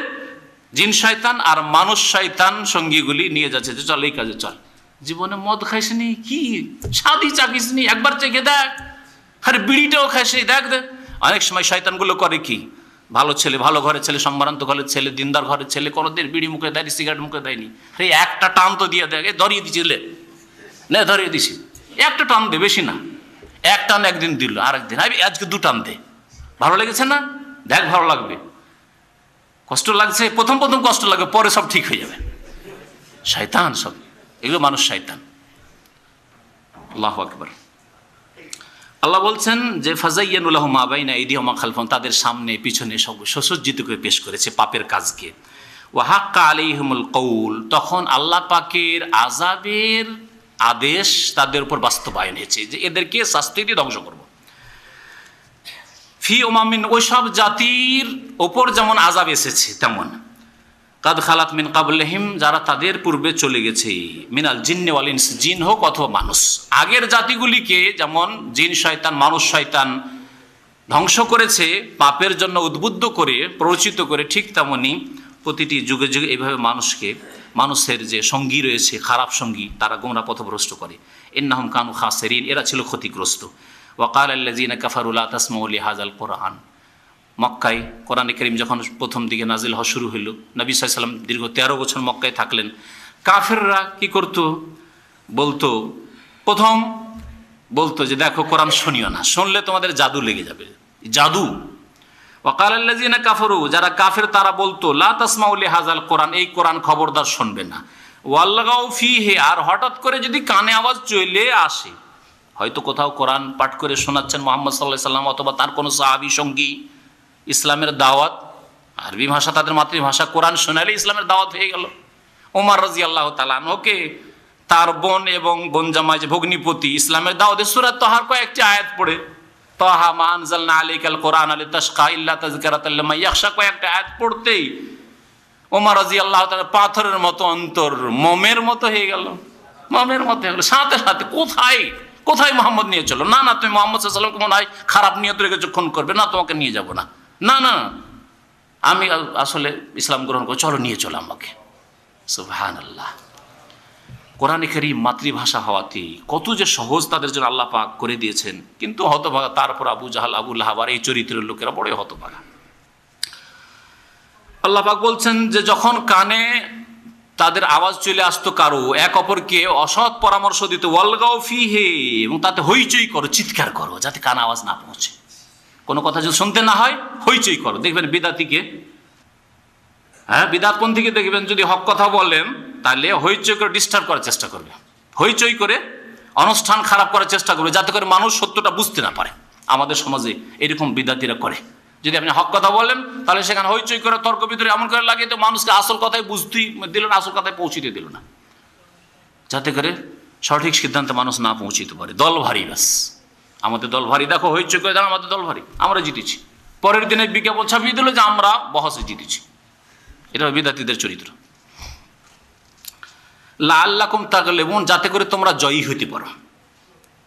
জিন শয়তান আর মানুষ শয়তান সঙ্গীগুলি নিয়ে যাচ্ছে যে চল এই কাজে চল। জীবনে মদ খাইসনি, কি শাদি চাকিসনি, একবার চেখে দেখ। আরে বিড়িটাও খাইসনি, দেখ দেখ। অনেক সময় শয়তানগুলো করে কি, ভালো ছেলে, ভালো ঘরের ছেলে, সম্ভ্রান্ত ঘরের ছেলে, দিনদার ঘরের ছেলে, কোনোদিন বিড়ি মুখে দেয়নি, সিগারেট মুখে দেয়নি, এই একটা টান তো দিয়ে দেয়, ধরিয়ে দিচ্ছি, নে ধরিয়ে দিছি, একটা টান দে, বেশি না, এক টান একদিন দিল, আরেকদিন আজকে 2 টান দে, ভালো লেগেছে না, দেখ ভালো লাগবে, কষ্ট লাগছে, প্রথম প্রথম কষ্ট লাগবে, পরে সব ঠিক হয়ে যাবে। শয়তান সব এগুলো, মানুষ শয়তান। আল্লাহু আকবার। আল্লাহ বলছেন যে ফাযায়্যানু লাহুম মা বাইনা আইদিহিম ওয়া খালফাহুম, তাদের সামনে পিছনে সব সুসজ্জিত করে পেশ করেছে পাপের কাজকে। ওয়া হাক্কা আলাইহিমুল কওল, তখন আল্লাহ পাকের আযাবের আদেশ তাদের উপর বাস্তবায়ন হয়েছে যে এদেরকে শাস্তি দিয়ে ধ্বংস করব। ফি উমামিন, ওইসব জাতির ওপর যেমন আযাব এসেছে তেমন, কাদ খালাত মিন কাবলিহিম, যারা তাদের পূর্বে চলে গেছে, মিনাল জিন্নি ওয়াল ইনস, জিন হোক অথবা মানুষ। আগের জাতিগুলিকে যেমন জিন শয়তান, মানুষ শয়তান ধ্বংস করেছে, পাপের জন্য উদ্বুদ্ধ করে, প্ররোচিত করে, ঠিক তেমনি প্রতিটি যুগে যুগে এইভাবে মানুষকে, মানুষের যে সঙ্গী রয়েছে, খারাপ সঙ্গী, তারা গোমরা পথভ্রষ্ট করে। ইন্নাহুম কানু খাসিরিন, এরা ছিল ক্ষতিগ্রস্ত। ওয়াকাল আল্লাযীনা কাফারু লা তাসমাউ লিহাযাল কুরআন, মক্কায় কোরআনে কারীম যখন প্রথম দিকে নাজিল হওয়া শুরু হইল, নবী সাল্লাল্লাহু আলাইহি ওয়াসাল্লাম দীর্ঘ 13 বছর মক্কায় থাকলেন। কাফেররা কি করতো? প্রথম বলতো যে দেখো কোরআন শুনিও না, শুনলে তোমাদের জাদু লেগে যাবে, জাদু। ওয়াকাল আল্লাযীনা কাফারু, যারা কাফের তারা বলতো লা তাসমাউ লিহাযাল কোরআন, এই কোরআন খবরদার শুনবে না। ওয়ালগাউ ফীহি, আর হঠাৎ করে যদি কানে আওয়াজ চলে আসে, হয়তো কোথাও কোরআন পাঠ করে শোনাচ্ছেন মুহাম্মদ সাল্লাল্লাহু আলাইহি ওয়াসাল্লাম অথবা তার কোনো সাহাবী সঙ্গী, ইসলামের দাওয়াত, আরবি ভাষা তাদের মাতৃভাষা, কোরআন শোনালে ইসলামের দাওয়াত হয়ে গেল। ওমর রাদিয়াল্লাহু তাআলা আনহুকে তার বোন এবং বোন জামাই যে ভগ্নিপতি ইসলামের দাওয়াতে সূরা তাহার কয়েকটি আয়াত পড়ে, তাহা মা আনজালনা আলাইকাল কোরআন লিতাশকা ইল্লা তাযকিরাতাল লিমান ইয়াখশা, কয়েকটা আয়াত পড়তেই ওমর রাদিয়াল্লাহু তাআলা পাথরের মতো অন্তর মোমের মতো হয়ে গেল, মোমের মতো হয়ে গেল। সাথে সাথে কোথায় মোহাম্মদ নিয়ে চলো, না না তুমি মোহাম্মদ সাল্লাল্লাহু আলাইহি ওয়াসাল্লামকে মনে হয় খারাপ নিয়ত রেখেছো, খুন করবে, না তোমাকে নিয়ে যাব না, না না আমি আসলে ইসলাম গ্রহণ করব, চলো নিয়ে চলো আমাকে। সুবহানাল্লাহ। কোরআনে কারীম মাতৃভাষা হওয়াতে কত যে সহজ তাদের জন্য আল্লাহ পাক করে দিয়েছেন, কিন্তু হতভাগা, তারপর আবু জাহাল, আবু লাহাব আর এই চরিত্রের লোকেরা বড়ই হতভাগা। আল্লাহ পাক বলছেন যে যখন কানে তাদের আওয়াজ চলে আসতো কারো, এক অপরকে অসৎ পরামর্শ দিত, ওয়ালগাউ ফীহি, এবং তাতে হইচই করো, চিৎকার করো, যাতে কানে আওয়াজ না পৌঁছে, কোনো কথা যদি শুনতে না হয় হইচই করো। দেখবেন বিদাতিকে, বিদাতপন্থীকে দেখবেন যদি হক কথা বলেন তাহলে হইচই করে ডিস্টার্ব করার চেষ্টা করবে, হইচই করে অনুষ্ঠান খারাপ করার চেষ্টা করবে, যাতে করে মানুষ সত্যটা বুঝতে না পারে। আমাদের সমাজে এরকম বিদাতিরা করে, যদি আপনি হক কথা বলেন তাহলে সেখানে হইচই করে তর্ক ভিতরে এমন করে লাগিয়ে তো মানুষকে আসল কথাই বুঝতেই দিল না, আসল কথায় পৌঁছিতে দিল না, যাতে করে সঠিক সিদ্ধান্তে মানুষ না পৌঁছিতে পারে, দল ভারী ব্যাস। আমাদের দল ভারী, দেখো হইচই করে, আমাদের দল ভারী, আমরা জিতেছি। পরের দিনে বিজ্ঞাপন ছাপিয়ে দিল যে আমরা বহসে জিতেছি। এটা বিদাতীদের চরিত্র। লাআল্লাকুম তাগলিবুন, যাতে করে তোমরা জয়ী হইতে পারো,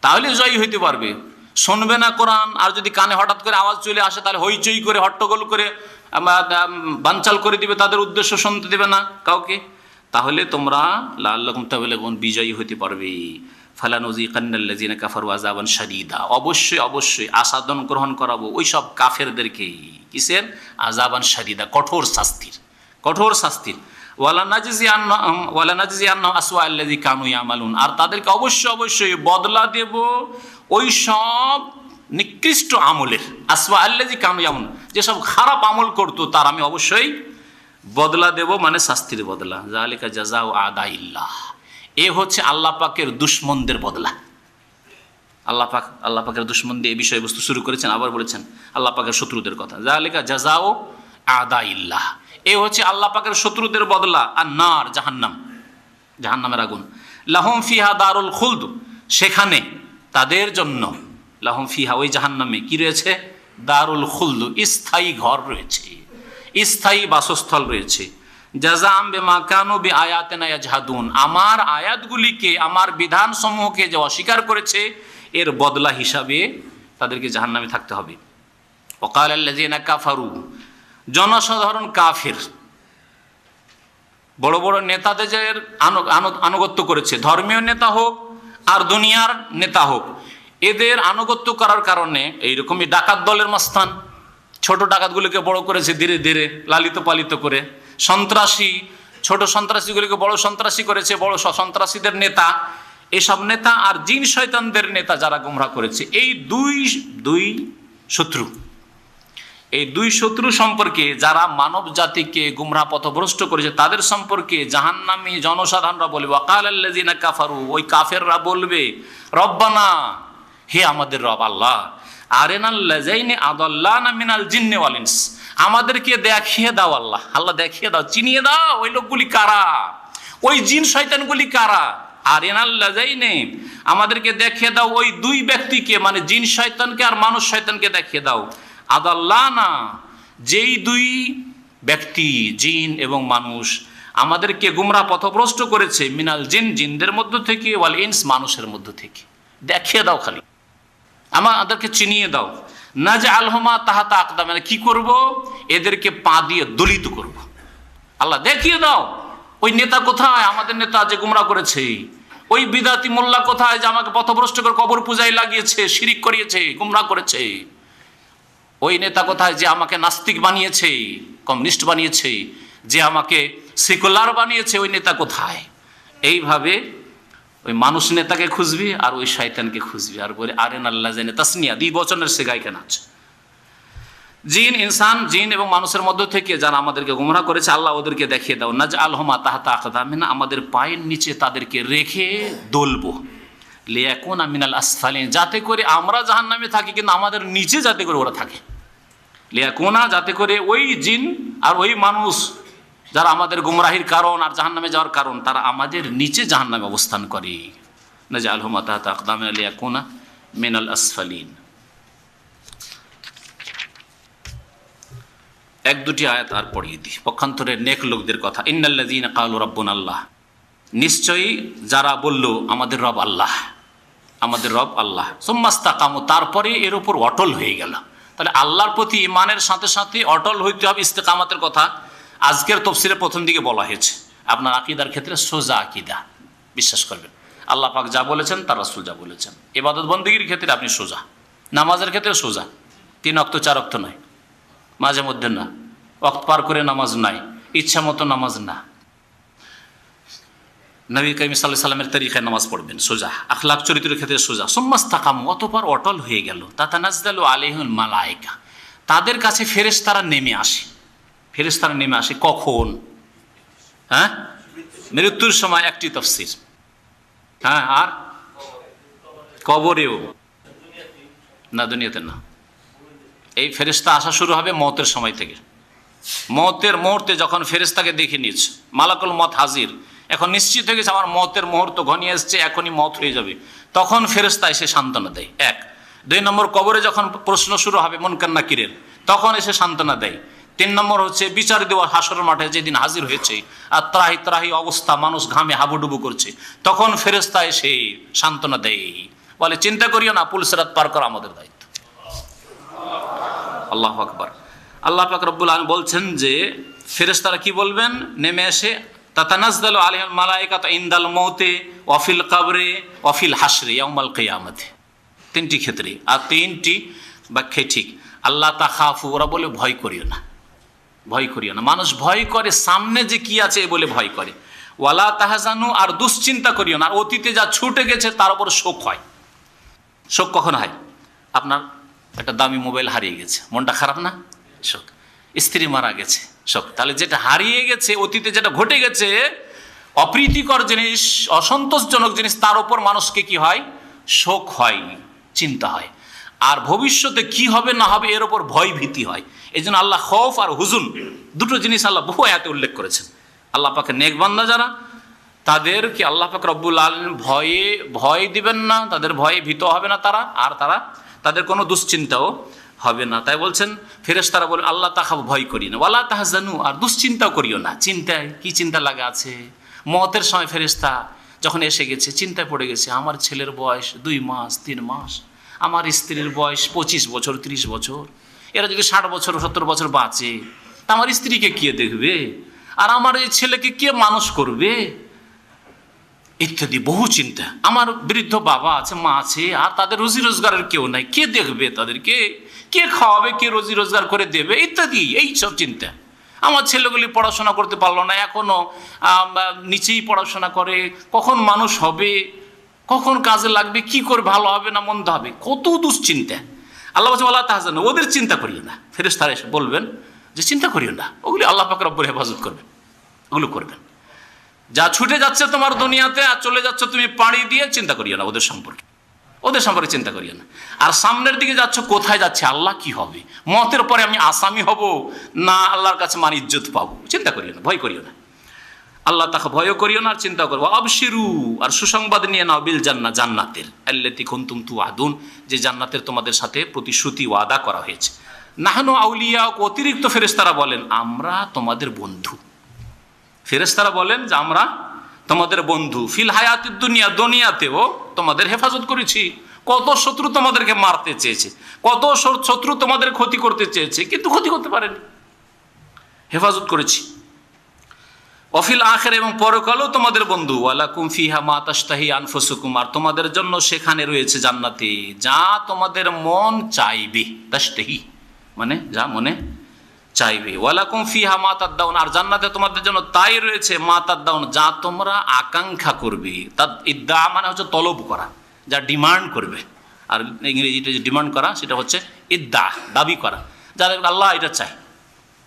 তাহলে জয়ী হইতে পারবে। শুনবে না কোরআন, আর যদি কানে হঠাৎ করে আওয়াজ চলে আসে তাহলে হইচই করে হট্টগোল করে বানচাল করে দিবে, তাদের উদ্দেশ্য শুনতে দেবে না কাউকে। তাহলে তোমরা লাআল্লাকুম তাগলিবুন বিজয়ী হইতে পারবে। ফালানুযিকান্নাল্লাযিনা কাফারু আযাবান শাদীদা, অবশ্যই অবশ্যই আসাদন গ্রহণ করাবো ওই সব কাফেরদেরকে। কিসের? আযাবান শাদীদা, কঠোর শাস্তির, কঠোর শাস্তির। ওয়ালানাজজিয়ান্নাহুম আসওয়া আল্লাযী কানু ইয়ামালুন, আর তাদেরকে অবশ্যই অবশ্যই বদলা দেব ওই সব নিকৃষ্ট আমলের। আসওয়া আল্লাযী কানু ইয়ামালুন, যেসব খারাপ আমল করতো তার আমি অবশ্যই বদলা দেব, মানে শাস্তির বদলা। যালিকা জাযাউ আদাইল্লাহ, এ হচ্ছে আল্লাহ পাকের দুশমনদের বদলা। আল্লাহ পাকের দুশমন দিয়ে এই বিষয়বস্তু শুরু করেছেন, আবার বলেছেন আল্লাহ পাকের শত্রুদের কথা। যালিকা জাযাউ আদাইল্লাহ, এ হচ্ছে আল্লাহ পাকের শত্রুদের বদলা। আর নার, জাহান্নাম, জাহান্নামের আগুন। লাহুম ফিহা দারুল খুলদ, সেখানে তাদের জন্য, লাহুম ফিহা ওই জাহান্নামে কি রয়েছে? দারুল খুলদ, স্থায়ী ঘর রয়েছে, স্থায়ী বাসস্থল রয়েছে। জাযাআম বিমা কানু বিআয়াতিনা ইয়াজহাদুন, আমার আয়াতগুলিকে, আমার বিধানসমূহকে যে অস্বীকার করেছে এর বদলা হিসাবে তাদেরকে জাহান্নামে থাকতে হবে। ওয়াকালাল্লাযিনা কাফারু, জনসাধারণ কাফের, বড় বড় নেতাদের আনুগত্য করেছে, ধর্মীয় নেতা হোক আর দুনিয়ার নেতা হোক, এদের আনুগত্য করার কারণে এইরকমই ডাকাত দলের মাস্তান, ছোট ডাকাতগুলিকে বড় করেছে ধীরে ধীরে লালিত পালিত করে। সন্ত্রাসী, ছোট সন্ত্রাসীগুলিকে বড় সন্ত্রাসী করেছে, বড় সন্ত্রাসীদের নেতা, এসব নেতা আর জিন শয়তানদের নেতা যারা গোমরাহ করেছে, এই দুই শত্রু, এই দুই শত্রু সম্পর্কে যারা মানব জাতিকে গুমরাহ পথভ্রষ্ট করেছে তাদের সম্পর্কে জাহান্নামী জনসাধারণরা বলবে, ওয়াকালাল্লাযিনা কাফারু, ওই কাফেররা বলবে, রব্বানা, হে আমাদের রব আল্লাহ, আরিনাল্লাযিনা আদাল্লানা মিনাল জিন্নি ওয়াল ইনস, আমাদেরকে দেখিয়ে দাও আল্লাহ, আল্লাহ দেখিয়ে দাও, চিনিয়ে দাও ওই লোকগুলি কারা, ওই জিন শয়তানগুলি কারা। আরিনাল্লাযিনা, আমাদেরকে দেখিয়ে দাও ওই দুই ব্যক্তিকে, মানে জিন শয়তানকে আর মানুষ শয়তানকে দেখিয়ে দাও। আদাল্লানা, যেই দুই ব্যক্তি, জিন এবং মানুষ, আমাদেরকে গুমরাহ পথভ্রষ্ট করেছে, মিনাল জিন, জিনদের মধ্য থেকে, ওয়াল ইনস, মানুষের মধ্য থেকে, দেখিয়ে দাও, খালি আমাদেরকে চিনিয়ে দাও। নাজআলহুমা তাহতা আকদামিনা, কি করব? এদেরকে পা দিয়ে দলিত করব। আল্লাহ দেখিয়ে দাও ওই নেতা কোথায়, আমাদের নেতা যে গুমরাহ করেছে, ওই বিদাতি মোল্লা কোথায় যে আমাকে পথভ্রষ্ট করে কবর পূজায় লাগিয়েছে, শিরিক করিয়েছে, গুমরাহ করেছে, ওই নেতা কোথায় যে আমাকে নাস্তিক বানিয়েছে, কমিউনিস্ট বানিয়েছে, যে আমাকে সেকুলার বানিয়েছে, ওই নেতা কোথায়? এইভাবে ওই মানুষ নেতাকে খুঁজবি আর ওই শয়তানকে খুঁজবি, আর বলে আরিনাল্লাযিনা, তাসনিয়া, দ্বিবচনের সেগায় কেন আছে? জিন, ইনসান, জিন এবং মানুষের মধ্য থেকে যারা আমাদেরকে গুমরাহ করেছে, আল্লাহ ওদেরকে দেখিয়ে দাও। নাজআলহুমা তাহতা আকদামিনা, আমাদের পায়ের নিচে তাদেরকে রেখে দলবো। লিয়াকুনা মিনাল আসফালিন, যাতে করে আমরা জাহান্নামে থাকি কিন্তু আমাদের নিচে যাতে করে ওরা থাকে। লিয়াকুনা, যাতে করে ওই জিন আর ওই মানুষ যারা আমাদের গুমরাহির কারণ আর জাহান্নামে যাওয়ার কারণ, তারা আমাদের নিচে জাহান্নামে অবস্থান করে। নাজআলহুমা তাহতা আকদামিনা লিয়াকুনা মিনাল আসফালিন। এক দুটি আয়াত আর পড়িয়ে দিই, পক্ষান্তরের নেক লোকদের কথা। ইন্নাল্লাযীনা ক্বালু রাব্বুনাল্লাহ, নিশ্চয়ই যারা বলল আমাদের রব আল্লাহ, আমাদের রব আল্লাহ, সুম্মাস্তাকামু, তারপরে এর উপর অটল হয়ে গেল। তাহলে আল্লাহর প্রতি ঈমানের সাথে সাথে অটল হইতে হবে। ইস্তেকামাতের কথা আজকের তাফসীরের প্রথম দিকে বলা হয়েছে। আপনার আকীদার ক্ষেত্রে সোজা আকীদা বিশ্বাস করবেন, আল্লাহ পাক যা বলেছেন তার রাসূল যা বলেছেন। ইবাদত বন্দেগীর ক্ষেত্রে আপনি সোজা, নামাজের ক্ষেত্রে সোজা, 3 ওয়াক্ত 4 ওয়াক্ত নয়, মাঝে মধ্যে না, ওয়াক্ত পার করে নামাজ নাই, ইচ্ছা মতো নামাজ না, নবী করিম সাল্লাল্লাহু আলাইহি সাল্লামের তরিকায় নামাজ পড়বেন, সোজা। আখলাক চরিত্রের ক্ষেত্রে সোজা। সুম্মাস্তাকামু, অতঃপর অটল হয়ে গেল। তাতানাজ্জালু আলাইহিল মালায়েকা, তাদের কাছে ফেরেশতারা নেমে আসে। ফেরেশতারা নেমে আসে কখন? হ্যাঁ, মৃত্যুর সময় একটি তাফসীর, হ্যাঁ, আর কবরেও না, দুনিয়াতে না। এই ফেরেশতা আসা শুরু হবে মওতের সময় থেকে। মওতের মুহূর্তে যখন ফেরেশতাকে দেখে নিয়েছে, মালাকুল মত হাজির, এখন নিশ্চিত হয়ে গেছে আমার মওতের মুহূর্ত ঘনিয়ে এসছে, এখনই মওত হয়ে যাবে, তখন ফেরেশতা এসে সান্ত্বনা দেয়। এক 2 নম্বর কবরে যখন প্রশ্ন শুরু হবে মুনকার নাকিরের, তখন এসে সান্ত্বনা দেয়। 3 নম্বর হচ্ছে বিচার দেওয়ার হাসরের মাঠে যেদিন হাজির হয়েছে আর ত্রাহি ত্রাহি অবস্থা, মানুষ ঘামে হাবুডুবু করছে, তখন ফেরেশতা এসে সান্ত্বনা দেয়, বলে চিন্তা করিও না, পুল সিরাত পার করা আমাদের দায়িত্ব। আল্লাহু আকবার। আল্লাহ পাক রব্বুল আলামিন বলছেন যে ফেরেশতারা কি বলবেন, নেমে এসে তাতানাজ্জালু আলাইহিল মালায়েকাতু ইনদাল মৌতে ওয়া ফিল কবরে ওয়া ফিল হাশরি ইয়াউমাল কিয়ামাতি। 3টি ক্ষেত্রে, আর 3টি ব্যাখ্যাই ঠিক। আল্লাহ তাখাফু, ওরা বলে ভয় করিও না, ভয় করিও না। মানুষ ভয় করে সামনে যে কি আছে বলে ভয় করে। ওয়ালা তাহজানু, আর দুশ্চিন্তা করিও না। আর অতীতে যা ছুটে গেছে তার উপর শোক হয়। শোক কখন হয়? আপনার একটা দামি মোবাইল হারিয়ে গেছে, মনটা খারাপ না? শোক। স্ত্রী মারা গেছে, শোক। তাহলে যেটা হারিয়ে গেছে, অতীতে যেটা ঘটে গেছে, অপ্রীতিকর জিনিস, অসন্তোষজনক জিনিস, তার উপর মানুষকে কি হয়? শোক হয়, চিন্তা হয়। আর ভবিষ্যতে কি হবে না হবে এর উপর ভয় ভীতি হয়। এই জন্য আল্লাহ খৌফ আর হুজুন, দুটো জিনিস আল্লাহ বহু আয়াতে উল্লেখ করেছেন। আল্লাহ পাকের নেক বান্দা যারা, তাদেরকে আল্লাহ পাক রব্বুল আলামিন ভয় দিবেন না, তাদের ভয়ে ভীত হবে না তারা, আর তাদের কোনো দুশ্চিন্তাও হবে না। তাই বলছেন ফেরেশতারা বলেন আল্লাহ তাখাফ, ভয় করি না, ওয়ালা তাহজানু, আর দুশ্চিন্তাও করিও না। চিন্তায় কি চিন্তা লাগা আছে? মওতের সময় ফেরেশতা যখন এসে গেছে, চিন্তায় পড়ে গেছে, আমার ছেলের বয়স 2 মাস 3 মাস, আমার স্ত্রীর বয়স 25 বছর 30 বছর, এরা যদি 60 বছর 70 বছর বাঁচে, তা আমার স্ত্রীকে কে দেখবে, আর আমার এই ছেলেকে কে মানুষ করবে, ইত্যাদি বহু চিন্তা। আমার বৃদ্ধ বাবা আছে, মা আছে, আর তাদের রুজি রোজগারের কেউ নাই, কে দেখবে তাদেরকে, কে খাওয়াবে, কে রুজি রোজগার করে দেবে, ইত্যাদি এই সব চিন্তা। আমার ছেলেগুলি পড়াশোনা করতে পারলো না, এখনো নিচেই পড়াশোনা করে, কখন মানুষ হবে, কখন কাজে লাগবে, কি করে ভালো হবে না মন্দ হবে, কত দুশ্চিন্তা। আল্লাহ বলছে আল্লাহ তাহজানু, ওদের চিন্তা করিও না। ফেরেশতারা এসে বলবেন যে চিন্তা করিও না, ওগুলি আল্লাহ পাক রব্বুল হেফাজত করবেন, ওগুলো করবেন। যা ছুটে যাচ্ছে তোমার দুনিয়াতে আর চলে যাচ্ছে তুমি পাড়ি দিয়ে, চিন্তা করিও না ওদের সম্পর্কে, ওদের সম্পর্কে চিন্তা করিও না। আর সামনের দিকে যাচ্ছ, কোথায় যাচ্ছে, আল্লাহ কি হবে, মতের পরে আমি আসামি হব না আল্লাহর কাছে মান ইজ্জত পাবো, চিন্তা করিও না, ভয় করিও না। আল্লাহ তাকে ভয়ও করিও না আর চিন্তা করবো। আবশিরু, আর সুসংবাদ নিয়ে নাও, বিল জান্নাহ, জান্নাতের, আল্লাতী কুনতুম তুআদুন, যে জান্নাতের তোমাদের সাথে প্রতিশ্রুতি ওয়াদা করা হয়েছে। নাহনু আউলিয়া, অতিরিক্ত ফেরেশতারা বলেন আমরা তোমাদের বন্ধু। ফেরেশতারা বলেন যে আমরা তোমাদের বন্ধু। ফিল হায়াতিদ দুনিয়া, দুনিয়াতেও তোমাদের হেফাজত করেছি। কত শত্রু তোমাদেরকে মারতে চেয়েছে, কত শত্রু তোমাদের ক্ষতি করতে চেয়েছে, কিন্তু ক্ষতি করতে পারেনি, হেফাজত করেছি। অফিল আখির, এবং পরকালও তোমাদের বন্ধু। ওয়ালাকুম ফিহা মা তাশতাহি আনফুসুকুম, আর তোমাদের জন্য সেখানে রয়েছে জান্নাতে যা তোমাদের মন চাইবে। তাশতাহি মানে যা মনে চাইবে। ওয়ালাকুম ফিহা মা তাদাউন, আর জান্নাতে তোমাদের জন্য তাই রয়েছে মা তাদাউন, যা তোমরা আকাঙ্ক্ষা করবে। তাদ ইদ্দা মানে হচ্ছে তলব করা, যা ডিমান্ড করবে। আর ইংরেজিতে যে ডিমান্ড করা সেটা হচ্ছে ইদ্দা, দাবি করা, যাদের আল্লাহ এটা চাই।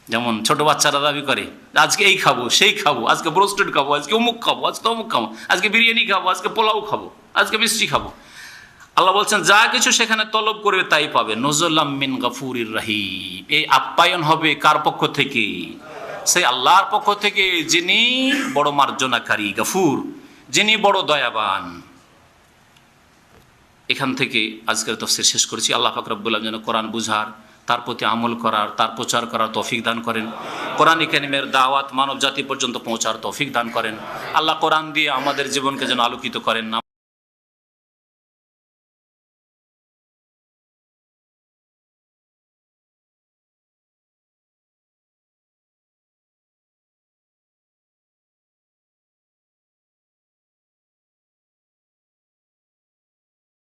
যেমন ছোট বাচ্চারা দাবি করে আজকে এই খাবো, সেই খাবো, আজকে ব্রোস্টেড খাবো, আজকে অমুক খাবো, আজকে অমুক খাবো, আজকে বিরিয়ানি খাবো, আজকে পোলাও খাবো, আজকে মিষ্টি খাবো। আল্লাহ বলছেন যা কিছু সেখানে তলব করবে তাই পাবে। নজুলাম মিন গাফুরির রহিম, এই আপ্যায়ন হবে কার পক্ষ থেকে? সেই আল্লাহর পক্ষ থেকে, যিনি বড় মার্জনাকারী, গাফুর, যিনি বড় দয়াবান। এখান থেকে আজকের তাফসীর শেষ করেছি। আল্লাহ পাক রব্বুল আলামিন যেন কোরআন বুঝার, তার প্রতি আমল করার, তার প্রচার করার তৌফিক দান করেন। কোরআন কারীমের দাওয়াত মানব জাতি পর্যন্ত পৌঁছার তৌফিক দান করেন। আল্লাহ কোরআন দিয়ে আমাদের জীবনকে যেন আলোকিত করেন।